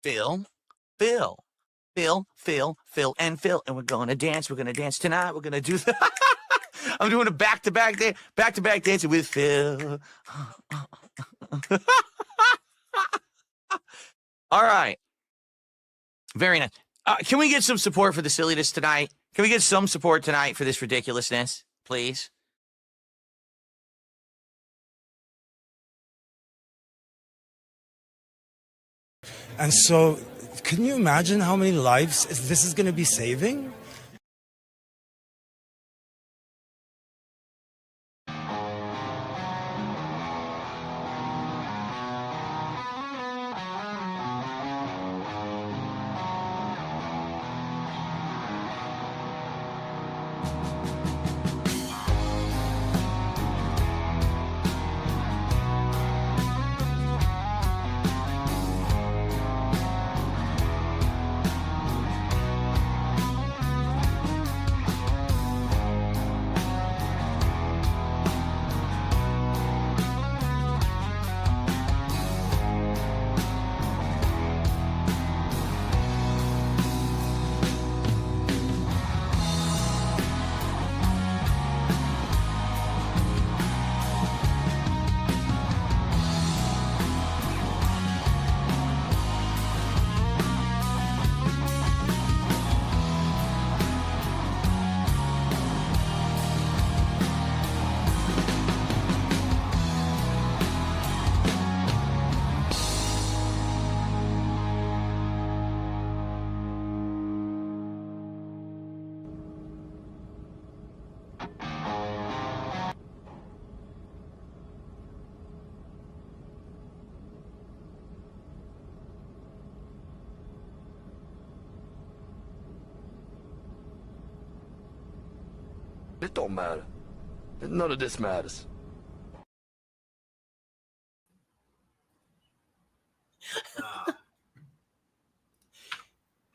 Phil, and Phil. And we're going to dance. We're going to dance tonight. We're going to do that. I'm doing a back-to-back dancing with Phil. All right. Very nice. Can we get some support for the silliness tonight? Can we get some support tonight for this ridiculousness, please? And so, can you imagine how many lives this is going to be saving? It don't matter. None of this matters.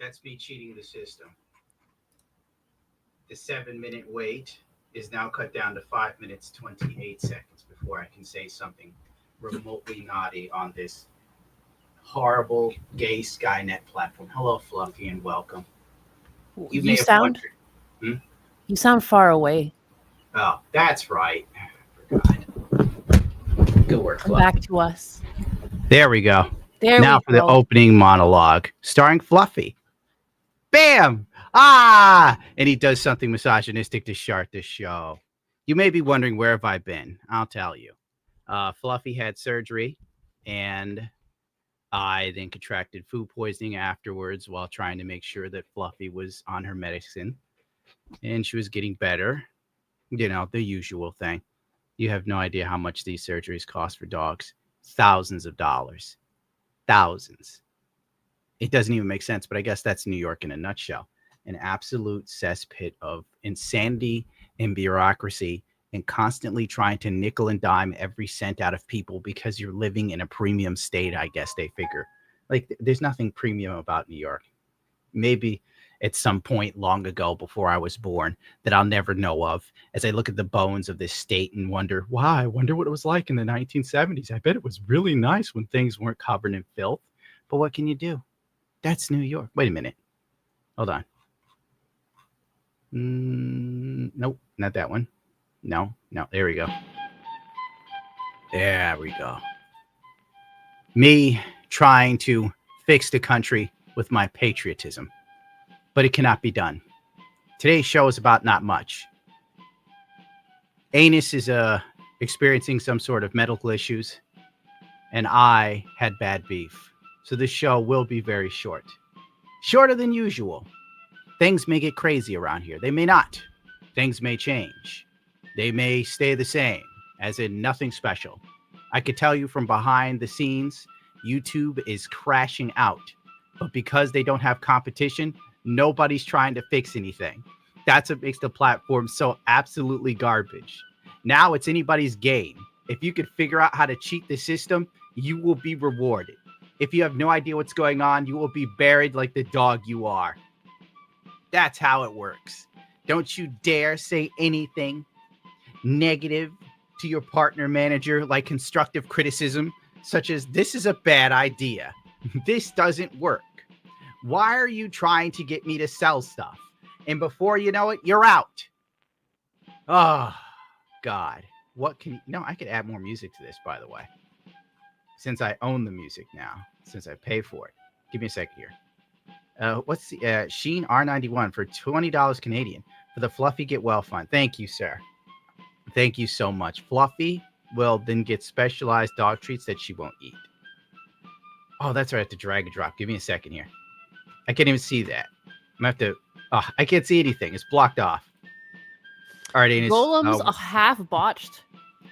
That's me cheating the system. The 7-minute wait is now cut down to 5 minutes, 28 seconds before I can say something remotely naughty on this horrible gay Skynet platform. Hello, Fluffy, and welcome. You sound far away. Oh, that's right. God. Good work, Come Fluffy. back to us. There we go. There now we for the go. opening monologue starring Fluffy. Bam! Ah! And he does something misogynistic to start this show. You may be wondering, where have I been? I'll tell you. Fluffy had surgery, and I then contracted food poisoning afterwards while trying to make sure that Fluffy was on her medicine. And she was getting better. You know, the usual thing. You have no idea how much these surgeries cost for dogs. Thousands of dollars. Thousands. It doesn't even make sense, but I guess that's New York in a nutshell. An absolute cesspit of insanity and bureaucracy and constantly trying to nickel and dime every cent out of people because you're living in a premium state, I guess they figure. Like, there's nothing premium about New York. Maybe at some point long ago before I was born that I'll never know of, as I look at the bones of this state and wonder, wow, I wonder what it was like in the 1970s. I bet it was really nice when things weren't covered in filth. But what can you do? That's New York. Wait a minute. Hold on. Nope, not that one. No, there we go. There we go. Me trying to fix the country with my patriotism. But it cannot be done. Today's show is about not much. Naenus is experiencing some sort of medical issues, and I had bad beef. So this show will be very short. Shorter than usual. Things may get crazy around here. They may not. Things may change. They may stay the same, as in nothing special. I could tell you from behind the scenes, YouTube is crashing out. But because they don't have competition, nobody's trying to fix anything. That's what makes the platform so absolutely garbage. Now it's anybody's game. If you could figure out how to cheat the system, you will be rewarded. If you have no idea what's going on, you will be buried like the dog you are. That's how it works. Don't you dare say anything negative to your partner manager, like constructive criticism, such as, this is a bad idea. This doesn't work. Why are you trying to get me to sell stuff? And before you know it, you're out. Oh, God. What can you... No, I could add more music to this, by the way. Since I own the music now. Since I pay for it. Give me a second here. What's the... Sheen R91 for $20 Canadian for the Fluffy Get Well Fund. Thank you, sir. Thank you so much. Fluffy will then get specialized dog treats that she won't eat. Oh, that's right. I have to drag and drop. Give me a second here. I can't even see that. I'm going to have to... Oh, I can't see anything. It's blocked off. All right, Naenus. Golem's a half botched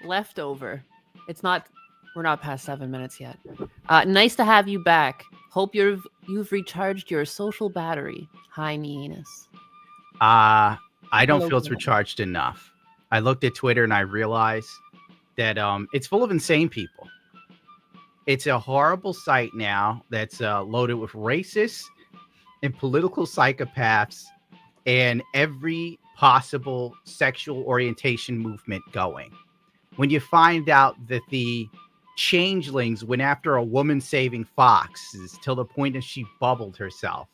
leftover. It's not... We're not past 7 minutes yet. Nice to have you back. Hope you've recharged your social battery. Hi, Naenus. I don't feel it's recharged enough. I looked at Twitter and I realized that it's full of insane people. It's a horrible site now that's loaded with racists and political psychopaths and every possible sexual orientation movement going. When you find out that the changelings went after a woman saving foxes till the point that she bubbled herself.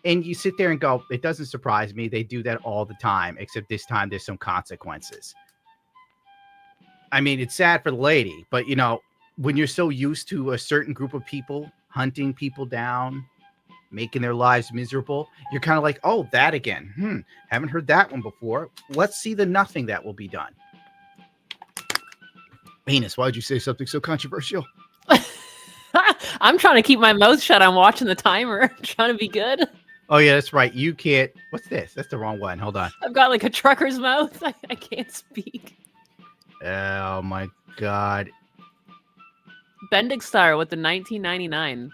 And you sit there and go, it doesn't surprise me. They do that all the time, except this time there's some consequences. I mean, it's sad for the lady, but you know, when you're so used to a certain group of people hunting people down, making their lives miserable, you're kind of like, oh, that again. Haven't heard that one before. Let's see the nothing that will be done. Naenus, why did you say something so controversial? I'm trying to keep my mouth shut. I'm watching the timer. I'm trying to be good. Oh, yeah, that's right. You can't. What's this? That's the wrong one. Hold on. I've got like a trucker's mouth. I can't speak. Oh, my God. Bendig Star with the 1999.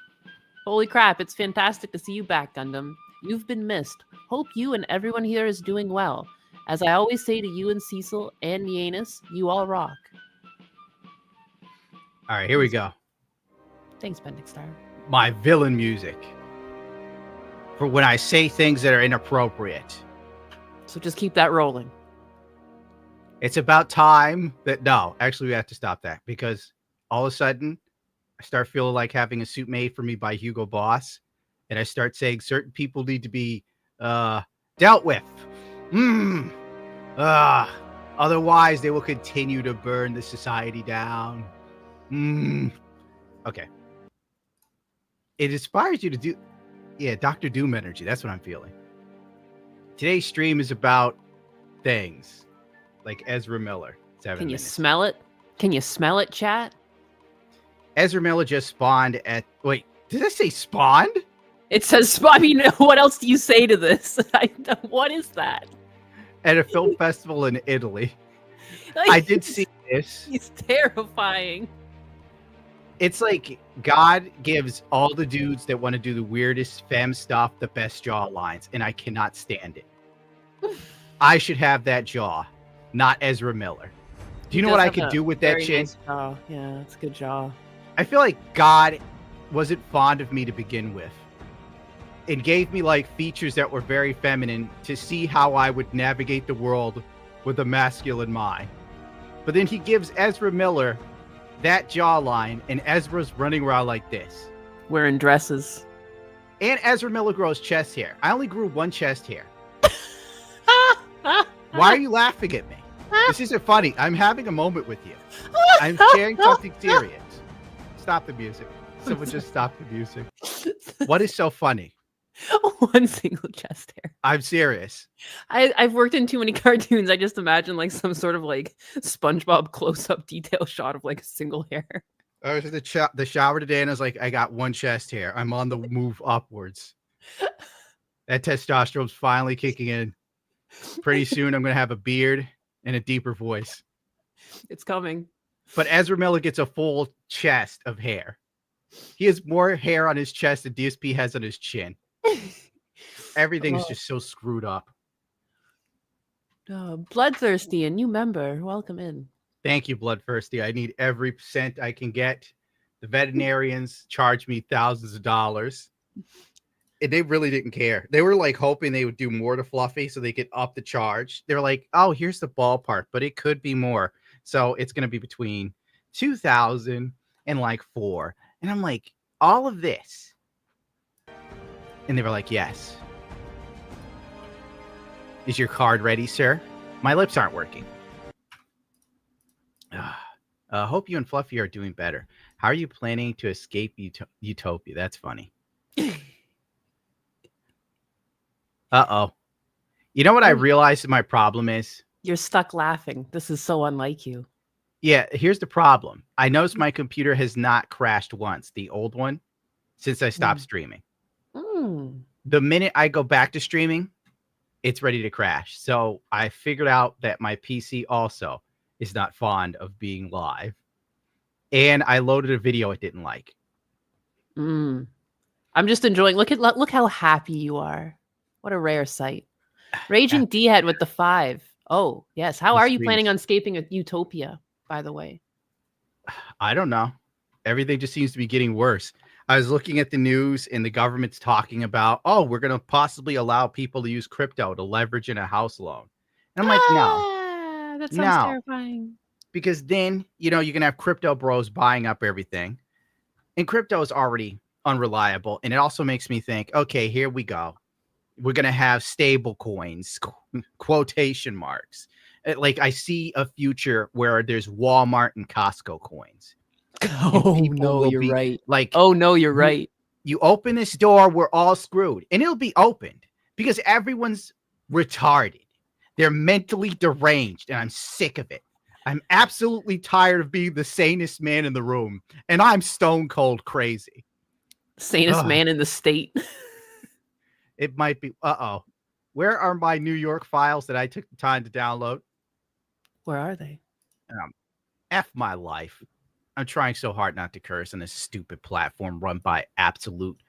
Holy crap, it's fantastic to see you back, Gundam. You've been missed. Hope you and everyone here is doing well. As I always say to you and Cecil and Naenus, you all rock. All right, here we go. Thanks, Bendig Star. My villain music. For when I say things that are inappropriate. So just keep that rolling. It's about time that... No, actually, we have to stop that. Because all of a sudden, I start feeling like having a suit made for me by Hugo Boss. And I start saying certain people need to be dealt with. Otherwise, they will continue to burn the society down. Okay. It inspires you to do... Yeah, Dr. Doom energy. That's what I'm feeling. Today's stream is about things. Like Ezra Miller. 7 Can you minutes. smell it? Can you smell it, chat? Ezra Miller just spawned at... Wait, did I say spawned? It says, I mean, what else do you say to this? What is that? At a film festival in Italy. Like, I did see this. He's terrifying. It's like God gives all the dudes that want to do the weirdest femme stuff the best jaw lines, and I cannot stand it. I should have that jaw, not Ezra Miller. Do you know what I could do with that chin? Nice jaw. Yeah, it's a good jaw. I feel like God wasn't fond of me to begin with and gave me like features that were very feminine to see how I would navigate the world with a masculine mind. But then he gives Ezra Miller that jawline, and Ezra's running around like this. Wearing dresses. And Ezra Miller grows chest hair. I only grew one chest hair. Why are you laughing at me? This isn't funny. I'm having a moment with you. I'm sharing something serious. Stop the music. Someone just stop the music. What is so funny? One single chest hair. I'm serious. I've worked in too many cartoons. I just imagine like some sort of like SpongeBob close-up detail shot of like a single hair. I was at the shower today and I was like, I got one chest hair. I'm on the move upwards. That testosterone's finally kicking in. Pretty soon I'm going to have a beard and a deeper voice. It's coming. But Ezra Miller gets a full chest of hair. He has more hair on his chest than DSP has on his chin. Everything's just so screwed up. Bloodthirsty, a new member. Welcome in. Thank you, Bloodthirsty. I need every cent I can get. The veterinarians charge me thousands of dollars. And they really didn't care. They were like hoping they would do more to Fluffy so they could up the charge. They're like, oh, here's the ballpark, but it could be more. So it's going to be between 2,000 and like 4. And I'm like, all of this? And they were like, yes. Is your card ready, sir? My lips aren't working. Hope you and Fluffy are doing better. How are you planning to escape utopia? That's funny. Uh-oh. You know what I realized my problem is? You're stuck laughing. This is so unlike you. Yeah, here's the problem. I noticed my computer has not crashed once, the old one, since I stopped streaming. The minute I go back to streaming, it's ready to crash. So I figured out that my PC also is not fond of being live. And I loaded a video it didn't like. I'm just enjoying. Look how happy you are. What a rare sight. Raging D-Head with the 5. Oh, yes. How are you planning on escaping a utopia, by the way? I don't know. Everything just seems to be getting worse. I was looking at the news and the government's talking about, oh, we're going to possibly allow people to use crypto to leverage in a house loan. And I'm like, no. That sounds terrifying. Because then, you know, you're going to have crypto bros buying up everything. And crypto is already unreliable. And it also makes me think, okay, here we go. We're going to have stable coins, quotation marks. Like I see a future where there's Walmart and Costco coins. Oh, no, you're right. Like, oh, no, you're right. You open this door, we're all screwed. And it'll be opened because everyone's retarded. They're mentally deranged. And I'm sick of it. I'm absolutely tired of being the sanest man in the room. And I'm stone cold crazy. Sanest man in the state. It might be. Uh-oh. Where are my New York files that I took the time to download? Where are they? F my life. I'm trying so hard not to curse on this stupid platform run by absolute.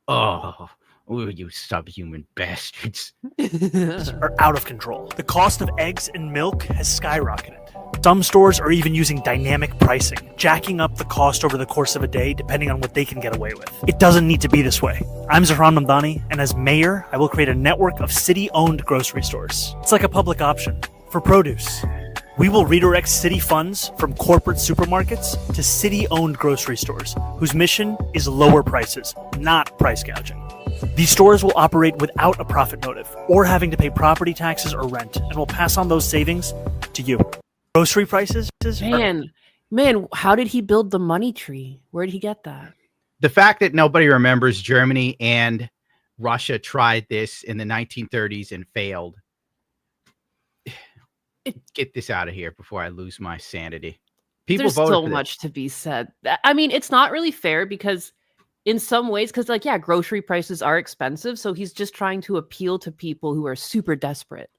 Oh, you subhuman bastards. Are out of control. The cost of eggs and milk has skyrocketed. Some stores are even using dynamic pricing, jacking up the cost over the course of a day depending on what they can get away with. It doesn't need to be this way. I'm Zahran Mamdani, and as mayor, I will create a network of city-owned grocery stores. It's like a public option for produce. We will redirect city funds from corporate supermarkets to city-owned grocery stores, whose mission is lower prices, not price gouging. These stores will operate without a profit motive or having to pay property taxes or rent, and will pass on those savings to you. Grocery prices? Man, how did he build the money tree? Where did he get that? The fact that nobody remembers Germany and Russia tried this in the 1930s and failed. Get this out of here before I lose my sanity. There's so much to be said. I mean, it's not really fair because in some ways, because like, yeah, grocery prices are expensive. So he's just trying to appeal to people who are super desperate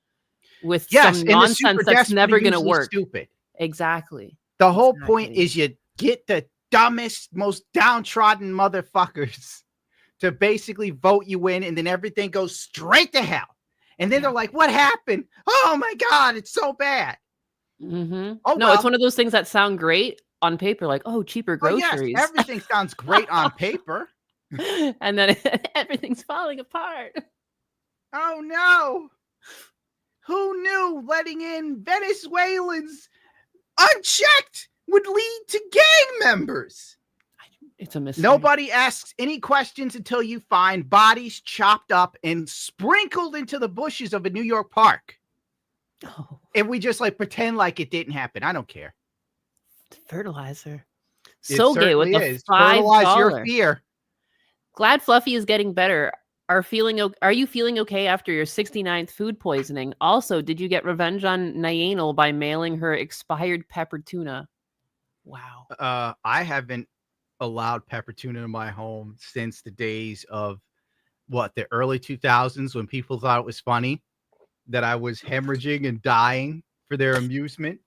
with some nonsense that's never going to work. Stupid. Exactly. The whole point is you get the dumbest, most downtrodden motherfuckers to basically vote you in, and then everything goes straight to hell. And then they're like, what happened? Oh my God, it's so bad. Mm-hmm. Oh, no, it's one of those things that sound great on paper, like, oh, cheaper groceries. Yes, everything sounds great on paper. And then everything's falling apart. Oh no. Who knew letting in Venezuelans unchecked would lead to gang members? It's a mystery. Nobody asks any questions until you find bodies chopped up and sprinkled into the bushes of a New York park. Oh. And we just like pretend like it didn't happen. I don't care. Fertilizer. So gay with the $5. Fertilize your fear. Glad Fluffy is getting better. Are you feeling okay after your 69th food poisoning? Also, did you get revenge on Naenus by mailing her expired pepper tuna? Wow. I haven't allowed pepper tuna in my home since the days of the early 2000s when people thought it was funny that I was hemorrhaging and dying for their amusement.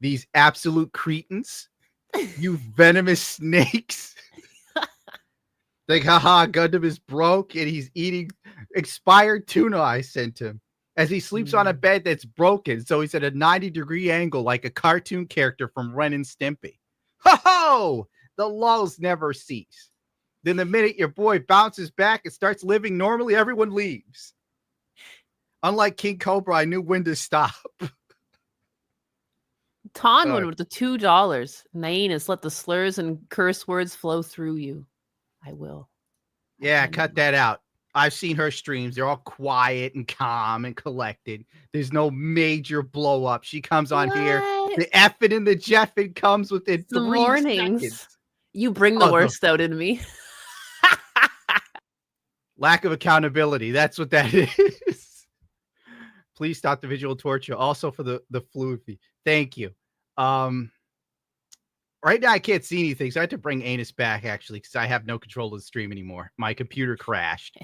These absolute cretins, you venomous snakes. Like, haha, Gundam is broke and he's eating expired tuna I sent him as he sleeps on a bed that's broken. So he's at a 90-degree angle like a cartoon character from Ren and Stimpy. Ho-ho! The lulls never cease. Then the minute your boy bounces back and starts living normally, everyone leaves. Unlike King Cobra, I knew when to stop. Tonwood with the $2. Naenus, let the slurs and curse words flow through you. I will. Yeah, cut that out. I've seen her streams. They're all quiet and calm and collected. There's no major blow up. She comes on here. The effing and the jeffing comes within The 3 mornings. seconds. You bring the worst out in me. Lack of accountability. That's what that is. Please stop the visual torture. Also for the floofy. Thank you. Right now I can't see anything, so I had to bring Naenus back actually because I have no control of the stream anymore. My computer crashed.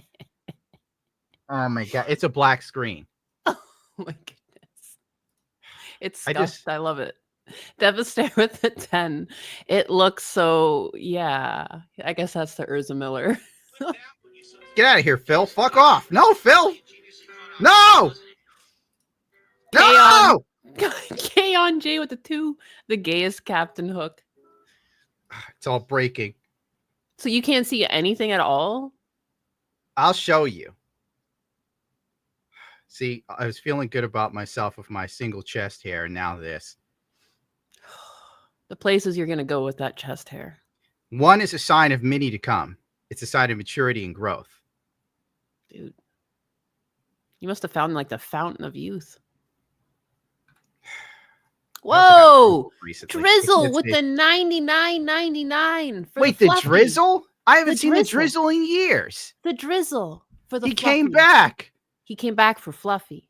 Oh my god, it's a black screen. Oh my goodness. It's scuffed. I love it. Devastator with the 10. It looks so, yeah. I guess that's the Ezra Miller. Get out of here, Phil. Fuck off. No, Phil. No. No. K on J with the 2. The gayest Captain Hook. It's all breaking. So you can't see anything at all? I'll show you. See, I was feeling good about myself with my single chest hair, and now this. The places you're going to go with that chest hair. 1 is a sign of many to come. It's a sign of maturity and growth. Dude. You must have found like the fountain of youth. Whoa! Drizzle with the 99.99. Wait, the Drizzle? I haven't seen the Drizzle in years. The Drizzle for the He came back. He came back for Fluffy.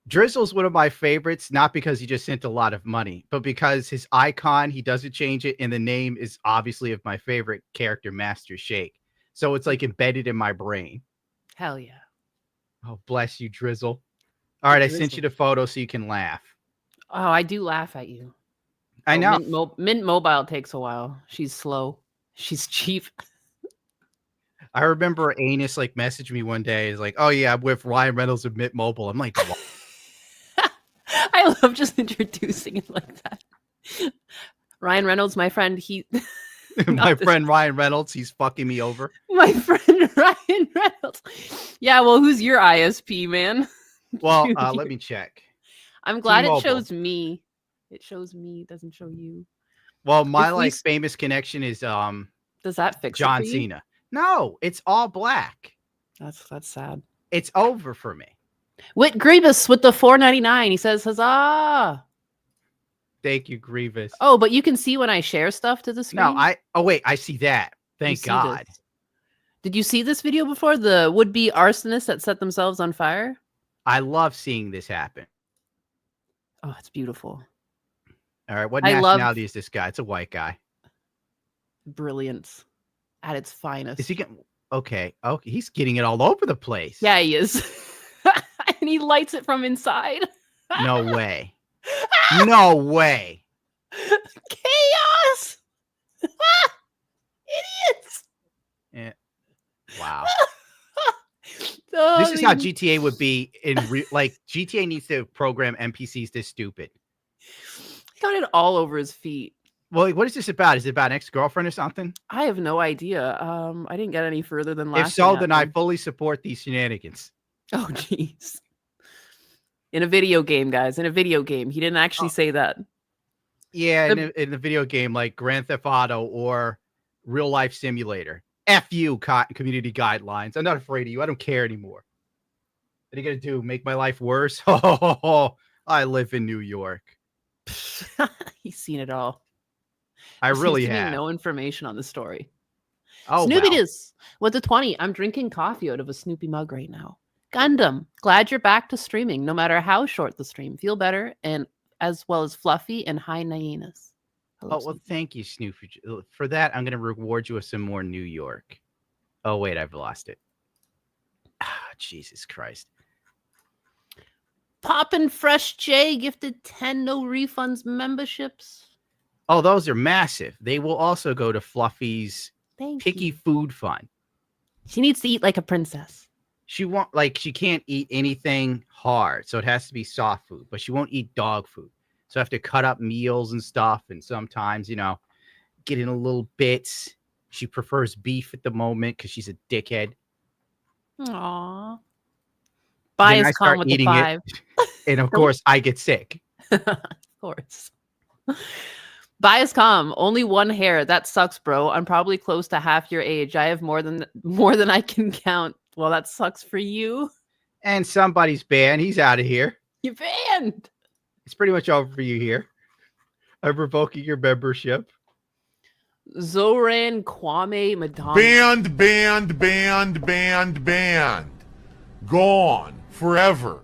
Drizzle's one of my favorites, not because he just sent a lot of money, but because his icon, he doesn't change it, and the name is obviously of my favorite character, Master Shake. So it's like embedded in my brain. Hell yeah. Oh, bless you, Drizzle. All right, I sent you the photo so you can laugh. Oh, I do laugh at you. I know. Mint Mobile takes a while. She's slow. She's cheap. I remember Naenus like messaged me one day. He's like, "Oh yeah, I'm with Ryan Reynolds of Mint Mobile." I'm like, what? I love just introducing it like that. Ryan Reynolds, my friend. My friend Ryan Reynolds. He's fucking me over. My friend Ryan Reynolds. Yeah, well, who's your ISP, man? Well, let me check. I'm glad T-Mobile. It shows me. It shows me. It doesn't show you. Well, my famous connection is Does that fix John it for you? Cena? No, it's all black. That's sad. It's over for me. Whit Grievous with the $4.99. He says, "Huzzah!" Thank you, Grievous. Oh, but you can see when I share stuff to the screen. No, wait, I see that. Thank God. This. Did you see this video before? The would-be arsonists that set themselves on fire. I love seeing this happen. Oh, it's beautiful. All right, what nationality is this guy? It's a white guy. Brilliance at its finest. Is he getting okay? Oh, he's getting it all over the place. Yeah, he is. And he lights it from inside. No way. No way. Chaos. Idiots. Yeah. Wow. Oh, this is how GTA would be like GTA needs to program NPCs this stupid. He got it all over his feet. Well, what is this about? Is it about an ex-girlfriend or something? I have no idea. I didn't get any further than last. If so, then I fully support these shenanigans. Oh, jeez. In a video game, guys. In a video game. He didn't actually say that. Yeah, in the video game like Grand Theft Auto or Real Life Simulator. F you, community guidelines. I'm not afraid of you. I don't care anymore. What are you going to do? Make my life worse? Oh, I live in New York. He's seen it all. I really have. No information on the story. Oh, Snoopy wow. Diz with the 20. I'm drinking coffee out of a Snoopy mug right now. Gundam, glad you're back to streaming, no matter how short the stream. Feel better, and as well as Fluffy and Hi Naenus. Hello, well, thank you, Snoopy. For that, I'm going to reward you with some more New York. Oh, wait, I've lost it. Ah, Jesus Christ. Poppin' Fresh J gifted 10 no refunds memberships. Oh, those are massive. They will also go to Fluffy's Picky Food Fund. She needs to eat like a princess. She can't eat anything hard, so it has to be soft food, but she won't eat dog food. So I have to cut up meals and stuff, and sometimes, get in a little bits. She prefers beef at the moment because she's a dickhead. Aww. Bias con with the 5. And of course, I get sick. Of course. Bias com, only one hair. That sucks, bro. I'm probably close to half your age. I have more than I can count. Well, that sucks for you. And somebody's banned. He's out of here. You're banned. It's pretty much over for you here. I'm revoking your membership. Zoran Kwame Madonna. Banned. Gone forever.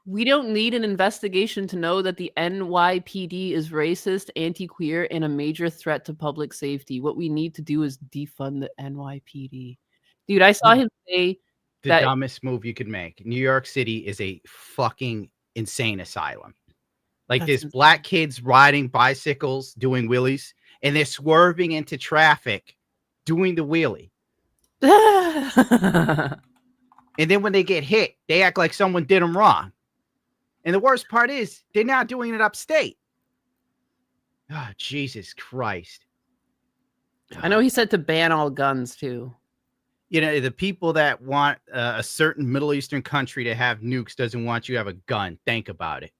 We don't need an investigation to know that the NYPD is racist, anti-queer, and a major threat to public safety. What we need to do is defund the NYPD. Dude, I saw him say the dumbest move you could make. New York City is a fucking insane asylum. Like there's black kids riding bicycles, doing wheelies, and they're swerving into traffic, doing the wheelie. And then when they get hit, they act like someone did them wrong. And the worst part is they're not doing it upstate. Oh, Jesus Christ. I know he said to ban all guns too. You know, the people that want a certain Middle Eastern country to have nukes doesn't want you to have a gun. Think about it.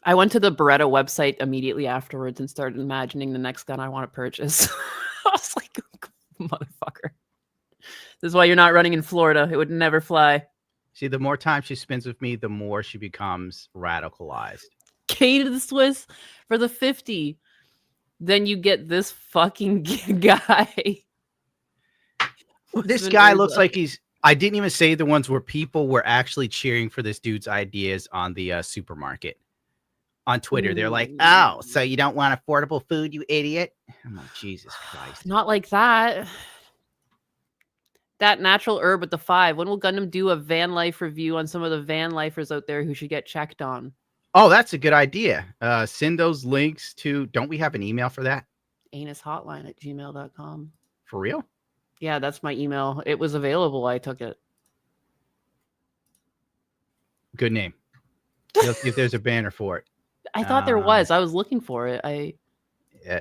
I went to the Beretta website immediately afterwards and started imagining the next gun I want to purchase. I was like, motherfucker. This is why you're not running in Florida. It would never fly. See, the more time she spends with me, the more she becomes radicalized. K to the Swiss for the 50. Then you get this fucking guy. This guy looks like he's... I didn't even say the ones where people were actually cheering for this dude's ideas on the supermarket. On Twitter, they're like, oh, so you don't want affordable food, you idiot? I'm like, Jesus Christ. Not like that. That natural herb with the 5. When will Gundam do a van life review on some of the van lifers out there who should get checked on? Oh, that's a good idea. Send those links to... Don't we have an email for that? anushotline@gmail.com. For real? Yeah, that's my email. It was available. I took it. Good name. Let's see if there's a banner for it. I thought there was. I was looking for it.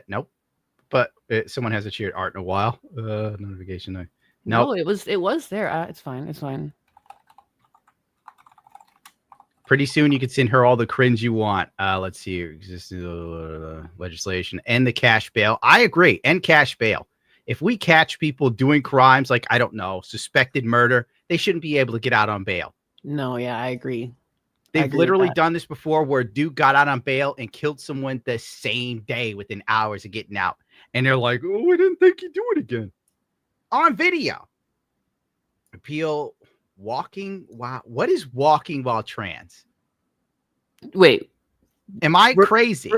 Nope. But someone hasn't shared art in a while. Notification. No, No, it was there. It's fine. It's fine. Pretty soon you can send her all the cringe you want. Let's see here. Existing legislation and the cash bail. I agree. And cash bail. If we catch people doing crimes like, I don't know, suspected murder, they shouldn't be able to get out on bail. No, yeah, I agree. They've literally done this before where a dude got out on bail and killed someone the same day within hours of getting out. And they're like, oh, I didn't think he'd do it again. On video. Appeal walking. Wow. What is walking while trans? Wait. Am I crazy?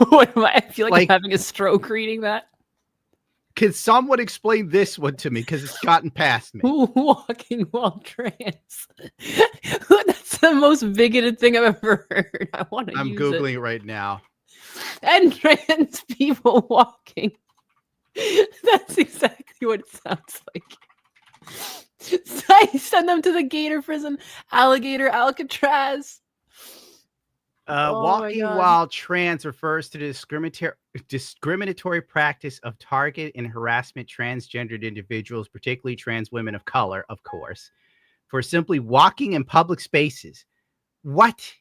What am I feel like I'm having a stroke reading that. Could someone explain this one to me? Because it's gotten past me. Walking while trans. That's the most bigoted thing I've ever heard. I want to. I'm Googling it right now. And trans people walking. That's exactly what it sounds like. Send them to the gator prison. Alligator Alcatraz. Walking while trans refers to the discriminatory practice of target and harassment transgendered individuals, particularly trans women of color, of course, for simply walking in public spaces. What?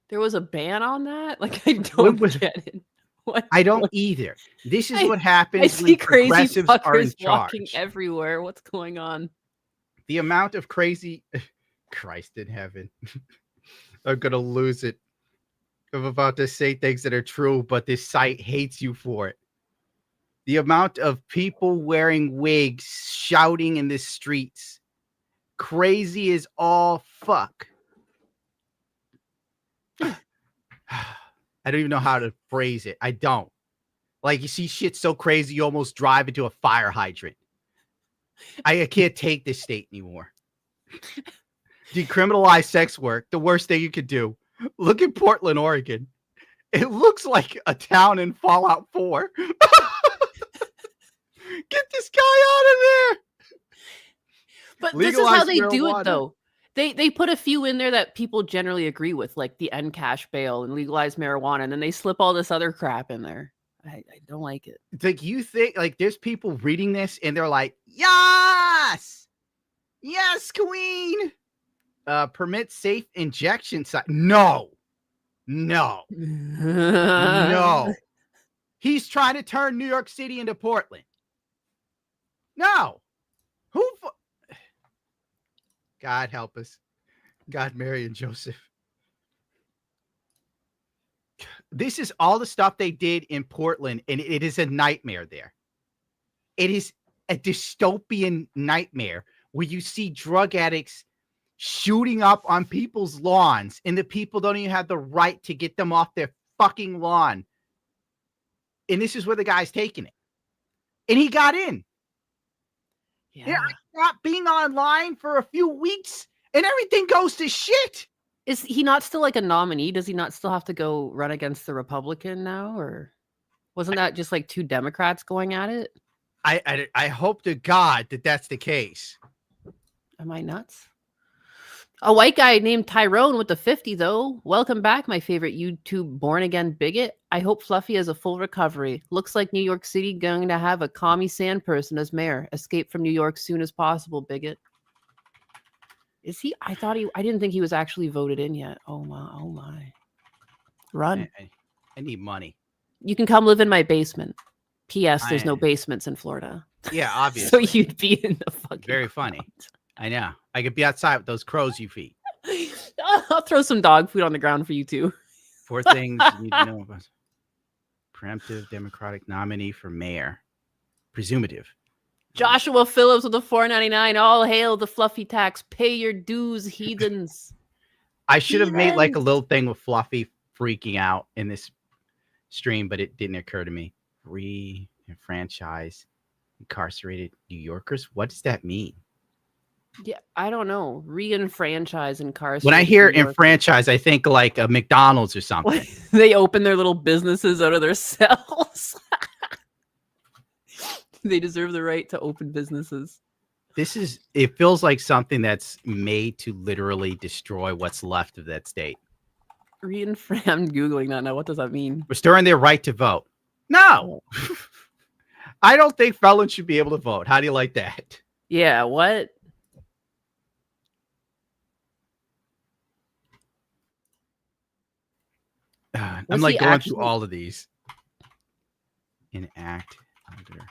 There was a ban on that? Like, I don't get it. What? I don't either. This is what happens I see when crazy progressives are in fuckers charge. walking everywhere. What's going on? The amount of crazy... Christ in heaven. I'm going to lose it. I'm about to say things that are true, but this site hates you for it. The amount of people wearing wigs shouting in the streets. Crazy as all fuck. I don't even know how to phrase it. I don't. Like, you see shit so crazy, you almost drive into a fire hydrant. I can't take this state anymore. Decriminalize sex work. The worst thing you could do. Look at Portland, Oregon. It looks like a town in Fallout 4. Get this guy out of there. But this is how they do it, though. They put a few in there that people generally agree with, like the end cash bail and legalize marijuana, and then they slip all this other crap in there. I don't like it. It's like, you think, like, there's people reading this and they're like, yes, yes, queen. Permit safe injection site. No, No. No. He's trying to turn New York City into Portland. No. God help us. God, Mary, and Joseph. This is all the stuff they did in Portland, and it is a nightmare there. It is a dystopian nightmare where you see drug addicts shooting up on people's lawns, and the people don't even have the right to get them off their fucking lawn. And this is where the guy's taking it. And he got in. Yeah. Not being online for a few weeks, and everything goes to shit. Is he not still like a nominee? Does he not still have to go run against the Republican now? Or wasn't that just like 2 Democrats going at it? I hope to God that that's the case. Am I nuts? A white guy named Tyrone with the 50, though. Welcome back, my favorite YouTube born-again bigot. I hope Fluffy has a full recovery. Looks like New York City going to have a commie sand person as mayor. Escape from New York soon as possible, bigot. Is he? I didn't think he was actually voted in yet. Oh my. Run. I need money. You can come live in my basement. P.S. There's no basements in Florida. Yeah, obviously. So you'd be in the fucking Very funny. I know. I could be outside with those crows you feed. I'll throw some dog food on the ground for you too. 4 things you need to know about preemptive Democratic nominee for mayor. Presumptive. Joshua Phillips with the $4.99. All hail the Fluffy tax. Pay your dues, heathens. I should have made like a little thing with Fluffy freaking out in this stream, but it didn't occur to me. Franchise incarcerated New Yorkers. What does that mean? Yeah, I don't know. Re-enfranchise incarcerated. When I hear enfranchise, I think like a McDonald's or something. They open their little businesses out of their cells. They deserve the right to open businesses. It feels like something that's made to literally destroy what's left of that state. I'm Googling that now. What does that mean? Restoring their right to vote. No. I don't think felons should be able to vote. How do you like that? Yeah, what? I'm like going through all of these. Enact under.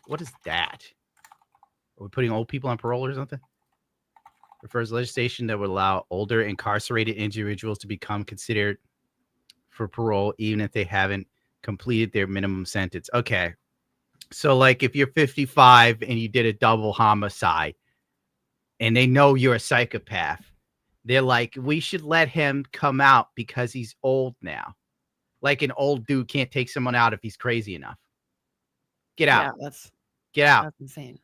What is that? Are we putting old people on parole or something? Refers legislation that would allow older incarcerated individuals to become considered for parole even if they haven't completed their minimum sentence. Okay. So like if you're 55 and you did a double homicide and they know you're a psychopath, they're like, we should let him come out because he's old now. Like an old dude can't take someone out if he's crazy enough. Get out. Yeah, Get out. That's insane.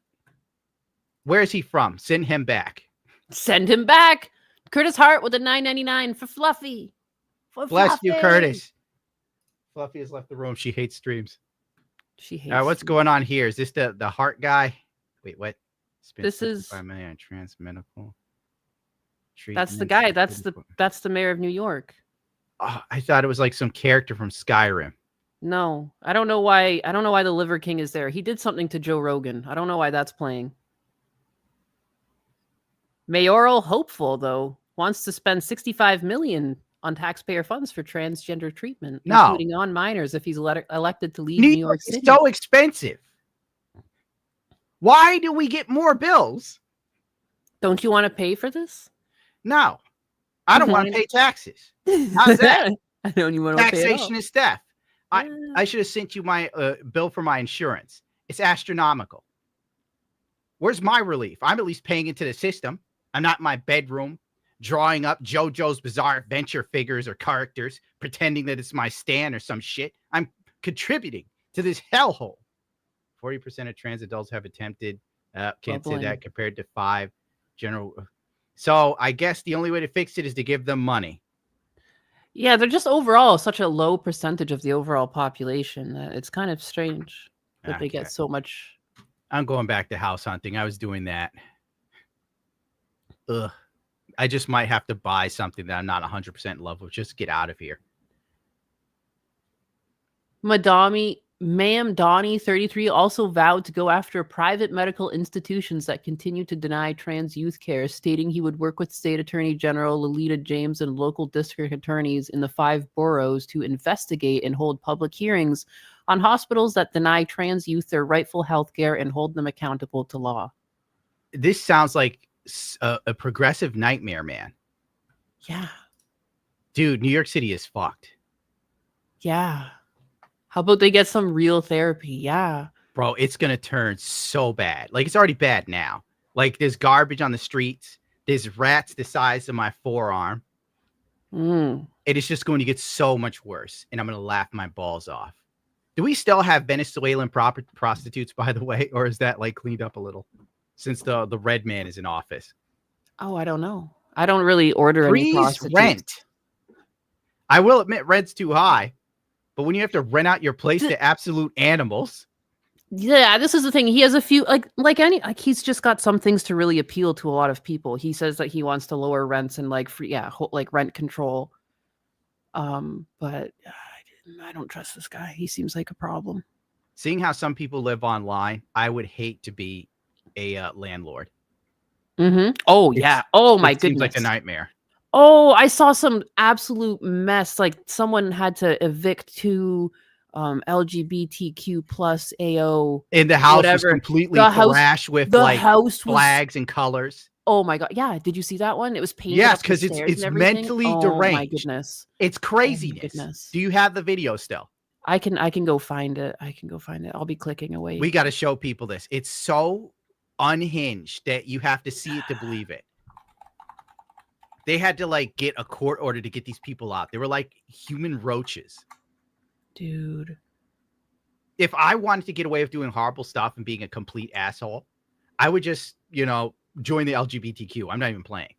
Where is he from? Send him back. Send him back. Curtis Hart with a $9.99 for Fluffy. Bless you, Curtis. Fluffy has left the room. She hates streams. She hates. All right, what's going on here? Is this the Hart guy? Wait, what? This is $5 trans medical. That's the guy. That's the mayor of New York. Oh, I thought it was like some character from Skyrim. No, I don't know why. I don't know why the Liver King is there. He did something to Joe Rogan. I don't know why that's playing. Mayoral hopeful though wants to spend $65 million on taxpayer funds for transgender treatment, including on minors if he's elected to lead New York City. It's so expensive. Why do we get more bills? Don't you want to pay for this? No, I don't want to pay taxes. How's that? I don't even want to pay Taxation is theft. I should have sent you my bill for my insurance. It's astronomical. Where's my relief? I'm at least paying into the system. I'm not in my bedroom drawing up JoJo's Bizarre Adventure figures or characters, pretending that it's my Stan or some shit. I'm contributing to this hellhole. 40% of trans adults have attempted. Can't say that compared to 5 general. So I guess the only way to fix it is to give them money. Yeah, they're just overall such a low percentage of the overall population that it's kind of strange that they get so much. I'm going back to house hunting. I was doing that. Ugh. I just might have to buy something that I'm not 100% in love with. Just get out of here. Mamdani Mamdani, 33, also vowed to go after private medical institutions that continue to deny trans youth care, stating he would work with State Attorney General Lolita James and local district attorneys in the 5 boroughs to investigate and hold public hearings on hospitals that deny trans youth their rightful health care and hold them accountable to law. This sounds like a progressive nightmare, man. Yeah. Dude, New York City is fucked. Yeah. How about they get some real therapy? Yeah. Bro, it's going to turn so bad. Like, it's already bad now. Like, there's garbage on the streets. There's rats the size of my forearm. Mm. It is just going to get so much worse. And I'm going to laugh my balls off. Do we still have Venezuelan prostitutes, by the way? Or is that, like, cleaned up a little since the red man is in office? Oh, I don't know. I don't really order any prostitutes. Rent. I will admit rent's too high. But when you have to rent out your place to absolute animals. Yeah, this is the thing. He has a few he's just got some things to really appeal to a lot of people. He says that he wants to lower rents and like rent control. But I don't trust this guy. He seems like a problem. Seeing how some people live online, I would hate to be a landlord. Mm-hmm. Oh yeah. Oh my goodness. Seems like a nightmare. Oh, I saw some absolute mess. Like someone had to evict 2 LGBTQ plus AO. And the house was completely trashed with flags and colors. Oh my God. Yeah. Did you see that one? It was painted. Yes, because it's mentally deranged. Oh my goodness. It's craziness. Oh, do you have the video still? I can go find it. I'll be clicking away. We got to show people this. It's so unhinged that you have to see it to believe it. They had to like get a court order to get these people out. They were like human roaches. Dude. If I wanted to get away with doing horrible stuff and being a complete asshole, I would just, join the LGBTQ. I'm not even playing.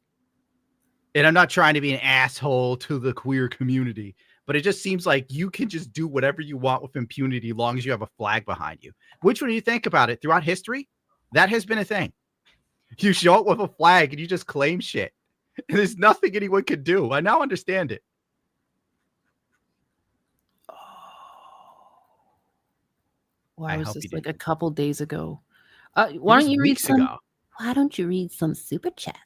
And I'm not trying to be an asshole to the queer community, but it just seems like you can just do whatever you want with impunity as long as you have a flag behind you. Which, when you think about it, throughout history, that has been a thing. You show up with a flag and you just claim shit. And there's nothing anyone could do. I now understand it. Why was this like a couple days ago? Why don't you read some super chats?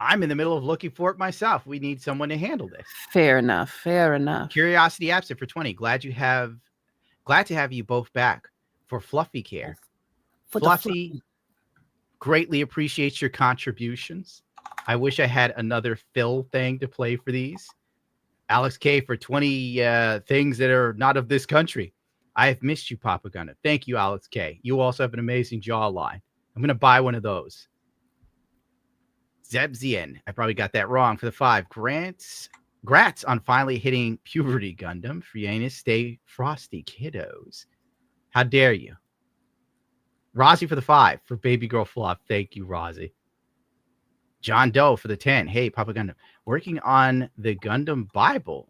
I'm in the middle of looking for it myself. We need someone to handle this. Fair enough. Curiosity absent for 20. Glad to have you both back for Fluffy Care. Fluffy greatly appreciates your contributions. I wish I had another Phil thing to play for these. Alex K for 20 things that are not of this country. I have missed you, Papa Gunner. Thank you, Alex K. You also have an amazing jawline. I'm going to buy one of those. Zebzian. I probably got that wrong for the 5. Grats on finally hitting puberty, Gundam. Frianus, stay frosty, kiddos. How dare you? Rozzy for the 5 for Baby Girl Flop. Thank you, Rozzy. John Doe for the 10. Hey, Papa Gundam. Working on the Gundam Bible.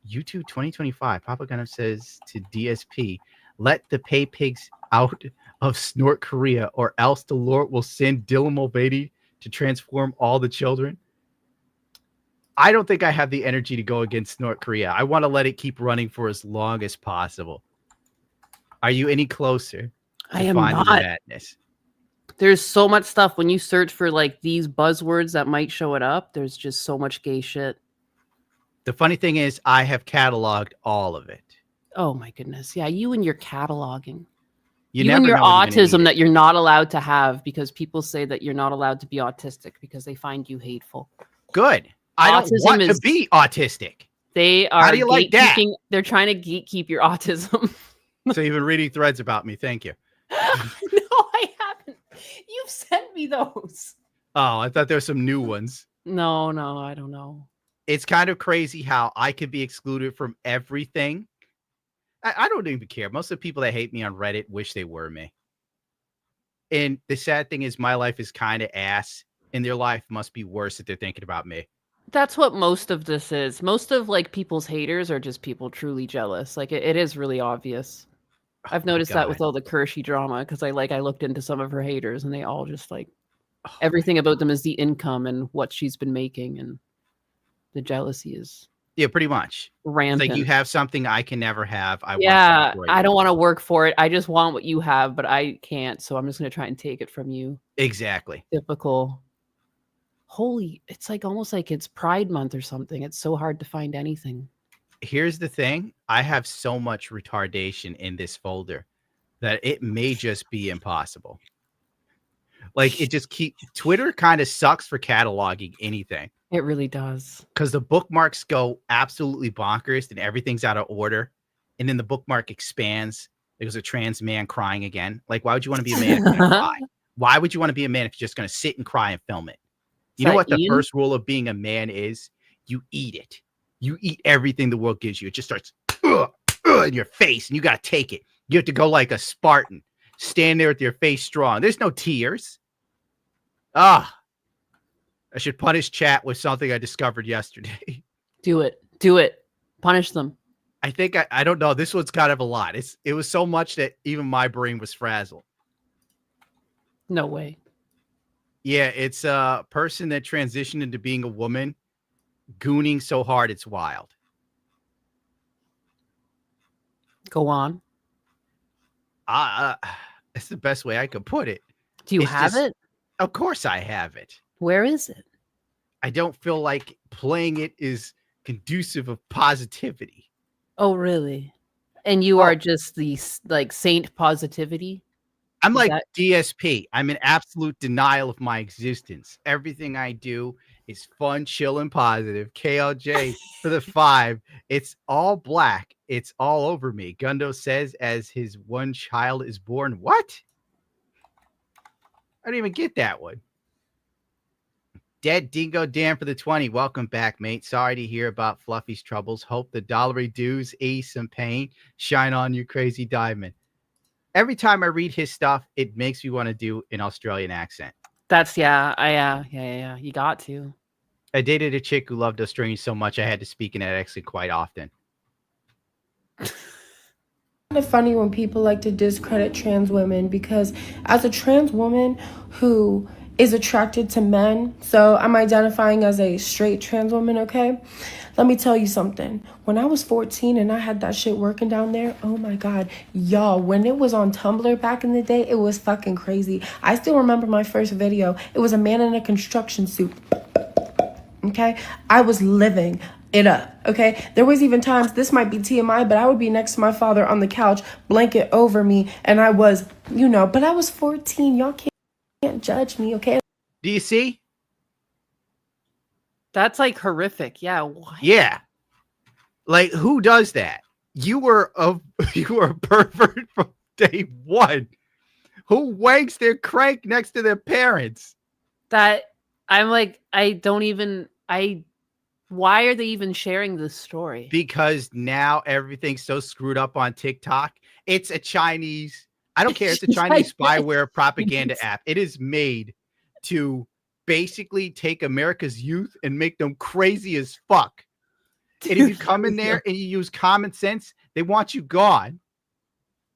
YouTube 2025. Papa Gundam says to DSP, let the pay pigs out of Snort Korea or else the Lord will send Dylan Mulvaney to transform all the children. I don't think I have the energy to go against North Korea. I want to let it keep running for as long as possible. Are you any closer? I am not. Madness? There's so much stuff when you search for like these buzzwords that might show it up. There's just so much gay shit. The funny thing is, I have cataloged all of it. Oh my goodness. Yeah, you and your cataloging. You and your autism that you're not allowed to have because people say that you're not allowed to be autistic because they find you hateful. Good. I don't want to be autistic. They are. How do you like that? They're trying to gatekeep your autism. So you've been reading threads about me. Thank you. No, I haven't. You've sent me those. Oh, I thought there were some new ones. No, I don't know. It's kind of crazy how I could be excluded from everything. I don't even care. Most of the people that hate me on Reddit wish they were me. And the sad thing is my life is kind of ass and their life must be worse if they're thinking about me. That's what most of this is. Most of like people's haters are just people truly jealous. Like it is really obvious. I've noticed that with all the Kershey drama because I looked into some of her haters and they all just like everything about them is the income and what she's been making and the jealousy is Yeah, pretty much. It's Rampant. like you have something I can never have. I yeah, want I don't want to work for it. I just want what you have, but I can't. So I'm just going to try and take it from you. Exactly. Typical. Holy, it's like almost like it's Pride Month or something. It's so hard to find anything. Here's the thing. I have so much retardation in this folder that it may just be impossible. Like it just Twitter kind of sucks for cataloging anything. It really does. Because the bookmarks go absolutely bonkers and everything's out of order. And then the bookmark expands. There's a trans man crying again. Like, why would you want to be a man if you're gonna cry? Why would you want to be a man if you're just going to sit and cry and film it? You know what the first rule of being a man is? You eat it. You eat everything the world gives you. It just starts in your face and you got to take it. You have to go like a Spartan. Stand there with your face strong. There's no tears. I should punish chat with something I discovered yesterday. Do it. Do it. Punish them. I think I don't know. This one's kind of a lot. It was so much that even my brain was frazzled. No way. Yeah, it's a person that transitioned into being a woman, gooning so hard it's wild. Go on. It's the best way I could put it. Do you have it? Of course I have it. Where is it? I don't feel like playing it is conducive of positivity. Oh, really? And you are just the like saint positivity? I'm like DSP. I'm in absolute denial of my existence. Everything I do is fun, chill, and positive. KLJ for the 5. It's all black. It's all over me. Gundo says as his one child is born. What? I didn't even get that one. Dead Dingo Dan for the 20. Welcome back, mate. Sorry to hear about Fluffy's troubles. Hope the dollary dues ease some pain. Shine on, you crazy diamond. Every time I read his stuff, it makes me want to do an Australian accent. That's yeah. You got to. I dated a chick who loved Australians so much I had to speak in that accent quite often. Kind of funny when people like to discredit trans women, because as a trans woman who is attracted to men, so I'm identifying as a straight trans woman, okay? Let me tell you something. When I was 14 and I had that shit working down there, oh my God, y'all, when it was on Tumblr back in the day, it was fucking crazy. I still remember my first video. It was a man in a construction suit. Okay? I was living it up, okay? There was even times, this might be TMI, but I would be next to my father on the couch, blanket over me, and I was, but I was 14. Y'all can't judge me, okay? Do you see? That's like horrific. Yeah. What? Yeah. Like, who does that? You were a pervert from day one. Who wanks their crank next to their parents? That I'm like, why are they even sharing this story? Because now everything's so screwed up on TikTok. It's a Chinese, I don't care. It's a Chinese spyware propaganda app. It is made to basically take America's youth and make them crazy as fuck. And if you come in there and you use common sense, they want you gone.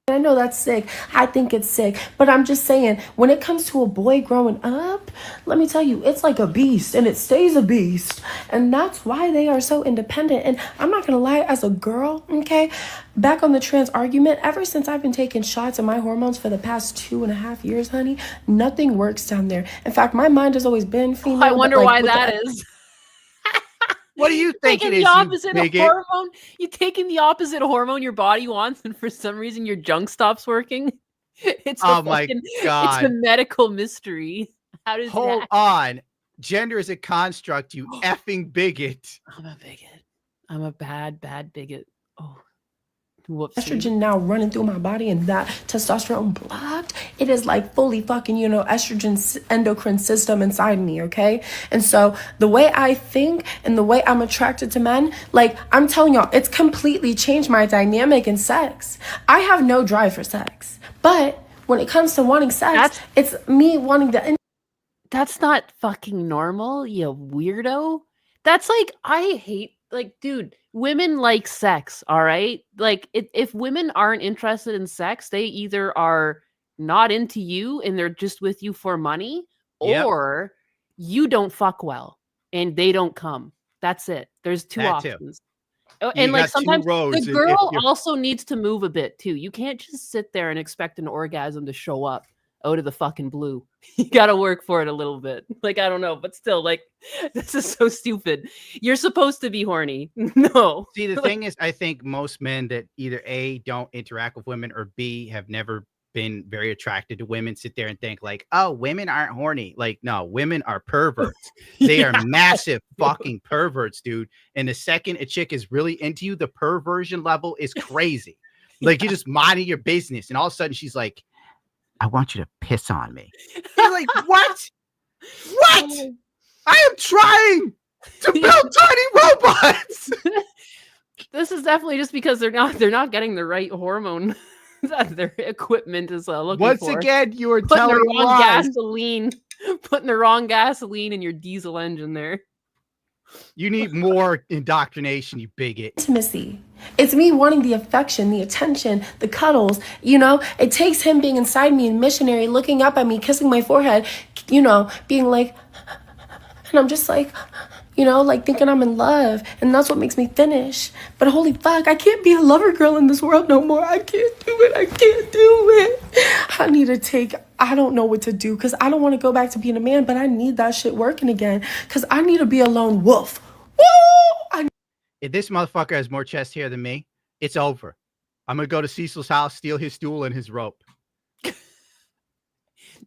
I know that's sick. I think it's sick. But I'm just saying, when it comes to a boy growing up, let me tell you, it's like a beast and it stays a beast. And that's why they are so independent. And I'm not going to lie, as a girl, okay, back on the trans argument, ever since I've been taking shots of my hormones for the past 2.5 years, honey, nothing works down there. In fact, my mind has always been female. I wonder why that is. What do you think it is? Hormone? You taking the opposite hormone your body wants, and for some reason your junk stops working. It's my God! It's a medical mystery. How does hold on? Gender is a construct. You effing bigot. I'm a bigot. I'm a bad bigot. Oh. Whoopsie. Estrogen now running through my body and that testosterone blocked. It is like fully fucking, estrogen endocrine system inside me, okay? And so the way I think and the way I'm attracted to men, like I'm telling y'all, it's completely changed my dynamic in sex. I have no drive for sex. But when it comes to wanting sex, it's me wanting to... That's not fucking normal, you weirdo. That's like, I hate, like, dude, women like sex, all right? Like, if women aren't interested in sex, they either are not into you and they're just with you for money, or you don't fuck well and they don't come. That's it. There's two options. And like got two sometimes rows, the and if girl you're- also needs to move a bit too. You can't just sit there and expect an orgasm to show up out of the fucking blue. You got to work for it a little bit. Like, I don't know, but still, like, this is so stupid. You're supposed to be horny. No. See, the thing is, I think most men that either A, don't interact with women, or B, have never been very attracted to women, sit there and think like, oh, women aren't horny. Like, no, women are perverts. They are massive fucking perverts, dude. And the second a chick is really into you, the perversion level is crazy. Like, you're just minding your business, and all of a sudden she's like, I want you to piss on me. You're like, what? What? I am trying to build tiny robots. This is definitely just because they're not getting the right hormone that their equipment is looking Once for. again, you are putting telling the wrong lies. putting the wrong gasoline in your diesel engine there. You need more indoctrination, you bigot. Intimacy. It's me wanting the affection, the attention, the cuddles. You know, it takes him being inside me and missionary, looking up at me, kissing my forehead, you know, being like, and I'm just like, you know, like thinking I'm in love. And that's what makes me finish. But holy fuck, I can't be a lover girl in this world no more. I can't do it. I can't do it. I don't know what to do, because I don't want to go back to being a man, but I need that shit working again, because I need to be a lone wolf. Woo! If this motherfucker has more chest hair than me, it's over. I'm going to go to Cecil's house, steal his stool and his rope.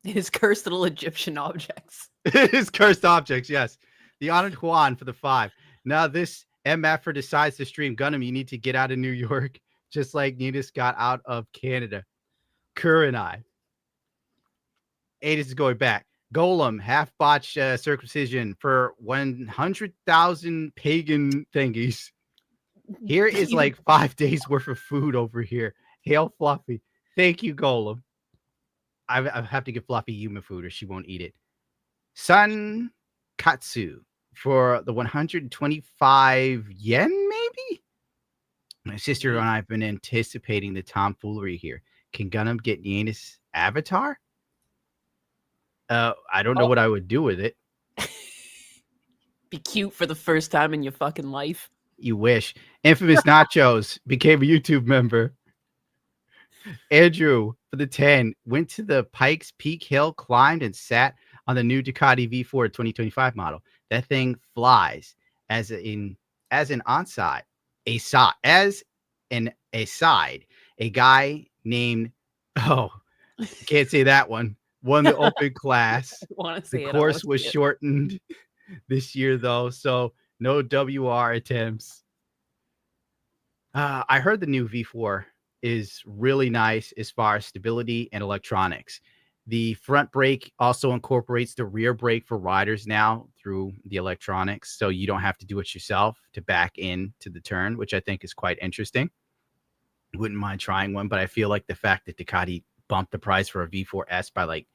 His cursed little Egyptian objects. His cursed objects, yes. The Honored Juan for the 5. Now this MFer decides to stream Gundam, you need to get out of New York, just like Naenus got out of Canada. Kerr and I. This is going back. Golem, half-botch circumcision for 100,000 pagan thingies. Here is like 5 days worth of food over here. Hail Fluffy. Thank you, Golem. I have to give Fluffy human food or she won't eat it. Sun Katsu for the 125 yen, maybe? My sister and I have been anticipating the tomfoolery here. Can Gundam get Naenus' avatar? I don't know what I would do with it. Be cute for the first time in your fucking life. You wish. Infamous Nachos became a YouTube member. Andrew for the 10 went to the Pikes Peak Hill, climbed and sat on the new Ducati V4 2025 model. That thing flies as an aside. A guy named can't say that one. Won the open class. The course was shortened this year, though, so no WR attempts. I heard the new V4 is really nice as far as stability and electronics. The front brake also incorporates the rear brake for riders now through the electronics, so you don't have to do it yourself to back into the turn, which I think is quite interesting. Wouldn't mind trying one, but I feel like the fact that Ducati bumped the price for a V4S by like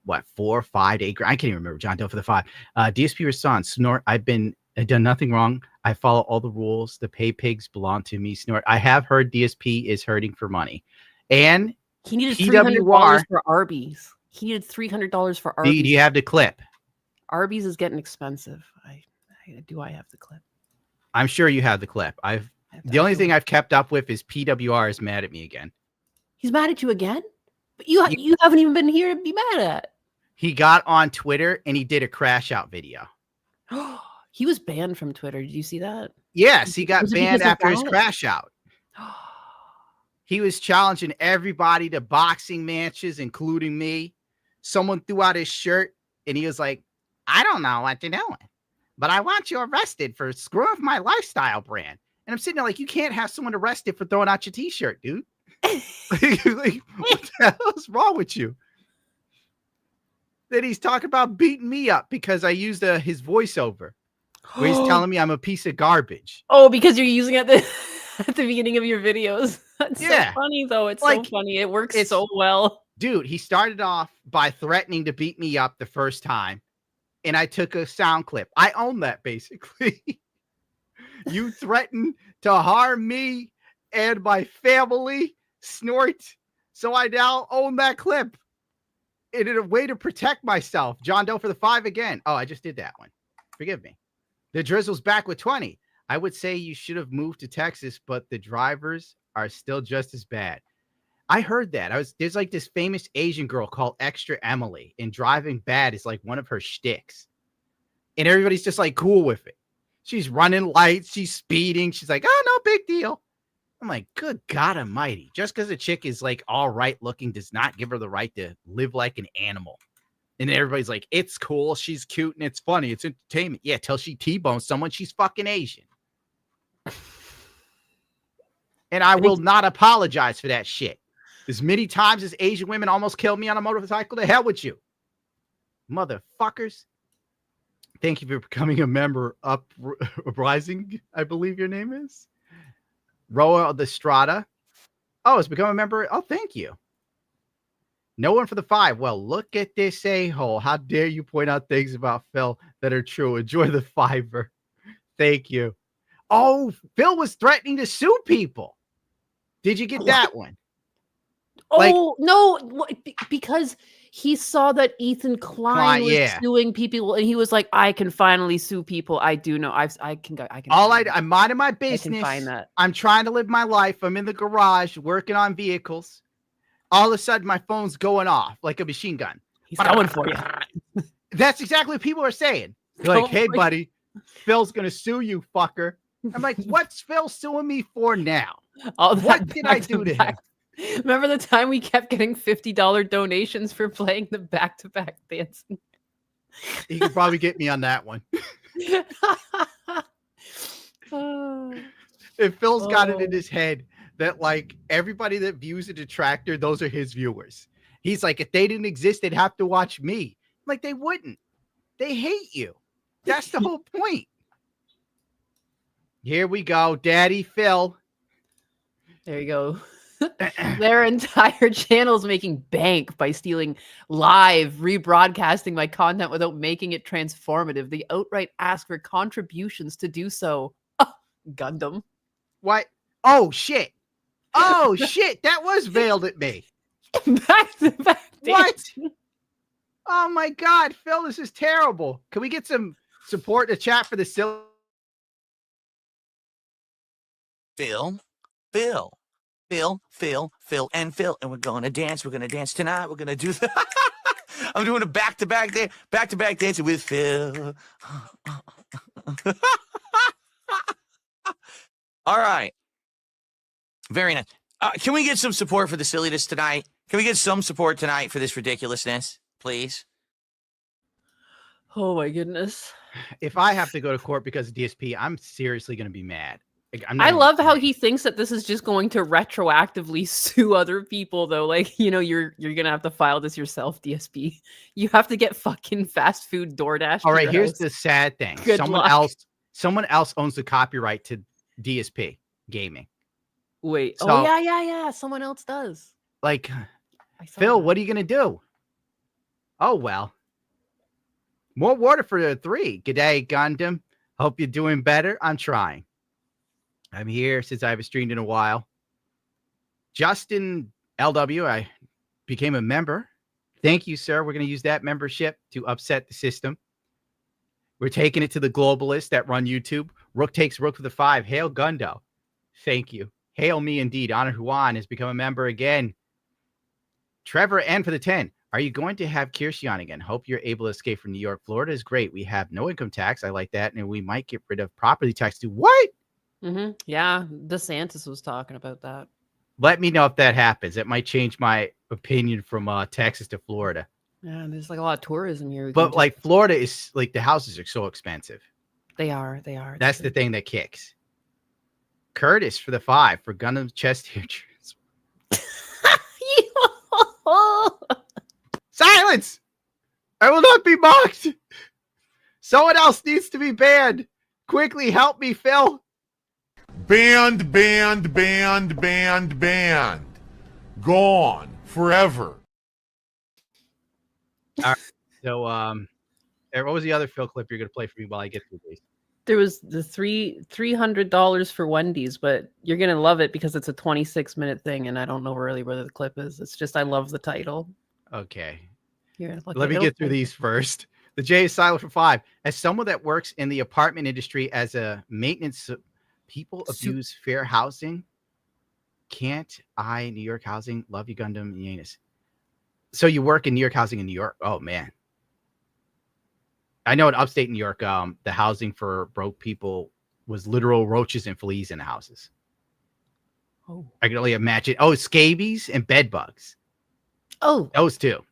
what, 4, 5, 8 grand? I can't even remember. John Doe for the 5. DSP responds, Snort, I've done nothing wrong. I follow all the rules. The pay pigs belong to me. Snort, I have heard DSP is hurting for money. And he needed PWR $300 for Arby's. He needed $300 for Arby's. Do you have the clip? Arby's is getting expensive. Do I have the clip? I'm sure you have the clip. The only thing I've kept up with is PWR is mad at me again. He's mad at you again? But you haven't even been here to be mad at. He got on Twitter and he did a crash out video. He was banned from Twitter. Did you see that? Yes, he got banned after his crash out. He was challenging everybody to boxing matches, including me. Someone threw out his shirt and he was like, I don't know what you're doing, but I want you arrested for screwing with my lifestyle brand. And I'm sitting there like, you can't have someone arrested for throwing out your t-shirt, dude. Like, what the hell is wrong with you? Then he's talking about beating me up because I used his voiceover where he's telling me I'm a piece of garbage. Oh, because you're using it at the beginning of your videos. That's so funny, though. It's like, so funny. It works so well. Dude, he started off by threatening to beat me up the first time, and I took a sound clip. I own that, basically. You threatened to harm me and my family, Snort. So I now own that clip. And in a way to protect myself. John Doe for the 5 again. Oh, I just did that one. Forgive me. The Drizzle's back with 20. I would say you should have moved to Texas, but the drivers are still just as bad. I heard that. There's like this famous Asian girl called Extra Emily, and driving bad is like one of her shticks. And everybody's just like cool with it. She's running lights, she's speeding, she's like, oh, no big deal. I'm like, good God almighty. Just because a chick is like all right looking does not give her the right to live like an animal. And everybody's like, it's cool, she's cute, and it's funny, it's entertainment. Yeah, till she T-bones someone, she's fucking Asian. And I will not apologize for that shit. As many times as Asian women almost killed me on a motorcycle, the hell with you. Motherfuckers. Thank you for becoming a member. Uprising, I believe your name is. Roa the Strata. Oh, it's become a member. Oh, thank you. No one for the 5. Well, look at this a-hole. How dare you point out things about Phil that are true. Enjoy the 5er. Thank you. Oh, Phil was threatening to sue people. Did you get that one? Oh, no, because he saw that Ethan Klein was suing people, and he was like, I can finally sue people. I do know. I can go. I'm minding my business. I can find that. I'm trying to live my life. I'm in the garage working on vehicles. All of a sudden, my phone's going off like a machine gun. He's going for you. That's exactly what people are saying. They're like, hey, buddy, Phil's going to sue you, fucker. I'm like, what's Phil suing me for now? What did I do to him? Remember the time we kept getting $50 donations for playing the back-to-back dancing? He could probably get me on that one. If Phil's got it in his head that like everybody that views a detractor, those are his viewers. He's like, if they didn't exist, they'd have to watch me. I'm like, they wouldn't. They hate you. That's the whole point. Here we go. Daddy Phil. There you go. Their entire channel's making bank by stealing live rebroadcasting my content without making it transformative. They outright ask for contributions to do so. Oh, Gundam. What? Oh, shit. Oh, shit. That was veiled at me. Back to back. What? Oh, my God. Phil, this is terrible. Can we get some support in the chat for the silly? Phil, and Phil. And we're going to dance. We're going to dance tonight. We're going to do the... I'm doing a back-to-back dancing with Phil. All right. Very nice. Can we get some support for the silliness tonight? Can we get some support tonight for this ridiculousness, please? Oh, my goodness. If I have to go to court because of DSP, I'm seriously going to be mad. I love how he thinks that this is just going to retroactively sue other people, though. Like, you know, you're gonna have to file this yourself, DSP. You have to get fucking fast food DoorDash. All right, here's the sad thing. Good luck. Someone else owns the copyright to DSP gaming. Wait. So, oh yeah. Someone else does. Like, Phil, what are you gonna do? Oh well. More water for the 3. G'day, Gundam. Hope you're doing better. I'm trying. I'm here since I haven't streamed in a while. Justin LW, I became a member. Thank you, sir. We're going to use that membership to upset the system. We're taking it to the globalists that run YouTube. Rook takes Rook for the 5. Hail Gundo. Thank you. Hail me indeed. Honor Juan has become a member again. Trevor N for the 10. Are you going to have Kirsty on again? Hope you're able to escape from New York. Florida is great. We have no income tax. I like that. And we might get rid of property tax too. What? Mm-hmm. Yeah, DeSantis was talking about that. Let me know if that happens. It might change my opinion from Texas to Florida. Yeah, there's like a lot of tourism here. But like Florida is like the houses are so expensive. They are. That's the thing that kicks. Curtis for the 5 for Gundam chest hair. Silence! I will not be mocked. Someone else needs to be banned. Quickly help me, Phil. Banned. Gone. Forever. All right. So, what was the other Phil clip you're going to play for me while I get through these? There was the $300 for Wendy's, but you're going to love it because it's a 26-minute thing, and I don't know really where the clip is. It's just I love the title. Okay. Here, let me get through these first. The J is silent for 5. As someone that works in the apartment industry as a maintenance, people abuse fair housing. Can't I, New York housing? Love you, Gundam, Naenus. So you work in New York housing in New York? Oh, man. I know in upstate New York, the housing for broke people was literal roaches and fleas in the houses. Oh. I can only imagine. Oh, scabies and bed bugs. Oh. Those two.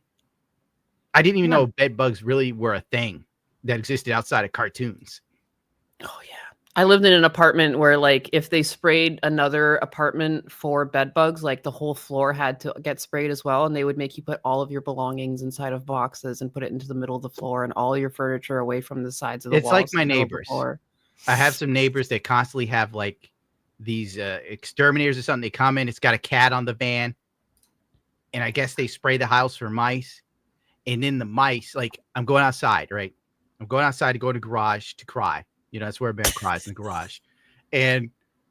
I didn't even know bed bugs really were a thing that existed outside of cartoons. Oh, yeah. I lived in an apartment where, like, if they sprayed another apartment for bed bugs, like, the whole floor had to get sprayed as well. And they would make you put all of your belongings inside of boxes and put it into the middle of the floor and all your furniture away from the sides of the walls. It's like my neighbors. I have some neighbors that constantly have, like, these exterminators or something. They come in, it's got a cat on the van. And I guess they spray the house for mice. And then the mice, like, I'm going outside, right? I'm going outside to go to the garage to cry. You know, that's where a man cries, in the garage. And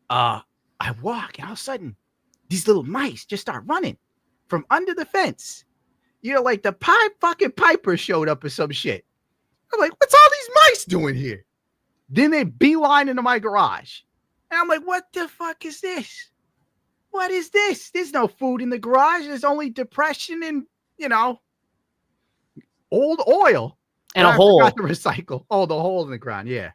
I walk, and all of a sudden, these little mice just start running from under the fence. You know, like the fucking Piper showed up or some shit. I'm like, what's all these mice doing here? Then they beeline into my garage. And I'm like, what the fuck is this? What is this? There's no food in the garage. There's only depression and, you know, old oil. And a hole. I forgot to recycle. Oh, the hole in the ground. Yeah.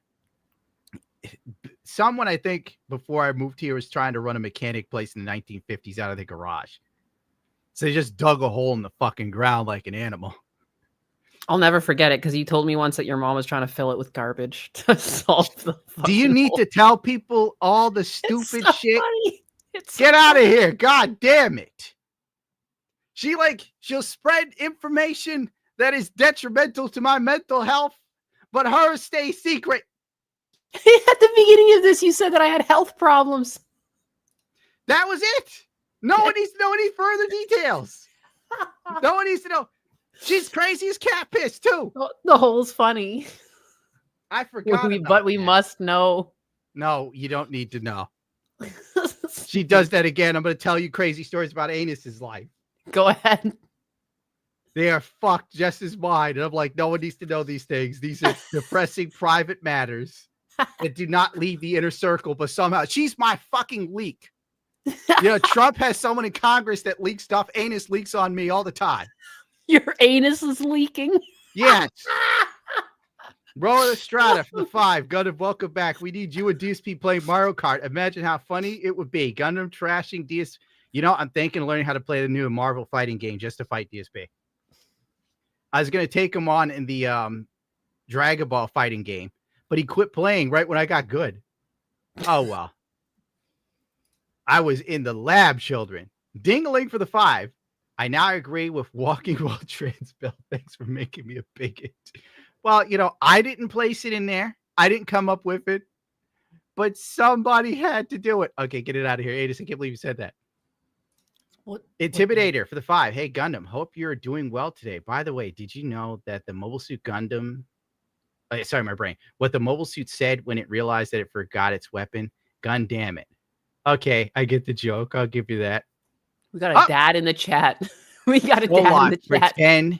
Someone, I think, before I moved here was trying to run a mechanic place in the 1950s out of the garage. So they just dug a hole in the fucking ground like an animal. I'll never forget it because you told me once that your mom was trying to fill it with garbage to solve the Do you need hole. to tell people all the stupid shit? Funny. Get out of here. God damn it. She'll spread information that is detrimental to my mental health, but hers stays secret. At the beginning of this, you said that I had health problems. That was it. No one needs to know any further details. No one needs to know. She's crazy as cat piss, too. The hole's funny. I forgot. But we must know. No, you don't need to know. She does that again. I'm going to tell you crazy stories about Naenus's life. Go ahead. They are fucked just as mine. And I'm like, no one needs to know these things. These are depressing private matters that do not leave the inner circle, but somehow she's my fucking leak. You know, Trump has someone in Congress that leaks stuff. Anus leaks on me all the time. Your anus is leaking? Yes. Roller Estrada for the 5. Gundam, welcome back. We need you and DSP playing Mario Kart. Imagine how funny it would be. Gundam trashing DSP. You know, I'm thinking of learning how to play the new Marvel fighting game just to fight DSP. I was going to take him on in the Dragon Ball fighting game, but he quit playing right when I got good. Oh, well. I was in the lab, children. Ding-a-ling for the 5. I now agree with walking while trans Bill. Thanks for making me a bigot. Well, you know, I didn't place it in there. I didn't come up with it, but somebody had to do it. Okay, get it out of here. Adis, I can't believe you said that. What? Intimidator for the 5. Hey, Gundam, hope you're doing well today. By the way, did you know that the Mobile Suit Gundam, sorry, my brain, what the Mobile Suit said when it realized that it forgot its weapon? Gun damn it. Okay, I get the joke. I'll give you that. We got a dad in the chat. We got a dad in the chat. Pretend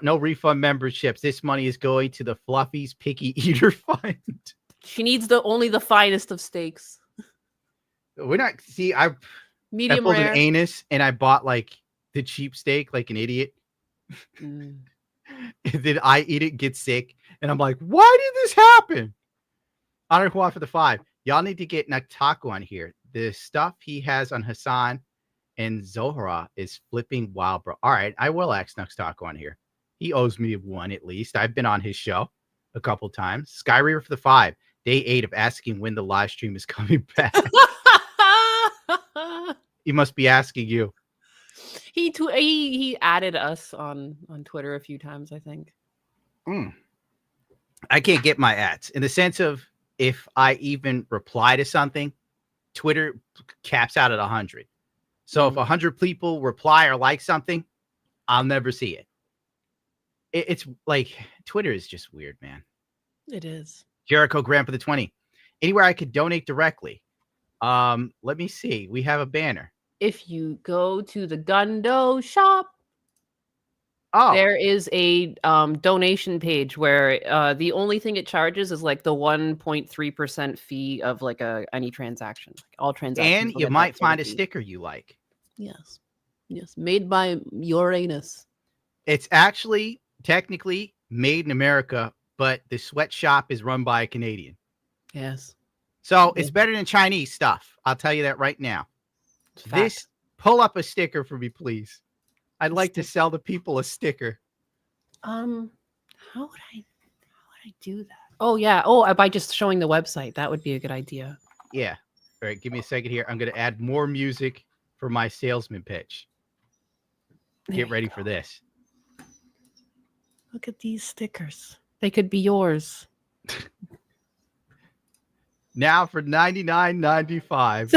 no refund memberships. This money is going to the Fluffy's Picky Eater Fund. She needs only the finest of steaks. We're not, see, medium I pulled rare. an anus and I bought like the cheap steak like an idiot. And then I eat it, get sick, and I'm like, why did this happen? Honor Quad for the 5. Y'all need to get Naktaku on here. The stuff he has on Hassan and Zohra is flipping wild, bro. All right, I will ask Naktaku on here. He owes me one at least. I've been on his show a couple times. Skyreaver for the 5. Day 8 of asking when the live stream is coming back. He must be asking you. He added us on Twitter a few times, I think. I can't get my ads in the sense of if I even reply to something, Twitter caps out at 100. So if 100 people reply or like something, I'll never see it. It's like Twitter is just weird, man. It is. Jericho Graham for the 20. Anywhere I could donate directly. Let me see. We have a banner. If you go to the Gundo shop. Oh, There is a donation page where the only thing it charges is like the 1.3% fee of like any transaction. All transactions. and will you get that might sort of find a fee. sticker you like. Yes. Yes. Made by Uranus. It's actually technically made in America, but the sweatshop is run by a Canadian. Yes. So it's better than Chinese stuff. I'll tell you that right now. This, pull up a sticker for me, please. I'd like to sell the people a sticker. How would I do that? Oh yeah. Oh, by just showing the website. That would be a good idea. Yeah. All right, give me a second here. I'm going to add more music for my salesman pitch. Get ready for this. Look at these stickers. They could be yours. Now for $99.95.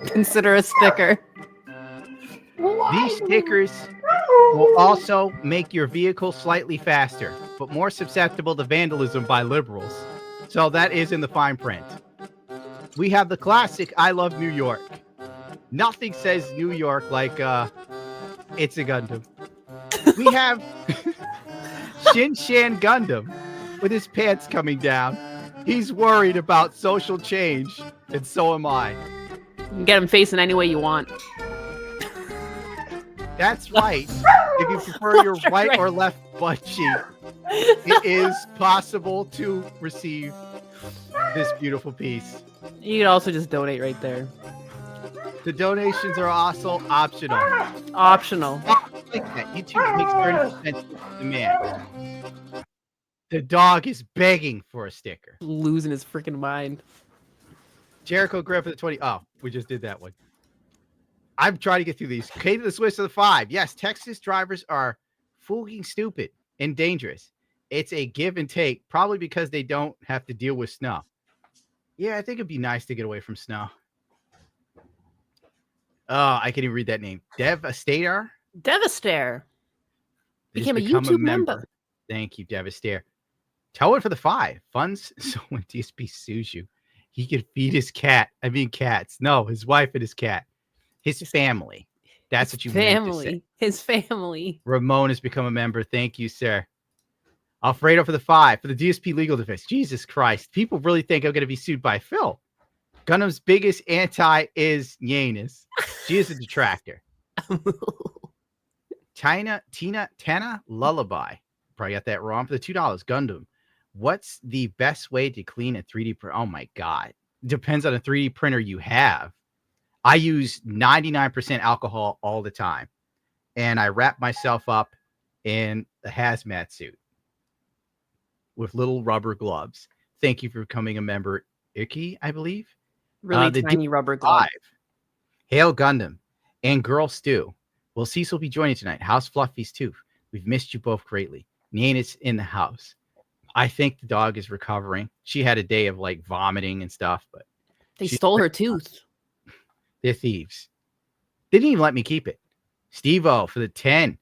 Consider a sticker. These stickers will also make your vehicle slightly faster, but more susceptible to vandalism by liberals. So that is in the fine print. We have the classic I Love New York. Nothing says New York like it's a Gundam. We have Shin Shan Gundam with his pants coming down. He's worried about social change, and so am I. You can get him facing any way you want. That's right. If you prefer your right or left butt cheek, it is possible to receive this beautiful piece. You can also just donate right there. The donations are also optional. Optional. Oh, like that. YouTube makes 30% demand. The dog is begging for a sticker. Losing his freaking mind. Jericho Griffith at 20. Oh, we just did that one. I'm trying to get through these. K to the Swiss to the 5. Yes, Texas drivers are fucking stupid and dangerous. It's a give and take, probably because they don't have to deal with snow. Yeah, I think it'd be nice to get away from snow. Oh, I can't even read that name. Devastator? Devastator. Became a Become YouTube member. Thank you, Devastator. Tow it for the 5. Funds. So when DSP sues you, he can feed his cats. No, his wife and his cat. His family. That's what you meant to say. His family. Ramon has become a member. Thank you, sir. Alfredo for the 5. For the DSP legal defense. Jesus Christ. People really think I'm going to be sued by Phil. Gundam's biggest anti is Naenus. She is a detractor. Tana Lullaby. Probably got that wrong. For the $2, Gundam. What's the best way to clean a 3D printer? Oh my God. Depends on the 3D printer you have. I use 99% alcohol all the time. And I wrap myself up in a hazmat suit with little rubber gloves. Thank you for becoming a member, Icky, I believe. Really tiny rubber glove. Hail Gundam and Girl Stew. Will Cecil be joining tonight? House Fluffy's too. We've missed you both greatly. Naenus in the house. I think the dog is recovering. She had a day of like vomiting and stuff, but they stole her tooth. They're thieves. They didn't even let me keep it. Steve-O for the 10.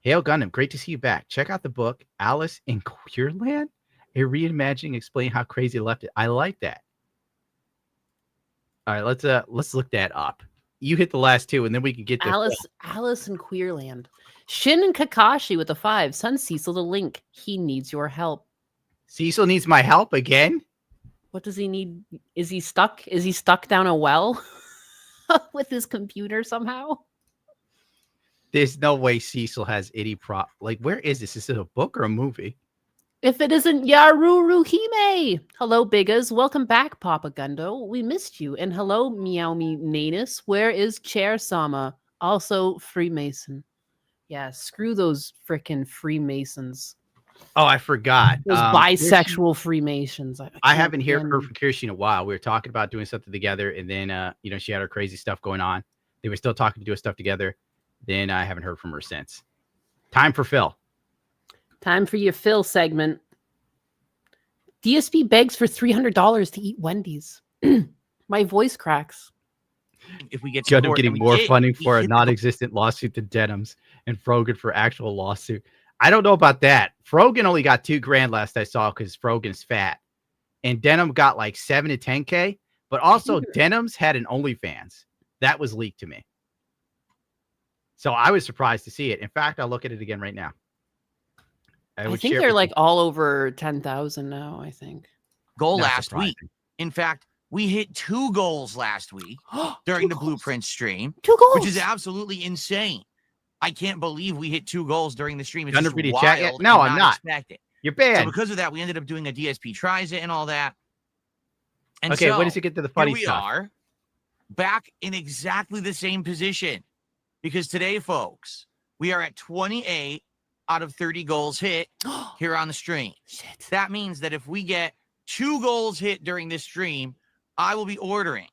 Hail Gundam. Great to see you back. Check out the book, Alice in Queerland. A reimagining explain how crazy left it. I like that. All right, let's look that up. You hit the last 2, and then we can get Alice in Queerland. Shin and Kakashi with the 5. Send Cecil the link. He needs your help. Cecil needs my help again? What does he need? Is he stuck? Is he stuck down a well with his computer somehow? There's no way Cecil has any prop. Like, where is this? Is it a book or a movie? If it isn't Yaruru Hime. Hello, Bigas. Welcome back, Papa Gundo. We missed you. And hello, Meow Me Naenus. Where is Chair Sama? Also, Freemason. Yeah, screw those frickin' Freemasons. Oh, I forgot. Those bisexual Freemasons. I haven't heard from Kirshi in a while. We were talking about doing something together, and then she had her crazy stuff going on. They were still talking to do stuff together. Then I haven't heard from her since. Time for Phil. Time for your Phil segment. DSP begs for $300 to eat Wendy's. My voice cracks. If we get Gundam getting more funding for a non-existent lawsuit than Denim's, and Frogan for actual lawsuit. I don't know about that. Frogan only got $2,000 last I saw because Frogan's fat. and Denim got like 7 to 10K, but also Denim's had an OnlyFans. That was leaked to me. So I was surprised to see it. In fact, I'll look at it again right now. I think they're like all over 10,000 now, I think. Goal last week. In fact, we hit 2 goals last week during the Blueprint stream. 2 goals. Which is absolutely insane. I can't believe we hit 2 goals during the stream. It's just wild. Chat yet? No, I'm not. Expected. You're banned. So because of that, we ended up doing a DSP tries it and all that. And okay, so, when does it get to the funny here we stuff? are back in exactly the same position. Because today, folks, we are at 28 out of 30 goals hit here on the stream. Shit. That means that if we get 2 goals hit during this stream, I will be ordering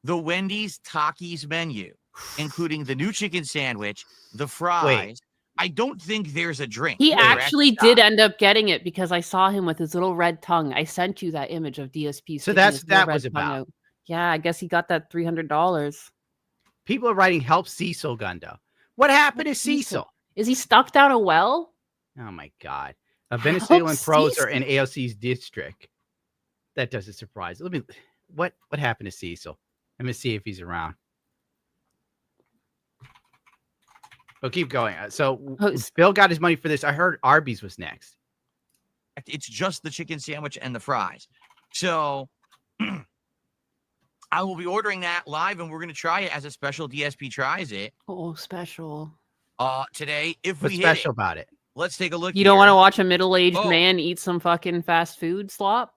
the Wendy's Takis menu, including the new chicken sandwich, the fries. Wait. I don't think there's a drink. He actually did end up getting it because I saw him with his little red tongue. I sent you that image of DSP. So that was about. Out. Yeah, I guess he got that $300. People are writing help Cecil Gundo. What happened to Cecil? Is he stuck down a well? Oh my God. A Venezuelan pros are in AOC's district. That doesn't surprise. What happened to Cecil? Let me see if he's around. Well, keep going. So Bill got his money for this. I heard Arby's was next. It's just the chicken sandwich and the fries. So I will be ordering that live, and we're going to try it as a special DSP tries it. Oh, special. Today, if What's we special hit it, about it? let's take a look. You don't want to watch a middle-aged man eat some fucking fast food slop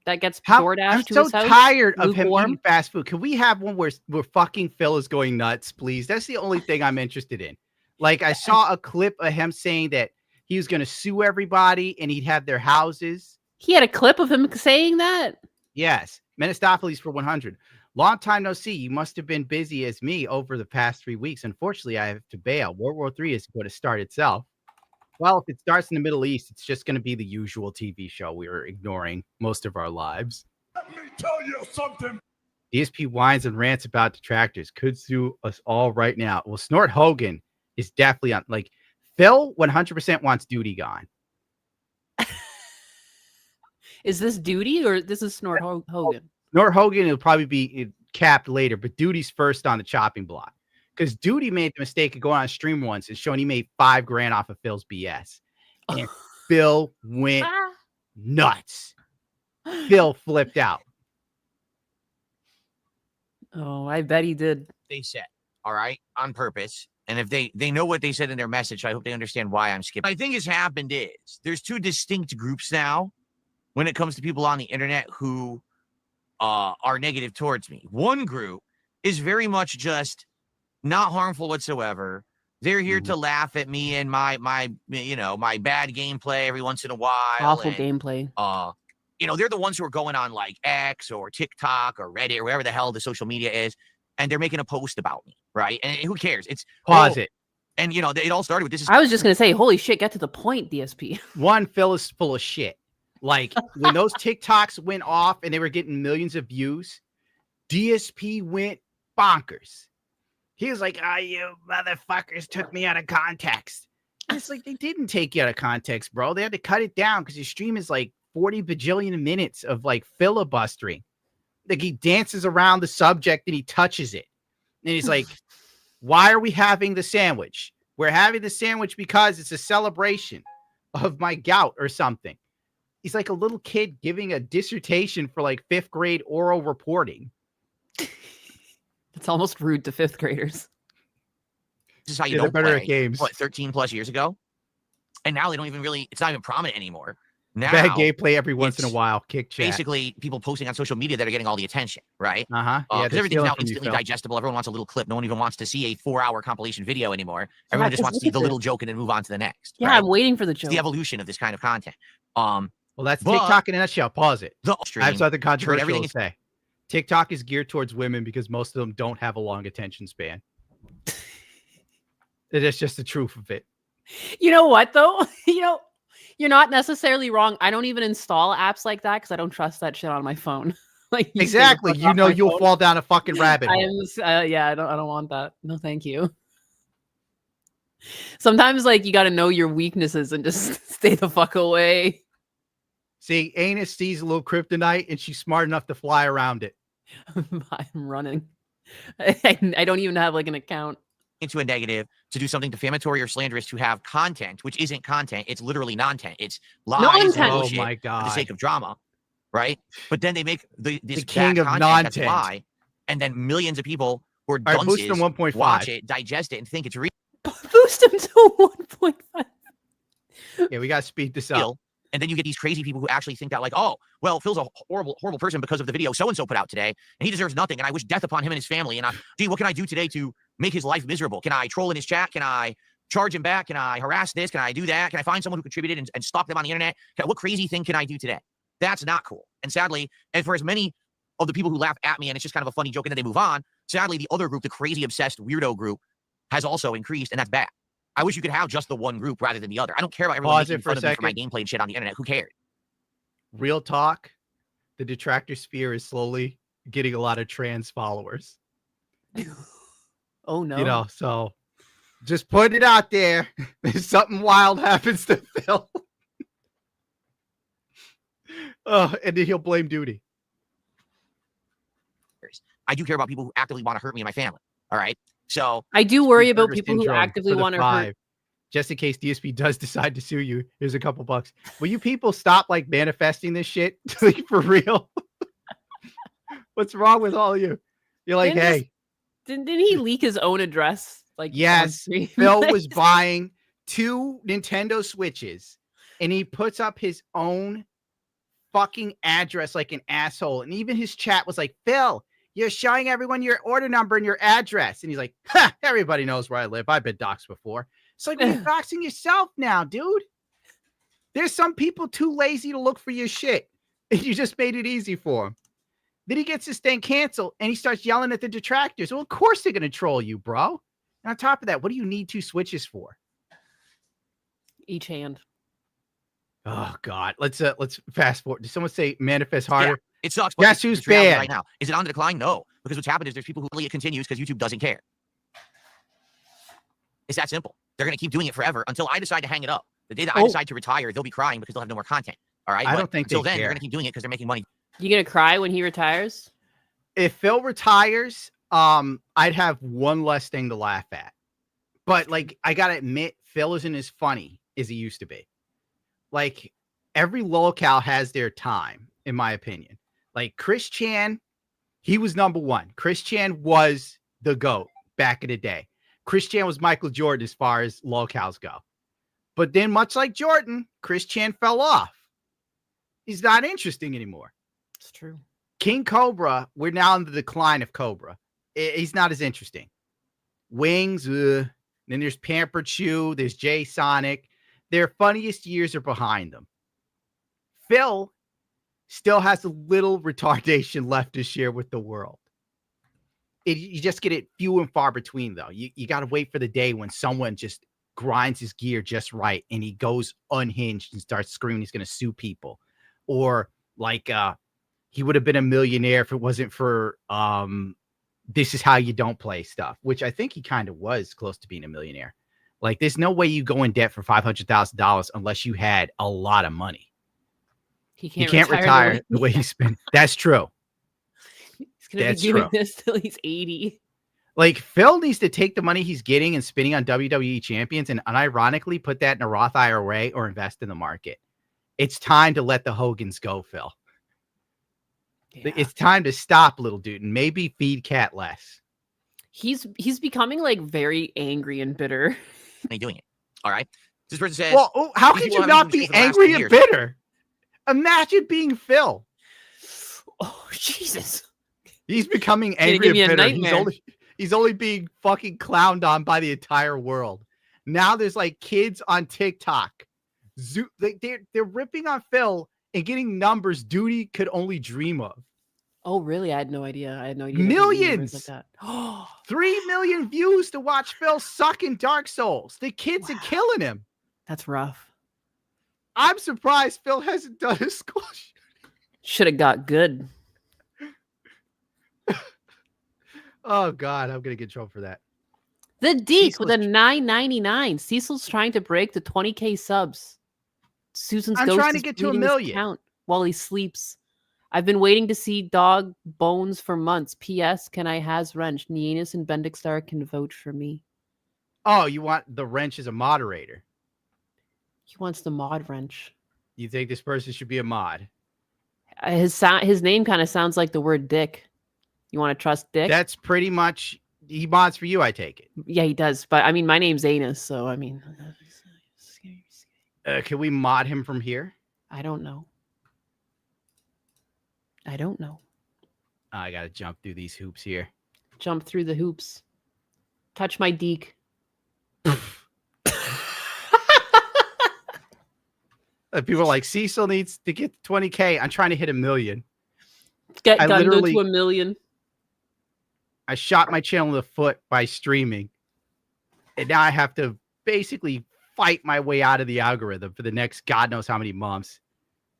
that gets DoorDash I'm to so his house? tired of him Lukewarm? eating fast food. Can we have one where fucking Phil is going nuts, please? That's the only thing I'm interested in. Like, I saw a clip of him saying that he was going to sue everybody and he'd have their houses. He had a clip of him saying that? Yes. Menistopheles for 100. Long time no see. You must have been busy as me over the past 3 weeks. Unfortunately, I have to bail. World War III is going to start itself. Well, if it starts in the Middle East, it's just going to be the usual TV show we were ignoring most of our lives. Let me tell you something. DSP whines and rants about detractors. Could sue us all right now. Well, Snort Hogan is definitely on. Like, Phil 100% wants Duty gone. Is this Duty or this is Snort Hogan? Snort Hogan will probably be capped later, but Duty's first on the chopping block. Because Duty made the mistake of going on stream once and showing he made $5,000 off of Phil's BS. And Phil went nuts. Phil flipped out. Oh, I bet he did. They said, all right, on purpose. And if they know what they said in their message, I hope they understand why I'm skipping. I think has happened is there's 2 distinct groups now when it comes to people on the internet who are negative towards me. One group is very much just not harmful whatsoever. They're here to laugh at me and my bad gameplay every once in a while. Awful gameplay. They're the ones who are going on like X or TikTok or Reddit or wherever the hell the social media is, and they're making a post about me, right? And who cares? It's pause it. And it all started with this. I was just gonna say, holy shit, get to the point, DSP. One, Phil is full of shit. Like, when those TikToks went off and they were getting millions of views, DSP went bonkers. He was like, you motherfuckers took me out of context. And it's like, they didn't take you out of context, bro. They had to cut it down because your stream is like 40 bajillion minutes of like filibustering. Like, he dances around the subject and he touches it. And he's like, why are we having the sandwich? We're having the sandwich because it's a celebration of my gout or something. He's like a little kid giving a dissertation for like 5th grade oral reporting. It's almost rude to 5th graders. This is how you don't better play. at games. What, 13 plus years ago? And now they don't even really, it's not even prominent anymore. Now, bad gameplay every once in a while. Kick chat. Basically, people posting on social media that are getting all the attention, right? Yeah, because everything's now instantly digestible. Everyone wants a little clip. No one even wants to see a 4-hour compilation video anymore. Everyone just wants to see the little joke and then move on to the next. Yeah, right? I'm waiting for the joke. It's the evolution of this kind of content. Well, that's TikTok in a nutshell. Pause it. I have something controversial everything to say. TikTok is geared towards women because most of them don't have a long attention span. That's just the truth of it. You know what, though? You're not necessarily wrong. I don't even install apps like that because I don't trust that shit on my phone. Like, exactly. You'll fall down a fucking rabbit hole. I don't want that. No, thank you. Sometimes, like, you got to know your weaknesses and just stay the fuck away. See, Naenus sees a little kryptonite, and she's smart enough to fly around it. I'm running. I don't even have like an account. Into a negative, to do something defamatory or slanderous, to have content, which isn't content. It's literally non-content. It's lies and Non-content. bullshit Oh my for God. the sake of drama, right? But then they make this The king bad of content that's a non-tent. lie, and then millions of people who are All right, boost him dunces 1.5. watch it, digest it, and think it's real. Boost him to 1.5. Yeah, we gotta speed this up. And then you get these crazy people who actually think that, like, oh, well, Phil's a horrible, horrible person because of the video so-and-so put out today, and he deserves nothing, and I wish death upon him and his family. And gee, what can I do today to make his life miserable? Can I troll in his chat? Can I charge him back? Can I harass this? Can I do that? Can I find someone who contributed and stalk them on the internet? What crazy thing can I do today? That's not cool. And sadly, and for as many of the people who laugh at me, and it's just kind of a funny joke, and then they move on, sadly, the other group, the crazy, obsessed, weirdo group, has also increased, and that's bad. I wish you could have just the one group rather than the other. I don't care about everyone making fun of me for my gameplay and shit on the internet. Who cares? Real talk, the detractor sphere is slowly getting a lot of trans followers. Oh no. You know, so just put it out there. If something wild happens to Phil. And then he'll blame duty. I do care about people who actively want to hurt me and my family. All right. So I do worry about Asperger's people who syndrome actively for the want to 5. hurt. Just in case DSP does decide to sue you, here's a couple bucks. Will you people stop like manifesting this shit? Like, for real? What's wrong with all of you? You're like, hey. Didn't he leak his own address? Like, yes, Phil was buying 2 Nintendo Switches, and he puts up his own fucking address like an asshole. And even his chat was like, Phil, you're showing everyone your order number and your address. And he's like, ha, everybody knows where I live. I've been doxxed before. It's like, you're doxing yourself now, dude. There's some people too lazy to look for your shit. And you just made it easy for him. Then he gets this thing canceled and he starts yelling at the detractors. Well, of course they're going to troll you, bro. And on top of that, what do you need 2 Switches for? Each hand. Oh God. Let's fast forward. Did someone say manifest harder? Yeah, it sucks. But Guess who's it's reality banned right now? Is it on the decline? No, because what's happened is there's people who really it continues because YouTube doesn't care. It's that simple. They're going to keep doing it forever until I decide to hang it up. The day that I decide to retire, they'll be crying because they'll have no more content. All right. I don't think until they then, care. they're going to keep doing it because they're making money. You gonna cry when he retires? If Phil retires, I'd have one less thing to laugh at. But like, I gotta admit, Phil isn't as funny as he used to be. Like, every LOLcow has their time, in my opinion. Like Chris Chan, he was number 1. Chris Chan was the GOAT back in the day. Chris Chan was Michael Jordan as far as LOLcows go. But then, much like Jordan, Chris Chan fell off. He's not interesting anymore. It's true. King Cobra, we're now in the decline of Cobra. He's not as interesting. Wings, then there's Pampered Chew, there's Jay Sonic. Their funniest years are behind them. Phil still has a little retardation left to share with the world. You just get it few and far between, though. You got to wait for the day when someone just grinds his gear just right and he goes unhinged and starts screaming he's going to sue people. Or like he would have been a millionaire if it wasn't for this is how you don't play stuff, which I think he kind of was close to being a millionaire. Like, there's no way you go in debt for $500,000 unless you had a lot of money. He can't retire the way he spent. That's true. He's going to be doing this till he's 80. Like, Phil needs to take the money he's getting and spending on WWE champions and unironically put that in a Roth IRA or invest in the market. It's time to let the Hogans go, Phil. Yeah. It's time to stop, little dude, and maybe feed Cat less. He's becoming like very angry and bitter. They doing it. All right. This person says, well, how could you not be angry and bitter? Imagine being Phil. Oh, Jesus. He's becoming angry and bitter. He's only being fucking clowned on by the entire world. Now there's like kids on TikTok. They're ripping on Phil and getting numbers Duty could only dream of. Oh, really? I had no idea. Millions. Like that. 3 million views to watch Phil suck in Dark Souls. The kids are killing him. That's rough. I'm surprised Phil hasn't done a school shooting. Should have got good. Oh, God. I'm going to get in trouble for that. The Deke with a $9.99. Cecil's trying to break the 20K subs. Susan's I'm trying to get to 1 million. while he sleeps. I've been waiting to see dog bones for months. P.S. Can I has wrench? Naenus and Bendixstar can vote for me. Oh, you want the wrench as a moderator? He wants the mod wrench. You think this person should be a mod? His name kind of sounds like the word dick. You want to trust Dick? That's pretty much, he mods for you, I take it. Yeah, he does. But I mean, my name's Naenus, so I mean. Can we mod him from here? I don't know. I don't know. I got to jump through these hoops here. Jump through the hoops. Touch my deek. People are like, Cecil needs to get 20K. I'm trying to hit 1 million. Get Gundo to 1 million. I shot my channel in the foot by streaming. And now I have to basically fight my way out of the algorithm for the next God knows how many months.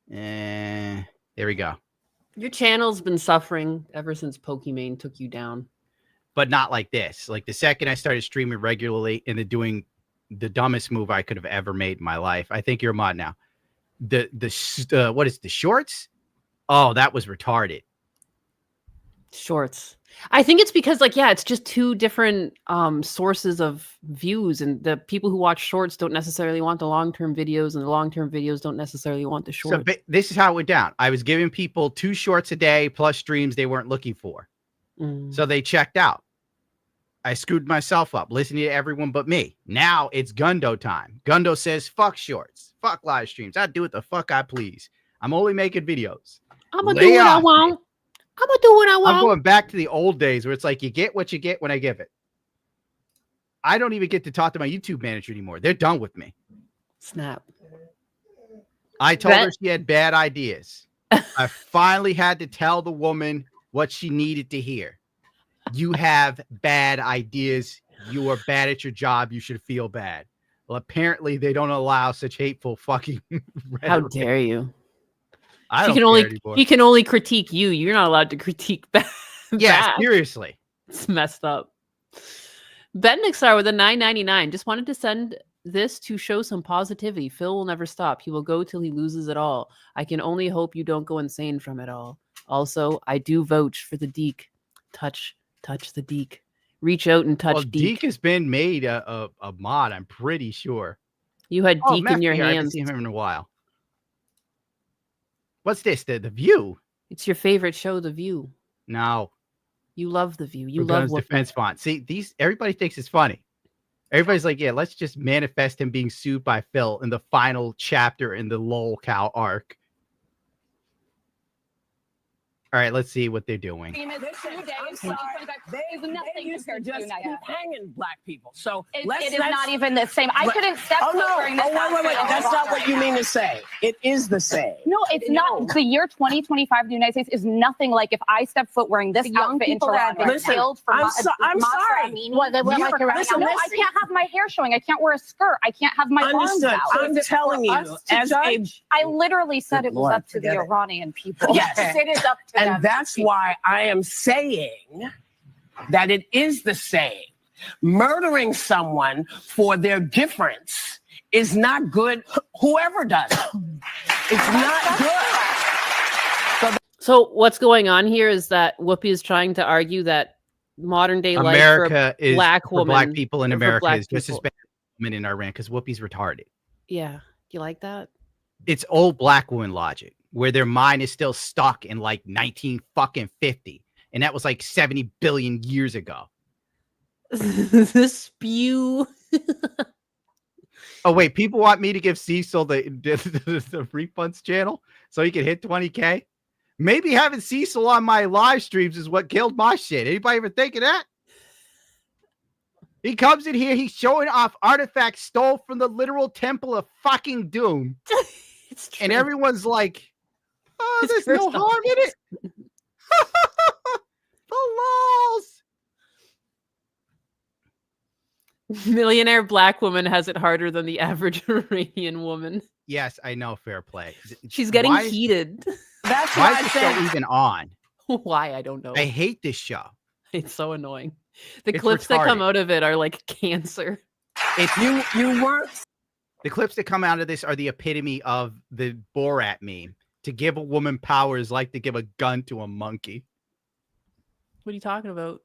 There we go. Your channel's been suffering ever since Pokimane took you down. But not like this. Like the second I started streaming regularly and then doing the dumbest move I could have ever made in my life. I think you're a mod now. What is the shorts? Oh, that was retarded. Shorts. I think it's because it's just two different sources of views, and the people who watch shorts don't necessarily want the long-term videos, and the long-term videos don't necessarily want the shorts. So this is how it went down. I was giving people 2 shorts a day plus streams they weren't looking for. So they checked out. I screwed myself up listening to everyone but me. Now it's Gundo time. Gundo says, fuck shorts, fuck live streams. I do what the fuck I please. I'm only making videos. I'm going to do what I want. I'm going to do what I want. I'm going back to the old days where it's like, you get what you get when I give it. I don't even get to talk to my YouTube manager anymore. They're done with me. Snap. I told her she had bad ideas. I finally had to tell the woman what she needed to hear. You have bad ideas. You are bad at your job. You should feel bad. Well, apparently they don't allow such hateful fucking rhetoric. How dare you? He can only critique you. You're not allowed to critique back. Yeah, seriously. It's messed up. Bendixstar with a $9.99. Just wanted to send this to show some positivity. Phil will never stop. He will go till he loses it all. I can only hope you don't go insane from it all. Also, I do vote for the Deke. Touch the Deke. Reach out and touch Deke. Deke has been made a mod, I'm pretty sure. You had Deke in your hands. I haven't seen him in a while. What's this? The View? It's your favorite show, The View. No. You love The View. You love defense font. See, everybody thinks it's funny. Everybody's like, yeah, let's just manifest him being sued by Phil in the final chapter in the LOLcow arc. All right, let's see what they're doing. They used to just keep hanging black people. So it is not even the same. I couldn't step foot during this. Wait. That's not what you mean to say. It is the same. No, it's not. The year 2025 in the United States is nothing like if I step foot wearing this outfit in Toronto. I'm sorry. Listen, I can't have my hair showing. I can't wear a skirt. I can't have my arms out. I'm telling you, I literally said it was up to the Iranian people. Yes, it is up to them. And that's why I am saying that it is the same. Murdering someone for their difference is not good. Whoever does it, it's not good. So what's going on here is that Whoopi is trying to argue that modern day life America for a black woman, black people in America is just as bad as women in Iran because Whoopi's retarded. Yeah, you like that? It's old black woman logic where their mind is still stuck in like 1950. And that was like 70 billion years ago. The spew. Oh, wait. People want me to give Cecil the refunds channel so he can hit 20K? Maybe having Cecil on my live streams is what killed my shit. Anybody ever think of that? He comes in here. He's showing off artifacts stole from the literal temple of fucking doom. And everyone's like, oh, there's no harm in it. The laws. Millionaire black woman has it harder than the average Iranian woman. Yes, I know. Fair play. She's getting heated. That's why is this show even on? Why? I don't know. I hate this show. It's so annoying. The clips that come out of it are like cancer. If you weren't. The clips that come out of this are the epitome of the Borat meme. To give a woman power is like to give a gun to a monkey. What are you talking about?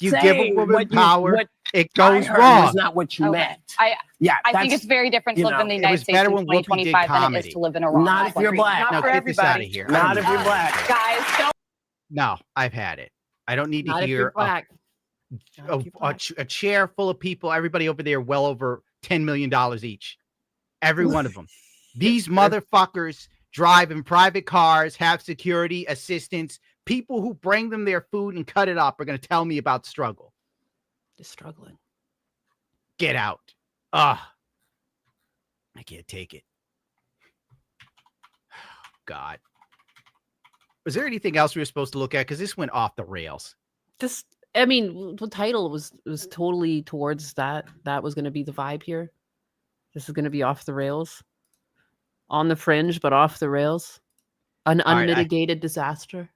You give a Saying woman what power, it I goes heard wrong. was not what you meant. I think that's- it's very different to you live in know, the it United was States better in when Whoopi did 2025 than it is comedy. to live in a wrong Not if you're country. black. Not No, for get this out of everybody. here. Not if you're black. Guys, don't. No, I've had it. I don't need to Not if hear you're black. a chair full of people, everybody over there well over $10 million each. Every one of them. These motherfuckers drive in private cars, have security assistants. People who bring them their food and cut it up are going to tell me about struggle. Just struggling. Get out. I can't take it. God. Was there anything else we were supposed to look at? Because this went off the rails. Just, I mean, the title was totally towards that. That was going to be the vibe here. This is going to be off the rails. On the fringe, but off the rails. An unmitigated disaster.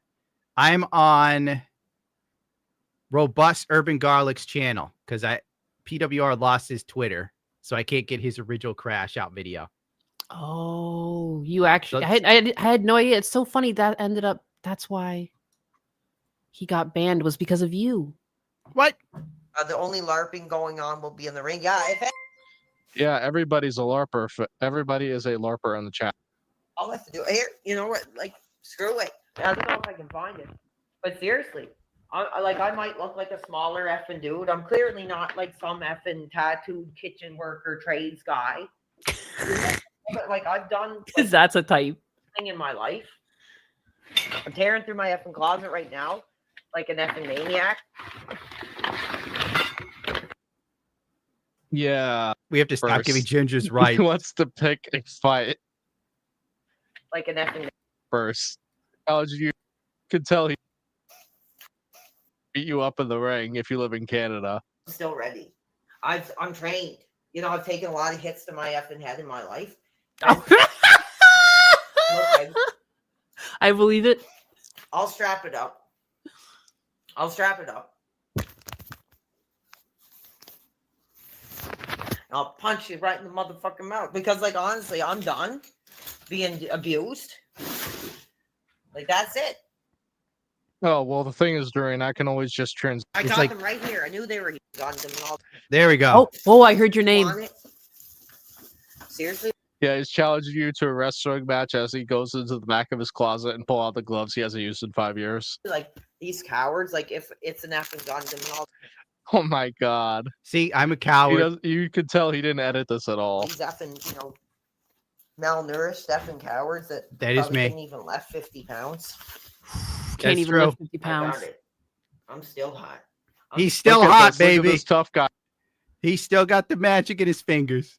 I'm on Robust Urban Garlic's channel because PWR lost his Twitter, so I can't get his original crash out video. Oh, you actually, I had no idea. It's so funny that ended up, that's why he got banned was because of you. What? The only LARPing going on will be in the ring. Yeah, everybody's a LARPer. Everybody is a LARPer in the chat. All I have to do here, you know what? Like, screw it. I don't know if I can find it, but seriously, I might look like a smaller effing dude. I'm clearly not like some effing tattooed kitchen worker trades guy. But like I've done. Because that's a type thing in my life. I'm tearing through my effing closet right now, like an effing maniac. Yeah. We have to stop giving Ginger's right. He wants to pick a fight Like an effing. first. How did you could tell he beat you up in the ring if you live in Canada. I'm still ready. I'm trained. You know, I've taken a lot of hits to my effing head in my life. I believe it. I'll strap it up. I'll punch you right in the motherfucking mouth. Because, like, honestly, I'm done being abused. Like, that's it. Oh, well, the thing is, Dorian, I can always just I got them right here. I knew they were here. Got them and all. There we go. Oh, I heard your name. Seriously? Yeah, he's challenging you to a wrestling match as he goes into the back of his closet and pull out the gloves he hasn't used in 5 years. Like, these cowards, like, if it's an effing Gundam and all. Oh my god. See, I'm a coward. You could tell he didn't edit this at all. These effing, you know, malnourished effing cowards that That is me. Couldn't even lift 50 pounds. Can't even lift 50 I pounds. got it. I'm still hot. He's still Look at hot, this, look at baby. this tough guy. He's still got the magic in his fingers.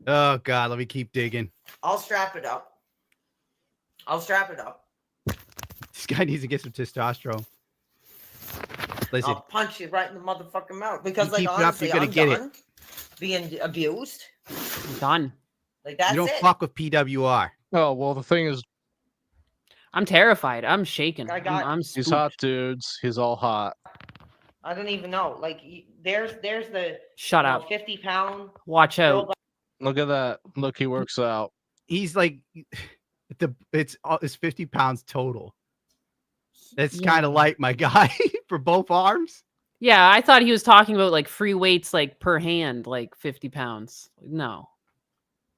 Oh God, let me keep digging. I'll strap it up. This guy needs to get some testosterone. Listen, I'll punch you right in the motherfucking mouth. Because, You like, keep it up, honestly, you're gonna I'm get it. done being abused. I'm done. Like, that's you don't it. fuck with PWR. Oh, well, the thing is, I'm terrified. I'm shaking. I got- I'm he's spooked. hot, dudes. He's all hot. I don't even know. Like, there's the Shut up. 50-pound. Watch out. Look at that. Look, he works out. He's like, it's 50 pounds total. That's Yeah. kind of light, my guy, for both arms. Yeah, I thought he was talking about like free weights, like per hand, like 50 pounds. No,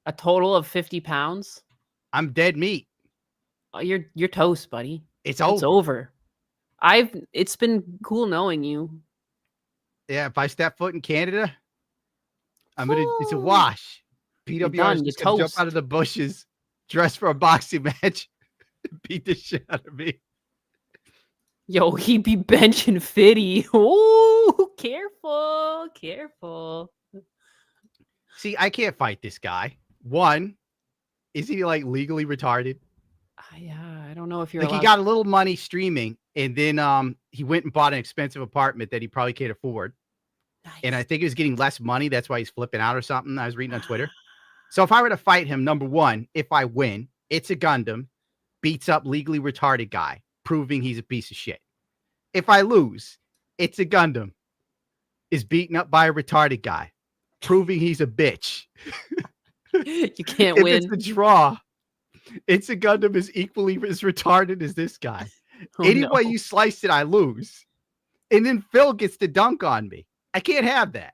a total of 50 pounds. I'm dead meat. Oh, you're toast, buddy. It's It's over. over. It's been cool knowing you. Yeah, if I step foot in Canada, it's a wash. PWR done, is you're just gonna jump toast. out of the bushes, dress for a boxing match, beat the shit out of me. Yo, he be benching Fitty. Oh, careful. See, I can't fight this guy. One, is he like legally retarded? Yeah, I don't know if you're Like he allowed- got a little money streaming, and then he went and bought an expensive apartment that he probably can't afford. And I think he was getting less money. That's why he's flipping out or something. I was reading on Twitter. So if I were to fight him, number one, if I win, it's a Gundam, beats up legally retarded guy, proving he's a piece of shit. If I lose, it's a Gundam, is beaten up by a retarded guy, proving he's a bitch. You can't if win. it's a draw, it's a Gundam is equally as retarded as this guy. Any way you slice it, I lose. And then Phil gets to dunk on me. I can't have that.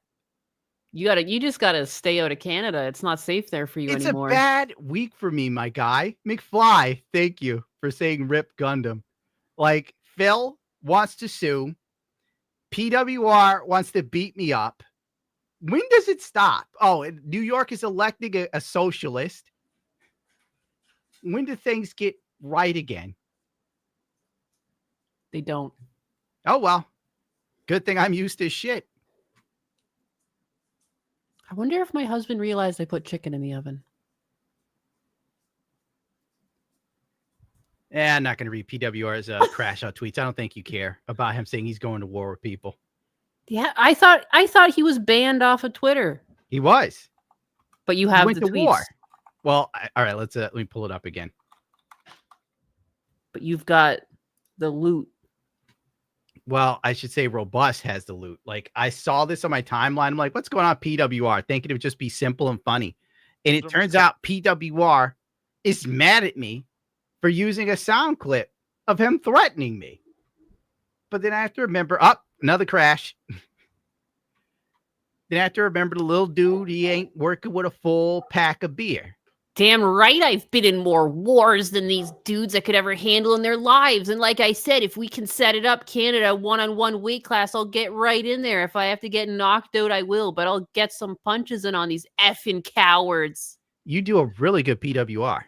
You just gotta stay out of Canada. It's not safe there for you anymore. It's a bad week for me, my guy. McFly, thank you for saying Rip Gundam. Like, Phil wants to sue. PWR wants to beat me up. When does it stop? Oh, New York is electing a socialist. When do things get right again? They don't. Oh, well. Good thing I'm used to shit. I wonder if my husband realized I put chicken in the oven. I'm not going to read PWR's crash out tweets. I don't think you care about him saying he's going to war with people. Yeah, I thought he was banned off of Twitter. He was. But you have he went the to tweets. war. Well, all right, let me pull it up again. But you've got the loot. Well, I should say Robust has the loot. Like, I saw this on my timeline. I'm like, what's going on PWR? Thinking it would just be simple and funny. And it turns out PWR is mad at me for using a sound clip of him threatening me. But then I have to remember, another crash. Then I have to remember the little dude, he ain't working with a full pack of beer. Damn right, I've been in more wars than these dudes that could ever handle in their lives. And like I said, if we can set it up, Canada, one-on-one weight class, I'll get right in there. If I have to get knocked out, I will. But I'll get some punches in on these effing cowards. You do a really good PWR.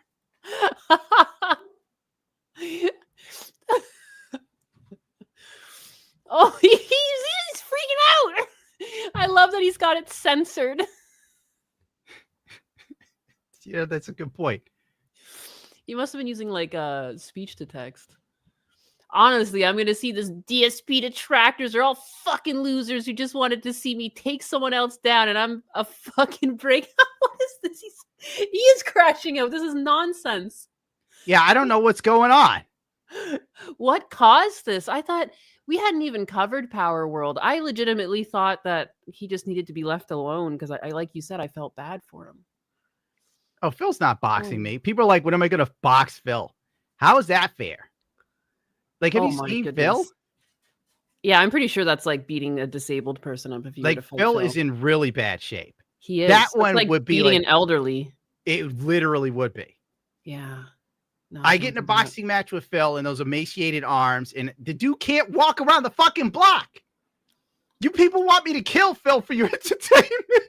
Oh, he's freaking out. I love that he's got it censored. Yeah, that's a good point. You must have been using like speech to text. Honestly, I'm going to see this DSP detractors are all fucking losers who just wanted to see me take someone else down, and I'm a fucking break. What is this? He is crashing out. This is nonsense. Yeah, I don't know what's going on. What caused this? I thought we hadn't even covered Power World. I legitimately thought that he just needed to be left alone because I like you said, I felt bad for him. Oh, Phil's not boxing me. People are like, when am I going to box Phil? How is that fair? Like, have you seen Phil? Yeah, I'm pretty sure that's like beating a disabled person up. If you like, Phil is in really bad shape. He is. That one like would be beating like an elderly. It literally would be. Yeah. No, I get in a boxing match with Phil and those emaciated arms, and the dude can't walk around the fucking block. You people want me to kill Phil for your entertainment?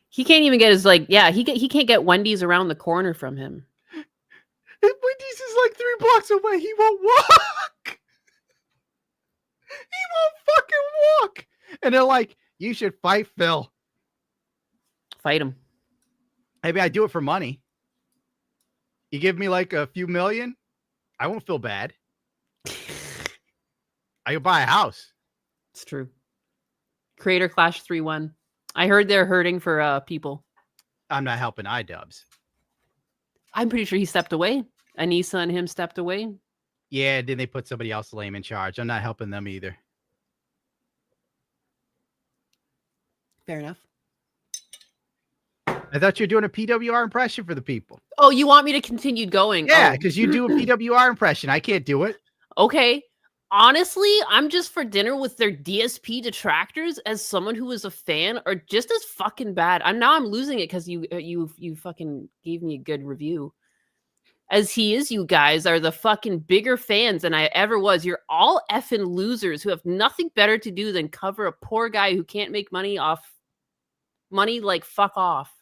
He can't even get his he can't get Wendy's around the corner from him. And Wendy's is like 3 blocks away. He won't walk. He won't fucking walk. And they're like, you should fight Phil. Fight him. Maybe I do it for money. You give me like a few million, I won't feel bad. I could buy a house. It's true. Creator Clash 3-1. I heard they're hurting for people. I'm not helping iDubbbz. I'm pretty sure he stepped away. Anissa and him stepped away. Yeah, then they put somebody else lame in charge. I'm not helping them either. Fair enough. I thought you were doing a PWR impression for the people. Oh, you want me to continue going? Yeah, because you do a PWR impression. I can't do it. Okay. Honestly, I'm just for dinner with their DSP detractors as someone who is a fan are just as fucking bad. I'm losing it because you fucking gave me a good review. As you guys are the fucking bigger fans than I ever was. You're all effing losers who have nothing better to do than cover a poor guy who can't make money off money. Like, fuck off.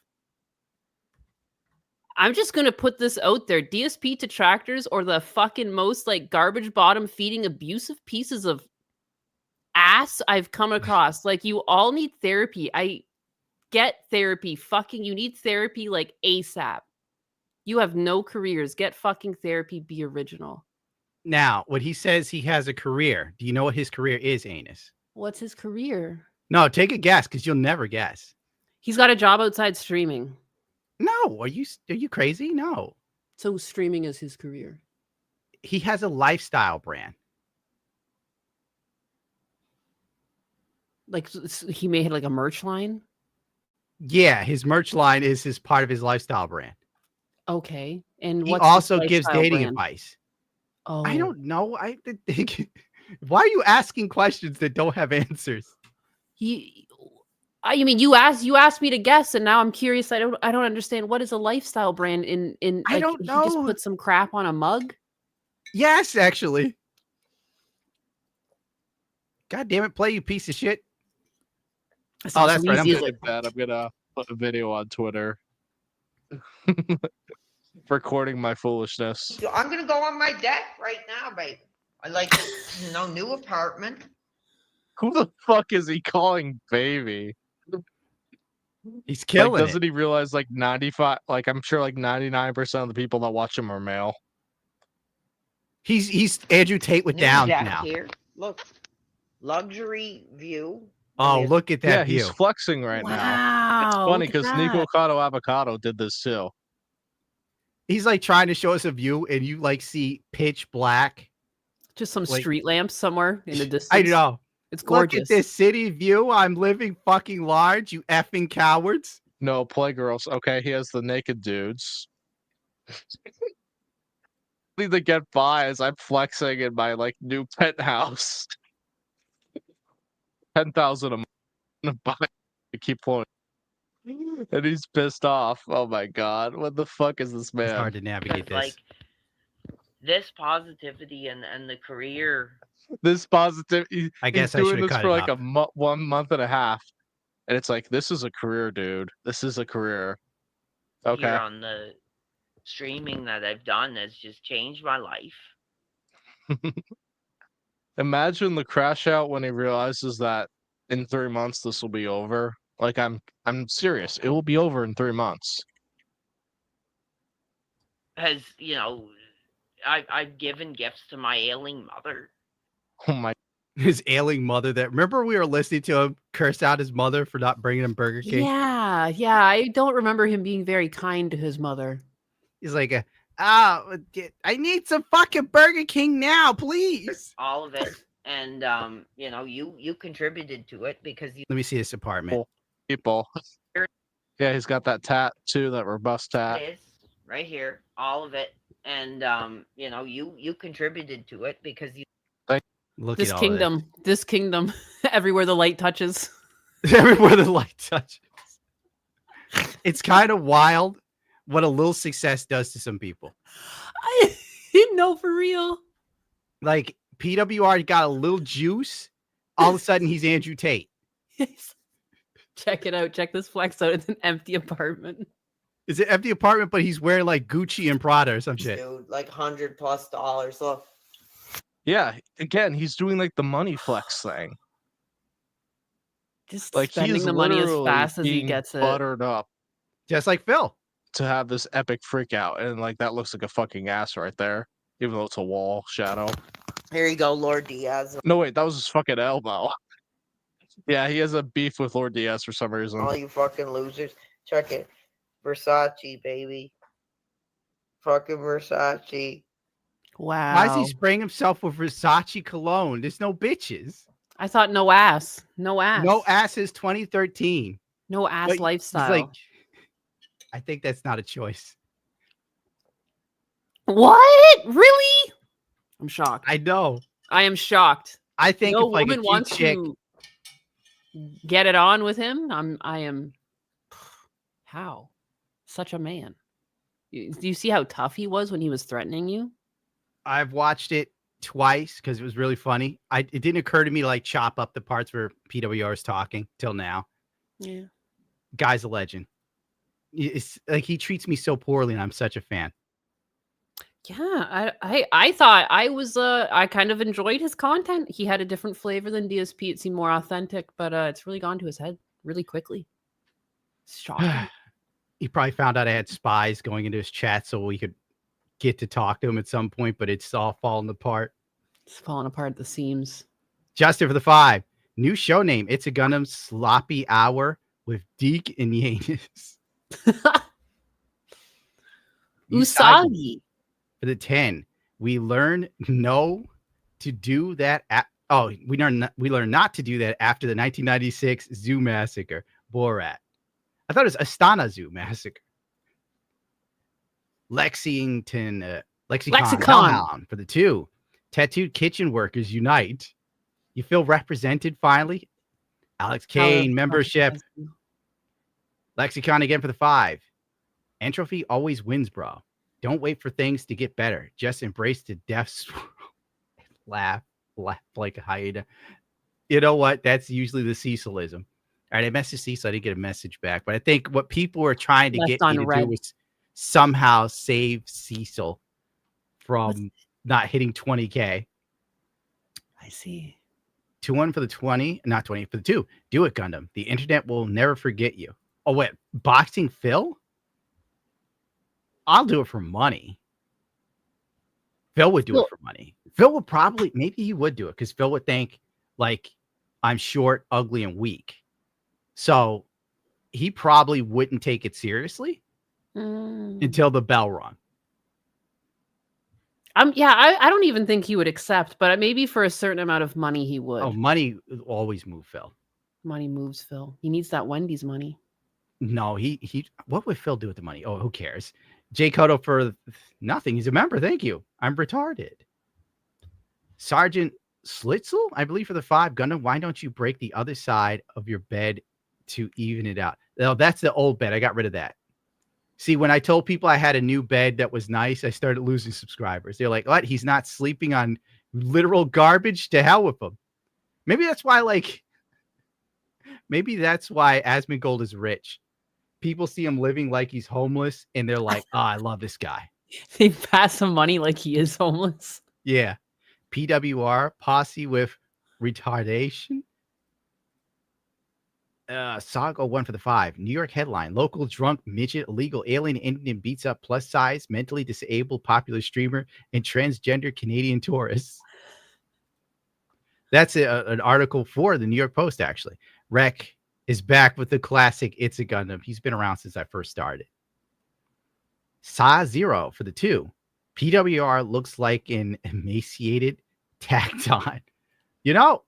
I'm just going to put this out there. DSP detractors or the fucking most like garbage bottom feeding abusive pieces of ass I've come across. Like, you all need therapy. I get therapy. Fucking, you need therapy like ASAP. You have no careers. Get fucking therapy. Be original. Now, when he says he has a career, do you know what his career is, Naenus? What's his career? No, take a guess because you'll never guess. He's got a job outside streaming. No, are you crazy? No. So streaming is his career. He has a lifestyle brand. Like, he may have like a merch line. Yeah, his merch line is his part of his lifestyle brand. Okay. And He what's also his gives lifestyle dating brand? advice. Oh, I don't know. I think. Why are you asking questions that don't have answers? I mean, you asked me to guess, and now I'm curious. I don't understand. What is a lifestyle brand? In I like, don't he just know. put some crap on a mug. Yes, actually. God damn it, play, you piece of shit. That's Oh, not that's so right. I'm easy, is good. it? I'm gonna put a video on Twitter. Recording my foolishness. So I'm gonna go on my deck right now, baby. I like this, new apartment. Who the fuck is he calling baby? He's killing like, doesn't it. he realize like 95? Like, I'm sure like 99% of the people that watch him are male. He's Andrew Tate with New Downs deck now. here. Look, luxury view. Oh, look at that Yeah, view. he's flexing right now. It's Wow, funny look at because Nico that. Cotto Avocado did this too. He's like trying to show us a view, and you like see pitch black. Just some Like- street lamps somewhere in the distance. I know. It's Look gorgeous. at this city view. I'm living fucking large, you effing cowards. No, Playgirls. Okay, he has the naked dudes. Need to get by as I'm flexing in my like new penthouse. 10,000 a month. I keep flowing. And he's pissed off. Oh my god. What the fuck is this man? It's hard to navigate this. Like this positivity and the career. This positive. I guess I he's should doing have this cut for it like up. 1 month and a half. And it's like, this is a career, dude. This is a career. Okay. Here on the streaming that I've done has just changed my life. Imagine the crash out when he realizes that in 3 months this will be over. Like I'm serious. It will be over in 3 months. Has I've given gifts to my ailing mother. Oh my. His ailing mother. That remember we were listening to him curse out his mother for not bringing him Burger King. Yeah. I don't remember him being very kind to his mother. He's like, I need some fucking Burger King now, please. All of it, and you contributed to it because you. Let me see this apartment. People. Yeah, he's got that tat too, that robust tat. It is right here, all of it, and you contributed to it because you. Look This at all this kingdom, everywhere the light touches. Everywhere the light touches. It's kind of wild what a little success does to some people. I didn't know for real. Like PWR got a little juice. All of a sudden, he's Andrew Tate. Check it out. Check this flex out. It's an empty apartment. It's an empty apartment, but he's wearing like Gucci and Prada or some shit. Dude, like $100+ Look. Yeah, again, he's doing like the money flex thing. Just like spending he's the money as literally fast as he being gets it. buttered up. Just like Phil. To have this epic freak out. And like that looks like a fucking ass right there. Even though it's a wall shadow. Here you go, Lord Diaz. No, wait, that was his fucking elbow. Yeah, he has a beef with Lord Diaz for some reason. All you fucking losers. Check it. Versace, baby. Fucking Versace. Wow. Why is he spraying himself with Versace cologne? There's no bitches. I thought no ass. No ass. No ass is 2013. No ass But he's lifestyle. like, I think that's not a choice. What? Really? I'm shocked. I know. I am shocked. I think no if like a woman cute wants chick, to get it on with him. I am. How? Such a man. Do you see how tough he was when he was threatening you? I've watched it twice because it was really funny. It didn't occur to me to like chop up the parts where PWR is talking till now. Yeah. Guy's a legend. It's like he treats me so poorly, and I'm such a fan. Yeah, I thought I kind of enjoyed his content. He had a different flavor than DSP. It seemed more authentic, but it's really gone to his head really quickly. Shocking. He probably found out I had spies going into his chat so we could get to talk to him at some point, but it's all falling apart. It's falling apart at the seams. Justin for the 5. New show name. It's a Gundam Sloppy Hour with Deke and Naenus. Usagi. For the 10. We learn no to do that. We learn not to do that after the 1996 Zoo Massacre. Borat. I thought it was Astana Zoo Massacre. Lexington Hellhound for the 2. Tattooed kitchen workers unite. You feel represented finally. Alex Kane membership. Lexicon again for the 5. Entropy always wins, bro. Don't wait for things to get better. Just embrace the death swirl. Laugh like a hyena. You know what? That's usually the Cecilism. All right, I messaged Cecil. I didn't get a message back, but I think what people were trying to get me to do was somehow save Cecil from not hitting 20K. I see. 2-1 for the 20, not 20 for the 2. Do it, Gundam. The internet will never forget you. Oh, wait. Boxing Phil? I'll do it for money. Phil would do it for money. Phil would probably, maybe he would do it because Phil would think, like, I'm short, ugly, and weak. So he probably wouldn't take it seriously until the bell rung. I don't even think he would accept, but maybe for a certain amount of money he would. Oh, money always move Phil. Money moves Phil. He needs that Wendy's money. No, he what would Phil do with the money? Oh, who cares? Jay Cotto for nothing. He's a member. Thank you. I'm retarded. Sergeant Slitzel, I believe, for the 5. Gundam, why don't you break the other side of your bed to even it out? No, that's the old bed. I got rid of that. See, when I told people I had a new bed that was nice, I started losing subscribers. They're like, what? He's not sleeping on literal garbage? To hell with him. Maybe that's why, Asmongold is rich. People see him living like he's homeless, and they're like, oh, I love this guy. They pass him money like he is homeless. Yeah. PWR, posse with retardation. Saga 1 for the 5. New York headline. Local drunk midget illegal alien Indian beats up plus size mentally disabled popular streamer and transgender Canadian tourists. That's an article for the New York Post, actually. Rec is back with the classic It's a Gundam. He's been around since I first started. Sa 0 for the 2. PWR looks like an emaciated Tacton. You know,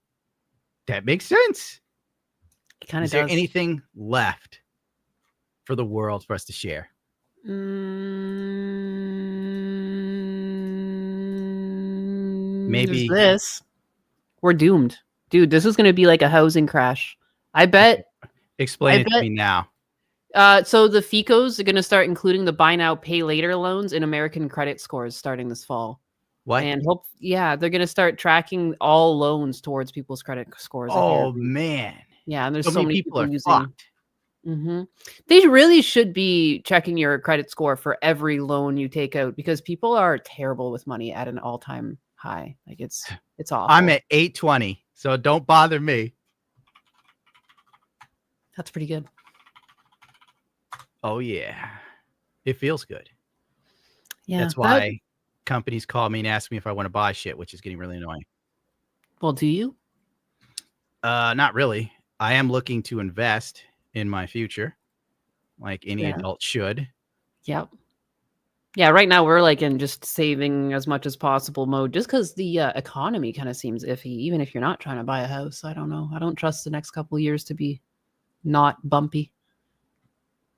that makes sense. It kind of does. Is there anything left for the world for us to share? Maybe this. We're doomed. Dude, this is going to be like a housing crash. I bet. Explain it to me now. So the FICOs are going to start including the buy now, pay later loans in American credit scores starting this fall. What? And they're going to start tracking all loans towards people's credit scores. Oh, man. Yeah, and there's so many people are using. Fucked. They really should be checking your credit score for every loan you take out because people are terrible with money at an all-time high. Like it's awful. I'm at 820, so don't bother me. That's pretty good. Oh yeah, it feels good. Yeah, that's why companies call me and ask me if I want to buy shit, which is getting really annoying. Well, do you? Not really. I am looking to invest in my future, like any adult should. Yep. Yeah, right now we're like in just saving as much as possible mode, just because the economy kind of seems iffy. Even if you're not trying to buy a house, I don't know. I don't trust the next couple of years to be not bumpy.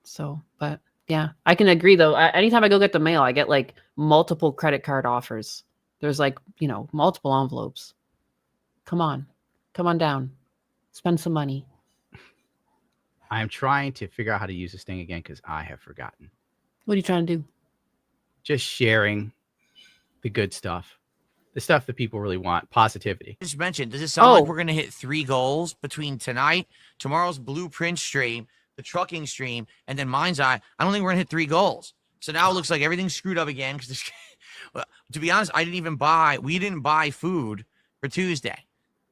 So, but yeah, I can agree though. Anytime I go get the mail, I get like multiple credit card offers. There's like, multiple envelopes. Come on down. Spend some money. I'm trying to figure out how to use this thing again because I have forgotten. What are you trying to do? Just sharing the good stuff. The stuff that people really want. Positivity. Just mentioned, does it sound like we're going to hit 3 goals between tonight, tomorrow's Blueprint stream, the trucking stream, and then Mind's Eye? I don't think we're going to hit 3 goals. So now it looks like everything's screwed up again. Because to be honest, we didn't buy food for Tuesday.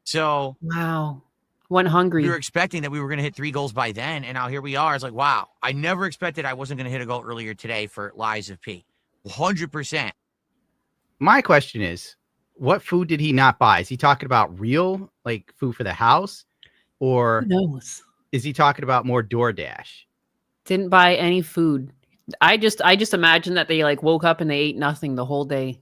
So wow. Went hungry. We were expecting that we were going to hit 3 goals by then, and now here we are. It's like, wow, I never expected I wasn't going to hit a goal earlier today for Lies of P. 100%. My question is, what food did he not buy? Is he talking about real, like, food for the house? Or who knows? Is he talking about more DoorDash? Didn't buy any food. I just imagine that they like woke up and they ate nothing the whole day.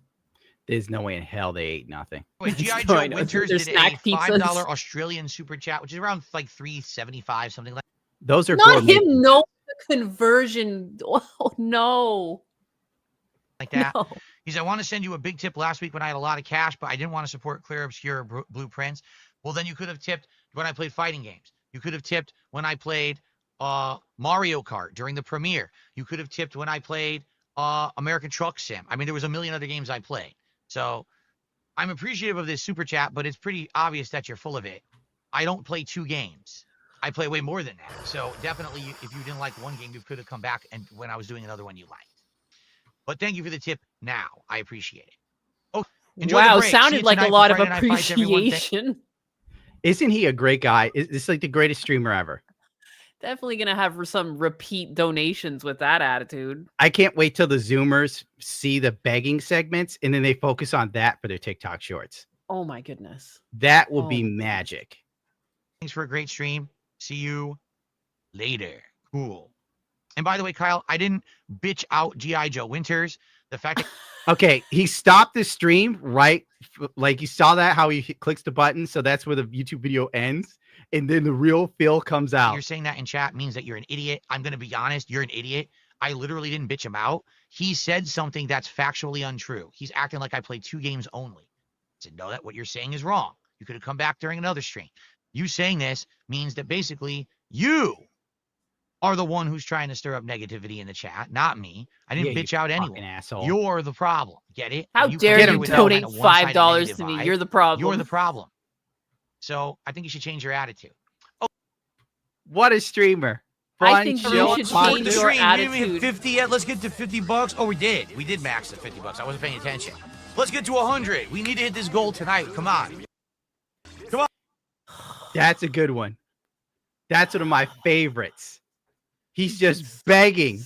There's no way in hell they ate nothing. Wait, G.I. Joe Winters did a $5 Australian super chat, which is around like $3.75, something like that. Those are not him. No, conversion. Oh no. Like that. No. He's, I want to send you a big tip last week when I had a lot of cash, but I didn't want to support clear, obscure blueprints. Well, then you could have tipped when I played fighting games. You could have tipped when I played Mario Kart during the premiere. You could have tipped when I played American Truck Sim. I mean, there was a million other games I played. So I'm appreciative of this super chat, but it's pretty obvious that you're full of it. I don't play 2 games. I play way more than that. So definitely, if you didn't like one game, you could have come back and when I was doing another one you liked. But thank you for the tip now. I appreciate it. Oh, wow, sounded like a lot of appreciation. Isn't he a great guy? This is like the greatest streamer ever. Definitely going to have some repeat donations with that attitude. I can't wait till the Zoomers see the begging segments and then they focus on that for their TikTok shorts. Oh my goodness. That will be magic. Thanks for a great stream. See you later. Cool. And by the way, Kyle, I didn't bitch out G.I. Joe Winters. The fact that okay, he stopped the stream, right? Like you saw that, how he clicks the button. So that's where the YouTube video ends. And then the real Phil comes out. You're saying that in chat means that you're an idiot. I'm going to be honest. You're an idiot. I literally didn't bitch him out. He said something that's factually untrue. He's acting like I played 2 games only. I said, no, that what you're saying is wrong. You could have come back during another stream. You saying this means that basically you are the one who's trying to stir up negativity in the chat, not me. I didn't bitch out anyone. Asshole. You're the problem. Get it? How dare you donate $5 to me? You're the problem. You're the problem. So I think you should change your attitude. Oh, what a streamer! I think you should change your attitude. We didn't hit 50 yet. Let's get to $50. Oh, we did. We did max at $50. I wasn't paying attention. Let's get to 100. We need to hit this goal tonight. Come on. Come on. That's a good one. That's one of my favorites. He's just begging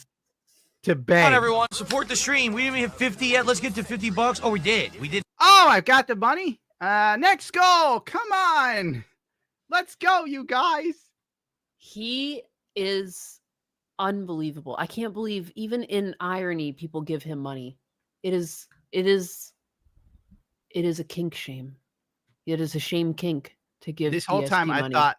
to beg. Come on, everyone. Support the stream. We didn't even hit 50 yet. Let's get to $50. Oh, we did. We did. Oh, I've got the money. Next goal. Come on. Let's go, you guys. He is unbelievable. I can't believe even in irony, people give him money. It is a kink shame. It is a shame kink to give this whole DSP time money. I thought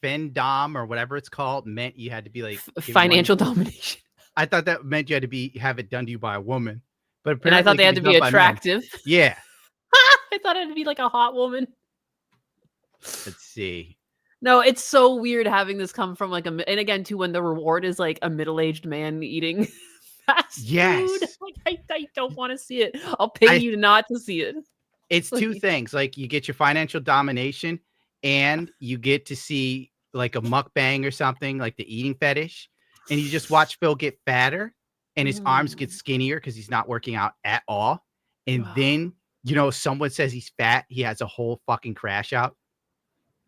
Fendom or whatever it's called meant you had to be like financial domination. I thought that meant you had to have it done to you by a woman. But and I thought they had to be attractive. Yeah. I thought it had to be like a hot woman. Let's see. No, it's so weird having this come from like and again too when the reward is like a middle-aged man eating fast food. Like I don't want to see it. I'll pay you not to see it. It's two things. Like you get your financial domination and you get to see like a mukbang or something, like the eating fetish, and you just watch Phil get fatter and his arms get skinnier because he's not working out at all. And then, you know, someone says he's fat, he has a whole fucking crash out.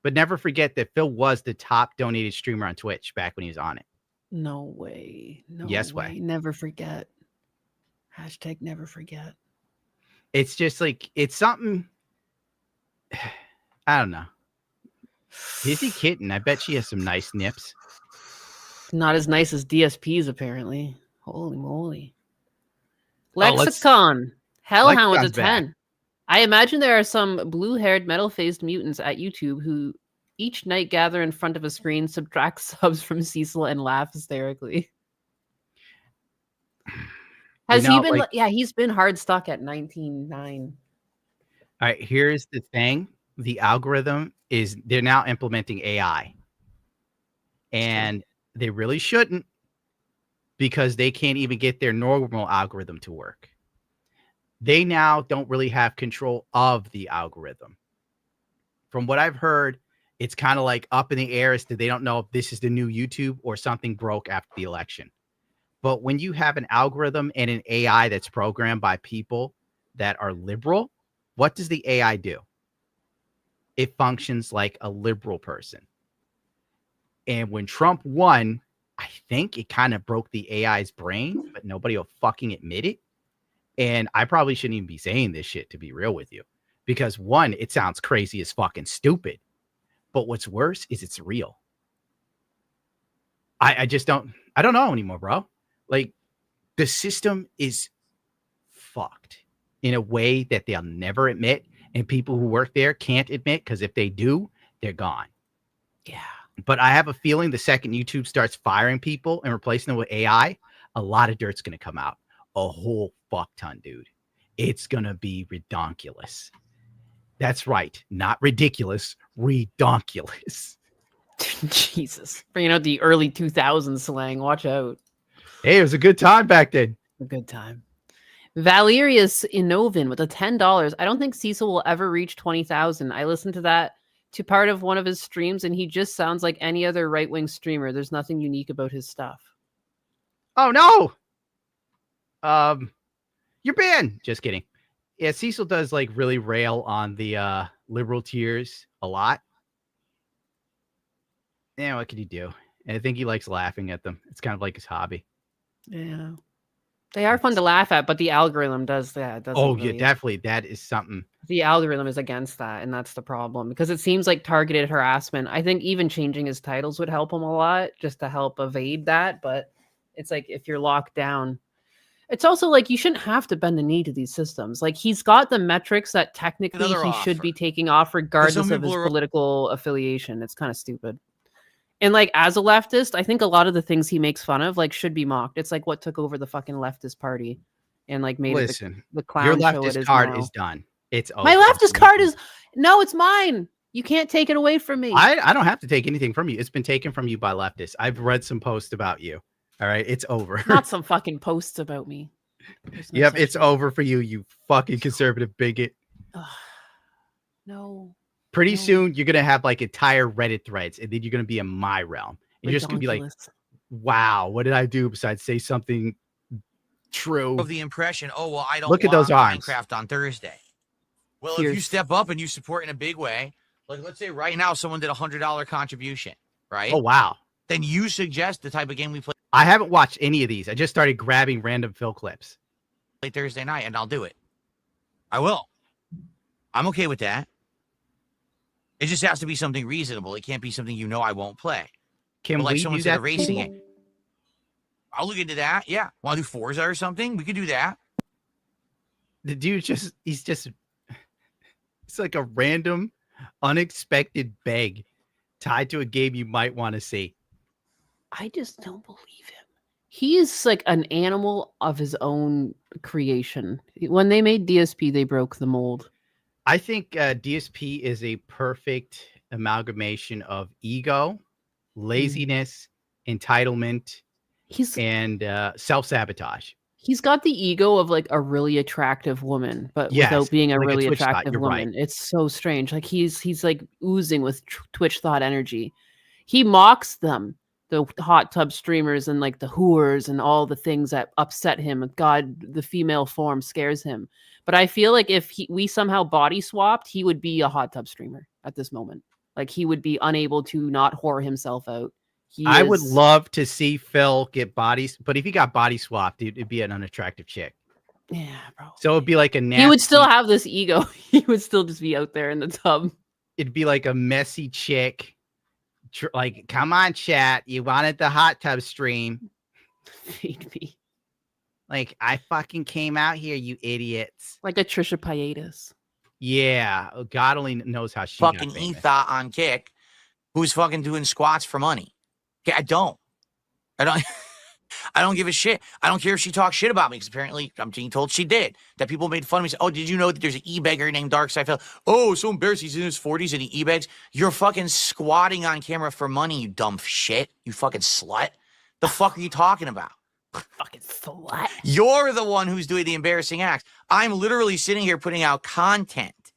But never forget that Phil was the top donated streamer on Twitch back when he was on it. No way. No way. Never forget. Hashtag never forget. It's just like, it's something, I don't know. Hissy kitten. I bet she has some nice nips. Not as nice as DSP's, apparently. Holy moly. Lexicon. Hellhound with a 10. Back. I imagine there are some blue-haired, metal-faced mutants at YouTube who each night gather in front of a screen, subtract subs from Cecil, and laugh hysterically. Has he been? Like, yeah, he's been hard stuck at 19.9. All right, here's the thing. The algorithm is they're now implementing AI. And they really shouldn't because they can't even get their normal algorithm to work. They now don't really have control of the algorithm. From what I've heard, it's kind of like up in the air as to they don't know if this is the new YouTube or something broke after the election. But when you have an algorithm and an AI that's programmed by people that are liberal, what does the AI do? It functions like a liberal person. And when Trump won, I think it kind of broke the AI's brain, but nobody will fucking admit it. And I probably shouldn't even be saying this shit, to be real with you, because one, it sounds crazy as fucking stupid. But what's worse is it's real. I don't know anymore, bro. Like the system is fucked in a way that they'll never admit. And people who work there can't admit because if they do, they're gone. Yeah. But I have a feeling the second YouTube starts firing people and replacing them with AI, a lot of dirt's going to come out. A whole fuck ton, dude. It's going to be redonkulous. That's right. Not ridiculous. Redonkulous. Jesus. Bringing out the early 2000s slang. Watch out. Hey, it was a good time back then. A good time. Valerius Inovin with a $10. I don't think Cecil will ever reach 20,000. I listened to part of one of his streams, and he just sounds like any other right-wing streamer. There's nothing unique about his stuff. Oh, no. You're banned. Just kidding. Yeah, Cecil does like really rail on the liberal tiers a lot. Yeah, what could he do? And I think he likes laughing at them. It's kind of like his hobby. Yeah. They are fun to laugh at, but the algorithm does that. Oh, yeah, definitely. That is something. The algorithm is against that, and that's the problem. Because it seems like targeted harassment. I think even changing his titles would help him a lot, just to help evade that. But it's like if you're locked down. It's also like you shouldn't have to bend the knee to these systems. Like he's got the metrics that technically he should be taking off regardless of his political affiliation. It's kind of stupid. And like as a leftist, I think a lot of the things he makes fun of like should be mocked. It's like what took over the fucking leftist party and like made it the clown your show leftist it is card now. is done. It's over. My leftist card is no, it's mine. You can't take it away from me. I don't have to take anything from you. It's been taken from you by leftists. I've read some posts about you. All right, it's over. Not some fucking posts about me. Yep, it's over for you, you fucking conservative bigot. No. Pretty soon, you're gonna have like entire Reddit threads, and then you're gonna be in my realm. And you're just gonna be like, "Wow, what did I do besides say something true?" Of the impression, oh well, I don't Look at those arms. Minecraft on Thursday. Well, if you step up and you support in a big way, like let's say right now someone did $100 contribution, right? Oh wow. Then you suggest the type of game we play. I haven't watched any of these. I just started grabbing random Phil clips. Thursday night, and I'll do it. I will. I'm okay with that. It just has to be something reasonable. It can't be something I won't play. Can like we someone do said, that? a racing game. I'll look into that. Yeah. Want to do Forza or something? We could do that. The dude it's like a random, unexpected beg tied to a game you might want to see. I just don't believe him. He is like an animal of his own creation. When they made DSP, they broke the mold. I think DSP is a perfect amalgamation of ego, laziness, entitlement, and self-sabotage. He's got the ego of like a really attractive woman, but without being a like really Twitch thought, attractive you're woman. right. It's so strange. Like he's like oozing with Twitch thought energy. He mocks them, the hot tub streamers and like the whores and all the things that upset him. God, the female form scares him. But I feel like if we somehow body swapped, he would be a hot tub streamer at this moment. Like he would be unable to not whore himself out. I would love to see Phil get bodies, but if he got body swapped, it'd be an unattractive chick. Yeah, bro. So it'd be like a nasty, he would still have this ego. He would still just be out there in the tub. It'd be like a messy chick. Like, come on, chat. You wanted the hot tub stream. Feed me. Like, I fucking came out here, you idiots. Like a Trisha Paytas. Yeah. God only knows how she fucking Etha on Kick, who's fucking doing squats for money. Okay, I don't give a shit. I don't care if she talks shit about me, because apparently I'm being told she did. That people made fun of me. Say, oh, did you know that there's an e-beggar named Darkside Phil? Oh, so embarrassed. He's in his 40s and he e-begs. You're fucking squatting on camera for money, you dumb shit. You fucking slut. The fuck are you talking about? Fucking slut. You're the one who's doing the embarrassing acts. I'm literally sitting here putting out content.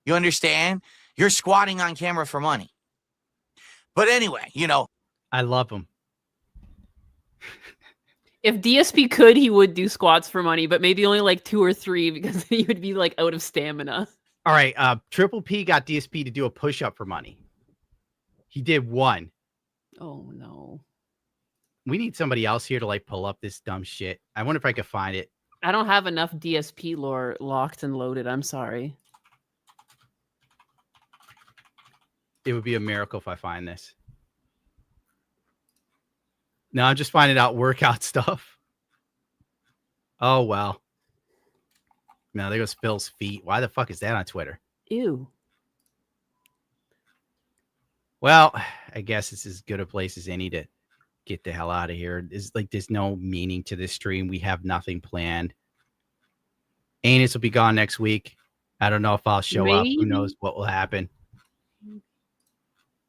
You understand? You're squatting on camera for money. But anyway, I love him. If DSP could, he would do squats for money, but maybe only like 2 or 3 because he would be like out of stamina. All right. Triple P got DSP to do a push-up for money. He did 1. Oh, no. We need somebody else here to like pull up this dumb shit. I wonder if I could find it. I don't have enough DSP lore locked and loaded. I'm sorry. It would be a miracle if I find this. No, I'm just finding out workout stuff. Oh, well. No, there goes Phil's feet. Why the fuck is that on Twitter? Ew. Well, I guess it's as good a place as any to get the hell out of here. There's no meaning to this stream. We have nothing planned. Naenus will be gone next week. I don't know if I'll show up. Who knows what will happen?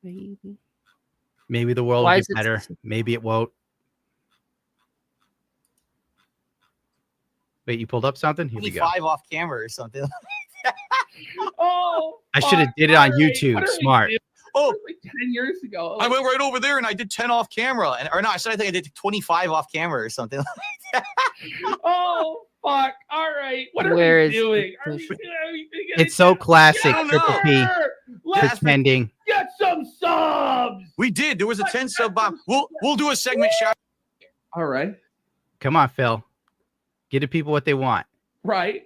Maybe the world will get better. Maybe it won't. Wait, you pulled up something? Here we go. 25 off camera or something. Oh, I should have did it on YouTube. Smart. Oh, like 10 years ago. I went right over there and I did 10 off camera. Or no, I think I did 25 off camera or something. Oh, fuck. All right. What are Where we is doing? It's so classic. Triple P Let's pretending. get some subs. We did. There was a 10 sub bomb. We'll do a segment shout. All right. Come on, Phil. Give the people what they want. Right.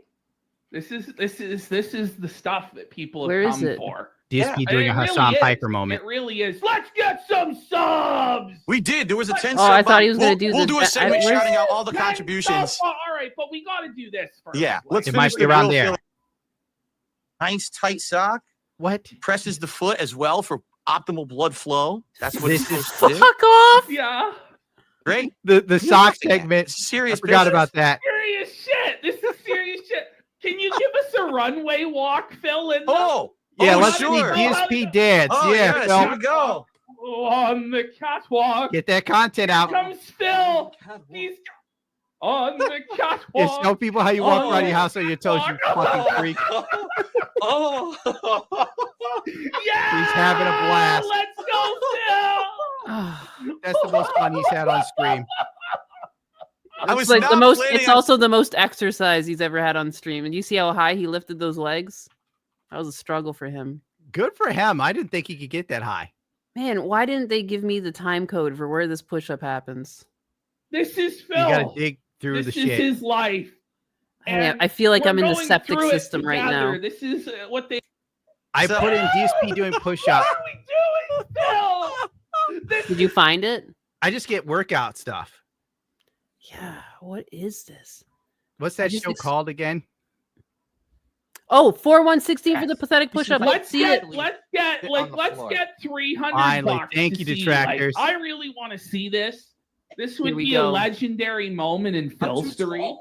This is the stuff that people Where have is come it? for. DSP doing a Hassan Piker moment. It really is. Let's get some subs. We did. There was a 10 Oh, sub I thought bomb. he was going to do We'll do a segment where's- shouting out all the contributions. All right, but we got to do this first. Yeah, let's It might finish be the around real there. feeling. Nice tight sock. What? Presses the foot as well for optimal blood flow. That's what it's This is supposed to do. Fuck off. Yeah. Great. The sock segment. Serious. I forgot business. about that. Serious shit. This is serious shit. Can you give us a runway walk, Phil? Yeah, Oh, let's sure. see DSP dance. Oh, yeah, yes, Phil. here we go. On the catwalk. Get that content out. Comes Phil. He's on the catwalk. Yeah, show people how you walk around your house on your toes, you fucking freak. Oh. Yeah. He's having a blast. Let's go, Phil. That's the most fun he's had on stream. I was It's like not the most. planning It's on- also the most exercise he's ever had on stream. And you see how high he lifted those legs? That was a struggle for him. Good for him. I didn't think he could get that high. Man, why didn't they give me the time code for where this push-up happens? This is Phil. You gotta dig through this the is shit. his life. I feel like we're I'm in the going septic through it system right together. now. This is what they. I put in DSP doing push-up. What are we doing, Phil? This Did you find it? I just get workout stuff. Yeah. What is this? What's that show called again? Oh, 4-1-16 for the pathetic push-up. Let's See get it. let's get 300 Finally, bucks thank to you, see, detractors. I really want to see this. This would Here we be a go. legendary moment in filstery.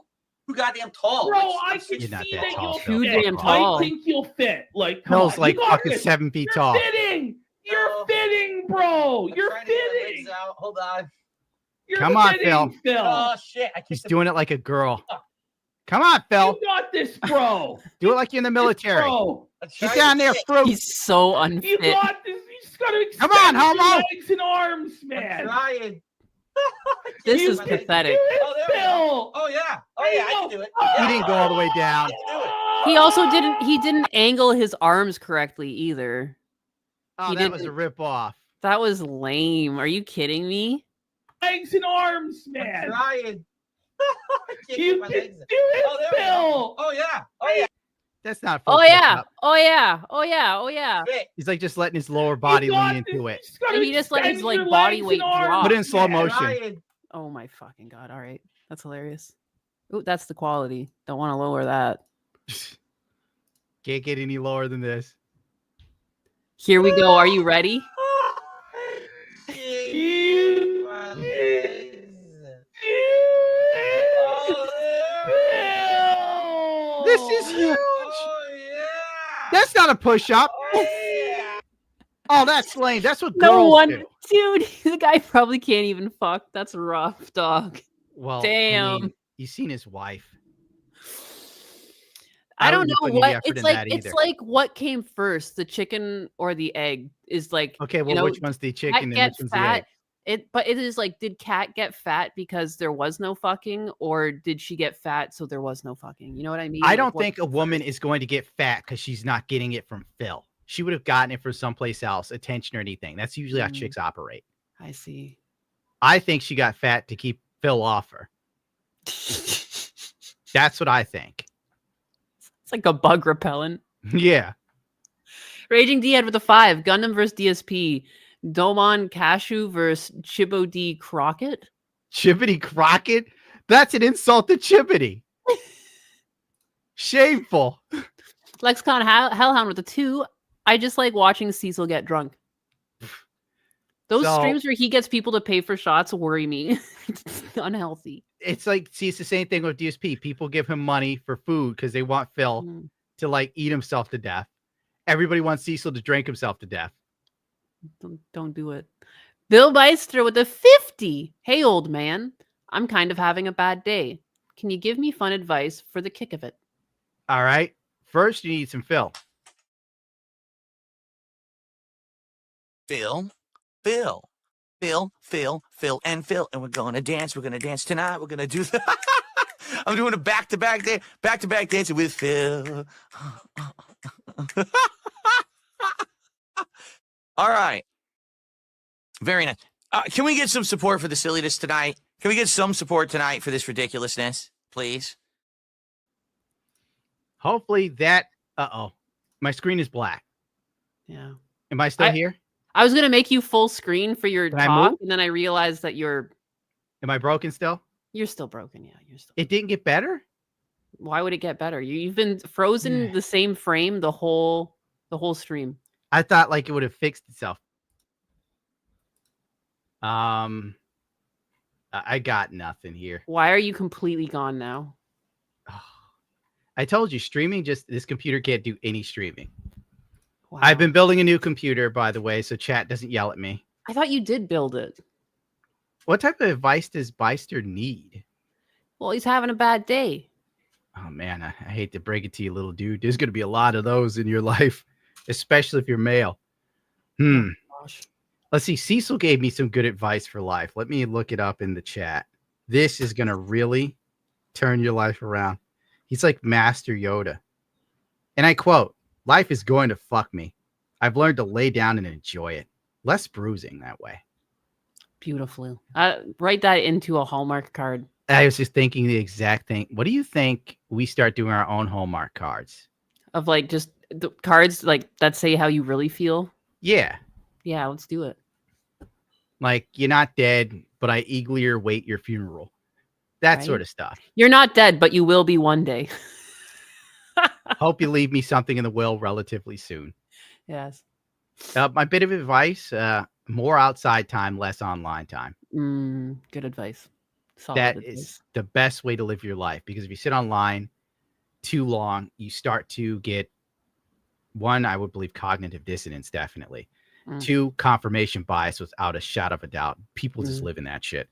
Too goddamn tall. Bro, I can You're not see that that tall, you'll Phil. Too fit. damn tall. I think you'll fit. Like, come Phil's on. like you got fucking this. 7 feet You're tall. fitting. You're fitting, bro. You're fitting. Hold on. You're Come on, fitting, Phil. Oh shit! I He's kicked the doing it like a girl. Come on, Phil. You got this, bro. Do it like you're in the military. Bro. Get down there, fruit. He's so You unfit. got this. You just gotta Come extend on, your homo. legs and arms, man. trying. This You is can pathetic. do it, Oh, there we go. Phil. Oh yeah. Oh yeah. I can do it. He didn't go all the way down. He also didn't angle his arms correctly either. Oh, He that was a didn't- rip off. That was lame. Are you kidding me? Legs and arms, man. Trying. You can do it, Phil. Oh yeah. Oh yeah. That's not. full Oh yeah. push-up. Oh yeah. Oh yeah. Oh yeah. He's like just letting his lower body You got lean this. into You it. just gotta He just let his extend like your body legs weight and arms, drop. Put it in slow man. motion. Oh my fucking god. All right. That's hilarious. Ooh, that's the quality. Don't want to lower that. Can't get any lower than this. Here we go. Are you ready? This is huge. That's not a push-up. Oh, that's lame. That's what No girls one, do. dude. The guy probably can't even fuck. That's rough, dog. Well, Damn. You've seen his wife. I don't wouldn't know put any what effort it's in like. that It's either. like what came first, the chicken or the egg? Is like Okay, well, you know, which one's the cat chicken and get which one's the fat. egg? But it is like, did Cat get fat because there was no fucking, or did she get fat so there was no fucking? You know what I mean? I Like, don't what think a woman is going to get fat because she's not getting it from Phil. She would have gotten it from someplace else, attention or anything. That's usually how chicks operate. I see. I think she got fat to keep Phil off her. That's what I think. It's like a bug repellent. Yeah. Raging D-Head with a 5. Gundam versus DSP. Domon Cashew versus Chibo D Crockett. Chibbity Crockett? That's an insult to Chibbity. Shameful. Lexicon Hellhound with a 2. I just like watching Cecil get drunk. Those So- streams where he gets people to pay for shots worry me. It's unhealthy. It's like, see, it's the same thing with DSP. People give him money for food because they want Phil to like eat himself to death. Everybody wants Cecil to drink himself to death. Don't do it. Bill Beister with a 50. Hey, old man. I'm kind of having a bad day. Can you give me fun advice for the kick of it? All right. First, you need some Phil. Phil, and Phil. And we're going to dance. We're going to dance tonight. We're going to do the... I'm doing a back-to-back dancing with Phil. All right. Very nice. Can we get some support for the silliness tonight? Can we get some support tonight for this ridiculousness, please? Hopefully that... Uh-oh. My screen is black. Yeah. Am I still here? I was going to make you full screen for your Can I talk, move? and then I realized that you're Am I broken still? still broken. Yeah, you're still. It didn't get better? Why would it get better? You've been frozen the same frame the whole stream. I thought like it would have fixed itself. I got nothing here. Why are you completely gone now? I told you, streaming this computer can't do any streaming. Wow. I've been building a new computer, by the way, so chat doesn't yell at me. I thought you did build it. What type of advice does Beister need? Well, he's having a bad day. Oh, man, I hate to break it to you, little dude. There's going to be a lot of those in your life, especially if you're male. Oh, gosh. Let's see. Cecil gave me some good advice for life. Let me look it up in the chat. This is going to really turn your life around. He's like Master Yoda. And I quote, "Life is going to fuck me. I've learned to lay down and enjoy it. Less bruising that way." Beautifully. Write that into a Hallmark card. I was just thinking the exact thing. What do you think we start doing our own Hallmark cards? Of like just the cards like that say how you really feel? Yeah. Yeah, let's do it. Like, you're not dead, but I eagerly await your funeral. That Right? sort of stuff. You're not dead, but you will be one day. Hope you leave me something in the will relatively soon. Yes. My bit of advice, more outside time, less online time. Good advice. Solid That advice. is the best way to live your life, because if you sit online too long, you start to get, one, I would believe cognitive dissonance, definitely. Two, confirmation bias without a shadow of a doubt. People just live in that shit.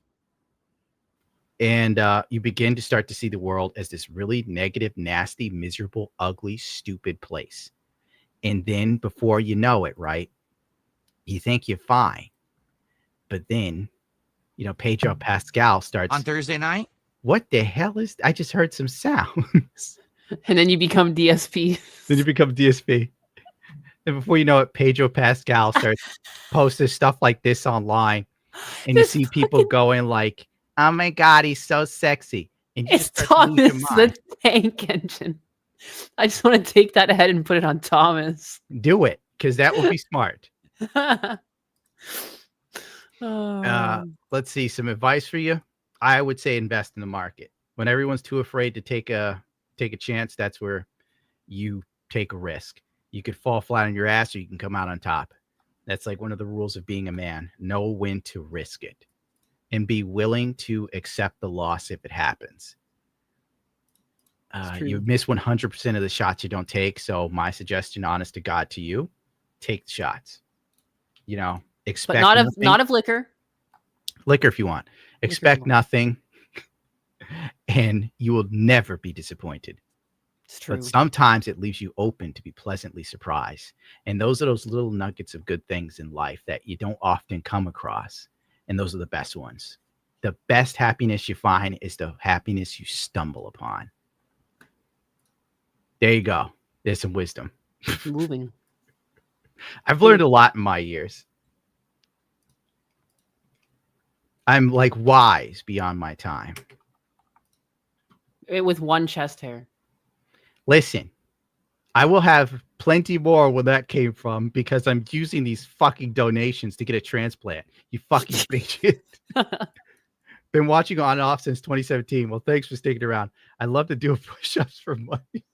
And you begin to start to see the world as this really negative, nasty, miserable, ugly, stupid place. And then before you know it, right, you think you're fine. But then, Pedro Pascal starts... On Thursday night? What the hell is... I just heard some sounds. And then you become DSP. Then you become DSP. And before you know it, Pedro Pascal starts posting stuff like this online. And you see people going like, "Oh my God, he's so sexy." And you It's just start to lose your Thomas mind. the Tank Engine. I just want to take that head and put it on Thomas. Do it, because that will be smart. Oh. Let's see, some advice for you. I would say invest in the market. When everyone's too afraid to take a chance, that's where you take a risk. You could fall flat on your ass, or you can come out on top. That's like one of the rules of being a man. Know when to risk it and be willing to accept the loss if it happens. You miss 100% of the shots you don't take. So my suggestion, honest to God, to you, take the shots. Expect But nothing. not of liquor. Liquor if you want. Expect nothing, and you will never be disappointed. It's true. But sometimes it leaves you open to be pleasantly surprised. And those are those little nuggets of good things in life that you don't often come across. And those are the best ones. The best happiness you find is the happiness you stumble upon. There you go. There's some wisdom. Moving. I've learned a lot in my years. I'm like wise beyond my time. With one chest hair. Listen, I will have plenty more where that came from, because I'm using these fucking donations to get a transplant. You fucking bitch. Been watching on and off since 2017. Well, thanks for sticking around. I love to do push-ups for money.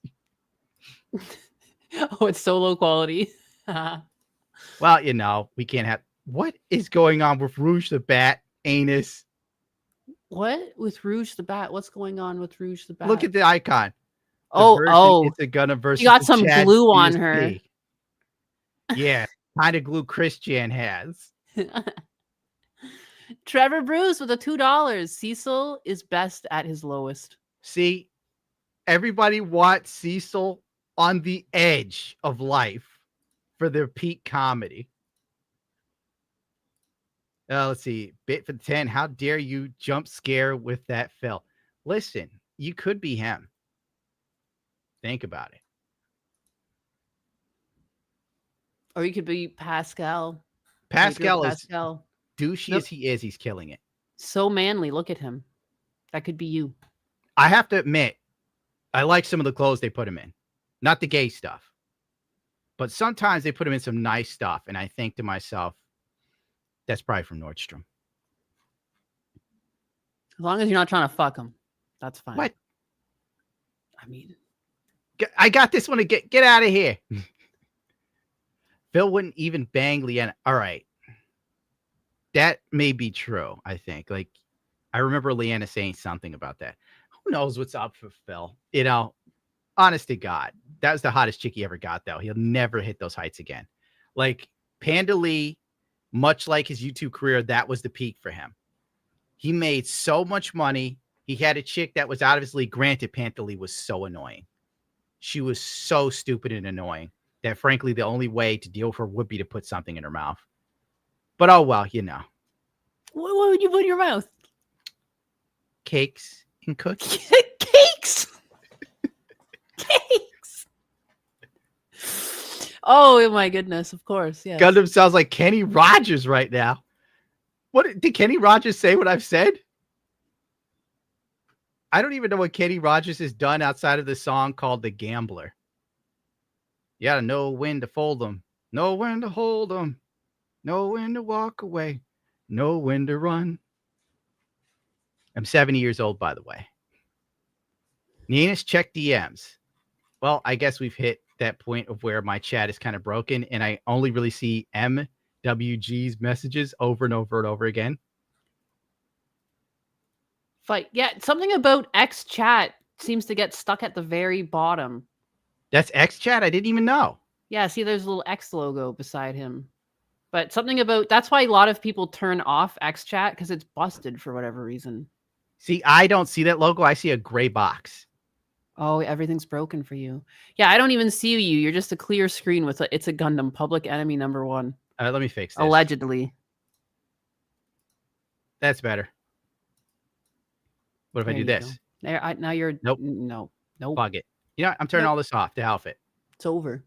Oh, it's so low quality. Well, we can't have... What is going on with Rouge the Bat, Anus? What with Rouge the Bat? What's going on with Rouge the Bat? Look at the icon. It's a gunner versus. You got the some Chad glue on CSP. her. Yeah, kind of glue Christian has. Trevor Bruce with a $2. Cecil is best at his lowest. See, everybody wants Cecil on the edge of life for their peak comedy. Let's see. Bit for 10. How dare you jump scare with that Phil? Listen, you could be him. Think about it. Or you could be Pascal. Pascal is Pascal. douchey Nope. as he is. He's killing it. So manly. Look at him. That could be you. I have to admit, I like some of the clothes they put him in. Not the gay stuff. But sometimes they put him in some nice stuff. And I think to myself, that's probably from Nordstrom. As long as you're not trying to fuck him, that's fine. What? I mean, I got this one to get out of here. Phil wouldn't even bang Leanna. All right. That may be true, I think. Like, I remember Leanna saying something about that. Who knows what's up for Phil? You know, honest to God, that was the hottest chick he ever got, though. He'll never hit those heights again. Like, Panda Lee, much like his YouTube career, that was the peak for him. He made so much money. He had a chick that was out of his league. Granted, Panda Lee was so annoying. She was so stupid and annoying that, frankly, the only way to deal with her would be to put something in her mouth. But, oh, well, you know. What would you put in your mouth? Cakes and cookies. Cakes. Cakes. Oh, my goodness. Of course. Yeah. Gundam sounds like Kenny Rogers right now. What did Kenny Rogers say what I've said? I don't even know what Kenny Rogers has done outside of the song called The Gambler. You gotta know when to fold them, know when to hold them, know when to walk away, know when to run. I'm 70 years old, by the way. Naenus, check DMs. Well, I guess we've hit that point of where my chat is kind of broken, and I only really see MWG's messages over and over and over again. Fight. Yeah, something about X chat seems to get stuck at the very bottom. That's X chat? I didn't even know. Yeah, see, there's a little X logo beside him. But something about that's why a lot of people turn off X chat because it's busted for whatever reason. See, I don't see that logo. I see a gray box. Oh, everything's broken for you. Yeah, I don't even see you. You're just a clear screen with it's a Gundam, public enemy #1. Let me fix this. Allegedly. That's better. What if I do this? Now you're nope. No. Nope. Bug it. You know, I'm turning all this off. The outfit. It's over.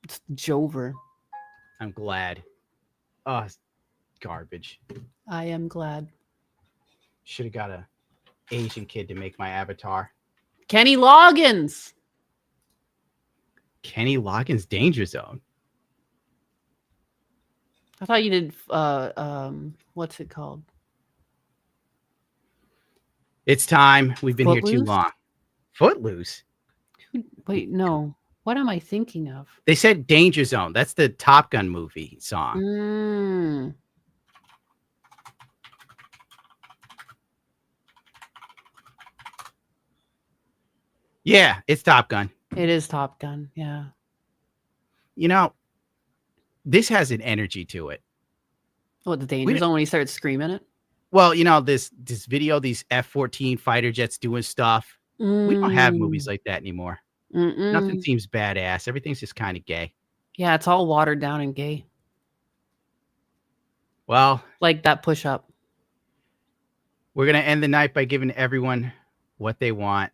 It's Jover. I'm glad. Oh, it's garbage. I am glad. Should have got a Asian kid to make my avatar. Kenny Loggins. Kenny Loggins Danger Zone. I thought you did what's it called? It's time. We've been Footloose? here too long. Footloose? Wait, no. What am I thinking of? They said Danger Zone. That's the Top Gun movie song. Yeah, it's Top Gun. It is Top Gun. Yeah. You know, this has an energy to it. What, the Danger Zone when he started screaming it? Well, you know, this video, these F-14 fighter jets doing stuff. We don't have movies like that anymore. Nothing seems badass. Everything's just kind of gay. Yeah, it's all watered down and gay. Well, like that push up. We're going to end the night by giving everyone what they want.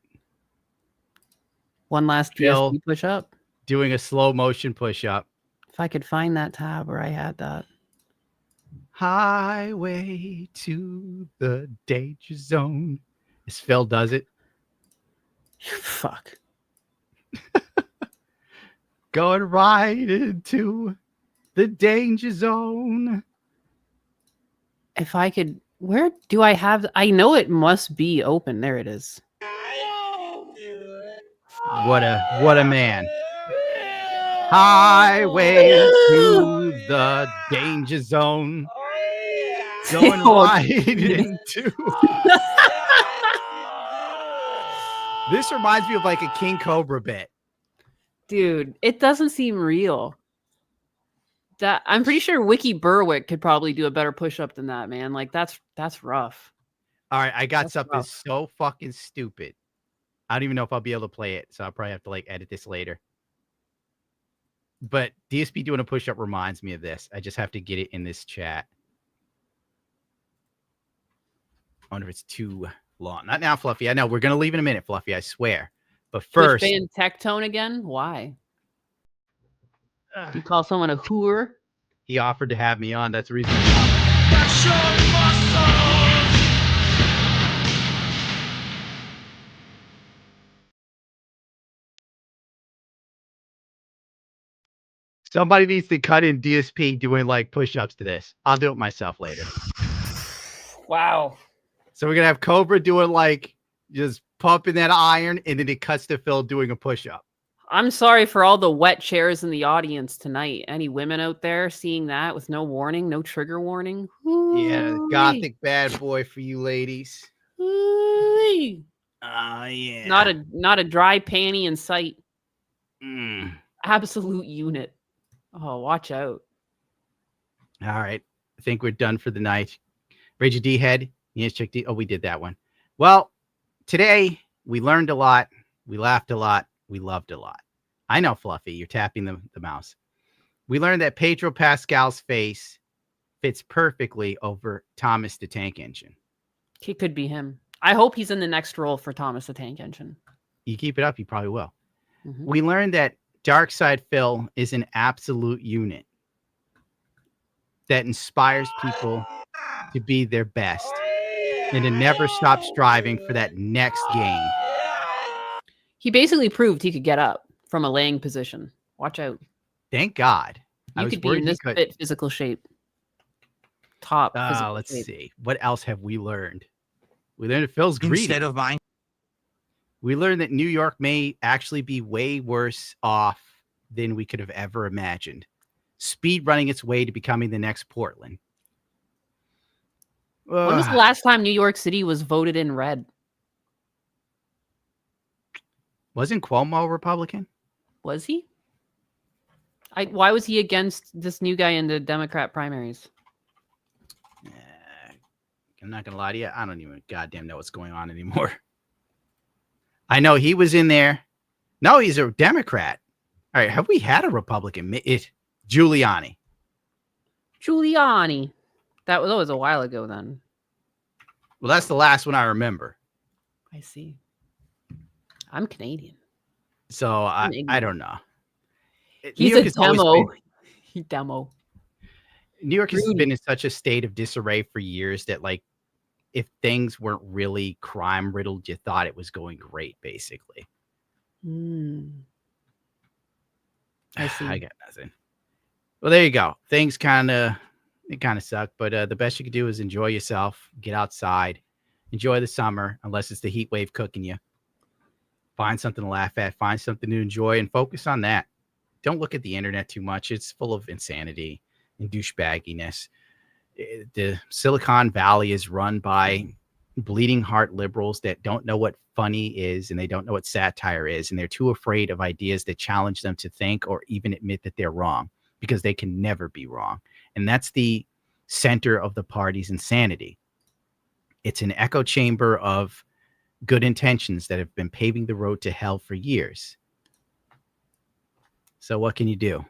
One last PSP push up. Doing a slow motion push up. If I could find that tab where I had that. Highway to the danger zone. As Phil does it. Fuck. Going right into the danger zone. If I could, where do I have? I know it must be open. There it is. What a man. Highway to the danger zone. Going right into. This reminds me of like a King Cobra bit. Dude, it doesn't seem real. That I'm pretty sure Wiki Berwick could probably do a better push-up than that, man. Like that's rough. All right, I got That's something rough. so fucking stupid. I don't even know if I'll be able to play it, so I'll probably have to like edit this later. But DSP doing a push-up reminds me of this. I just have to get it in this chat. I wonder if it's too long. Not now, Fluffy. I know we're gonna leave in a minute, Fluffy. I swear. But first, ban Tectone again? Why? You call someone a whore? he offered to have me on. That's the reason. Somebody needs to cut in DSP doing like push-ups to this. I'll do it myself later. Wow. So we're gonna have Cobra doing like just pumping that iron, and then it cuts to Phil doing a push-up. I'm sorry for all the wet chairs in the audience tonight. Any women out there seeing that with no warning, no trigger warning? Yeah, Ooh-wee. gothic bad boy for you ladies. Ooh-wee. Yeah. Not a dry panty in sight. Mm. Absolute unit. Oh, watch out. All right. I think we're done for the night. Raging D head. Yes, check D. Oh, we did that one. Well, today we learned a lot. We laughed a lot. We loved a lot. I know, Fluffy. You're tapping the mouse. We learned that Pedro Pascal's face fits perfectly over Thomas the Tank Engine. He could be him. I hope he's in the next role for Thomas the Tank Engine. You keep it up, you probably will. Mhm. We learned that Darkside Phil is an absolute unit that inspires people to be their best and to never stop striving for that next game. He basically proved he could get up from a laying position. Watch out. Thank God. You could be in this fit physical shape. Top. Let's see. What else have we learned? We learned that Phil's greedy. Instead of mine. We learned that New York may actually be way worse off than we could have ever imagined. Speed running its way to becoming the next Portland. When was the last time New York City was voted in red? Wasn't Cuomo Republican? Was he? Why was he against this new guy in the Democrat primaries? I'm not gonna lie to you. I don't even goddamn know what's going on anymore. I know he was in there. No, he's a Democrat. All right, have we had a Republican? Giuliani. Giuliani. That was a while ago then. Well, that's the last one I remember. I see. I'm Canadian. So I don't know. He's a demo. Demo. New York has been in such a state of disarray for years that, like, if things weren't really crime riddled, you thought it was going great, basically. I see. I got nothing. Well, there you go. Things kind of suck, but the best you can do is enjoy yourself, get outside, enjoy the summer, unless it's the heat wave cooking you. Find something to laugh at, find something to enjoy, and focus on that. Don't look at the internet too much. It's full of insanity and douchebagginess. The Silicon Valley is run by bleeding heart liberals that don't know what funny is, and they don't know what satire is, and they're too afraid of ideas that challenge them to think or even admit that they're wrong, because they can never be wrong. And that's the center of the party's insanity. It's an echo chamber of good intentions that have been paving the road to hell for years. So what can you do?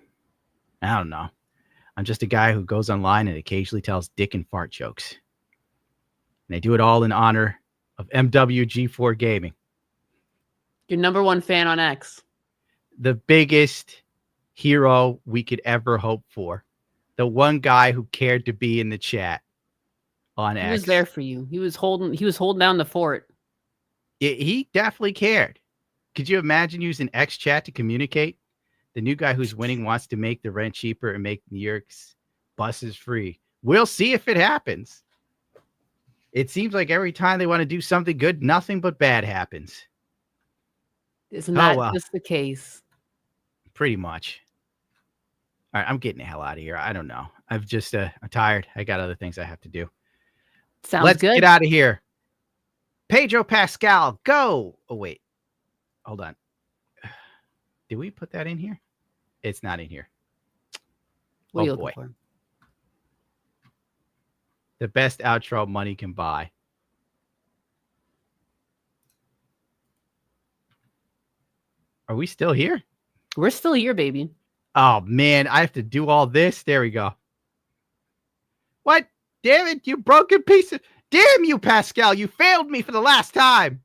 I don't know. I'm just a guy who goes online and occasionally tells dick and fart jokes. And I do it all in honor of MWG4 Gaming. Your number one fan on X. The biggest hero we could ever hope for. The one guy who cared to be in the chat on X. He was there for you. He was holding down the fort. He definitely cared. Could you imagine using X chat to communicate? The new guy who's winning wants to make the rent cheaper and make New York's buses free. We'll see if it happens. It seems like every time they want to do something good, nothing but bad happens. Isn't that just the case? Pretty much. All right, I'm getting the hell out of here. I don't know. I'm tired. I got other things I have to do. Sounds Let's good. get out of here. Pedro Pascal, go. Oh, wait. Hold on. Did we put that in here? It's not in here. What are you Oh, looking boy. for? The best outro money can buy. Are we still here? We're still here, baby. Oh, man. I have to do all this. There we go. What? Damn it, you broken piece of... Damn you, Pascal. You failed me for the last time.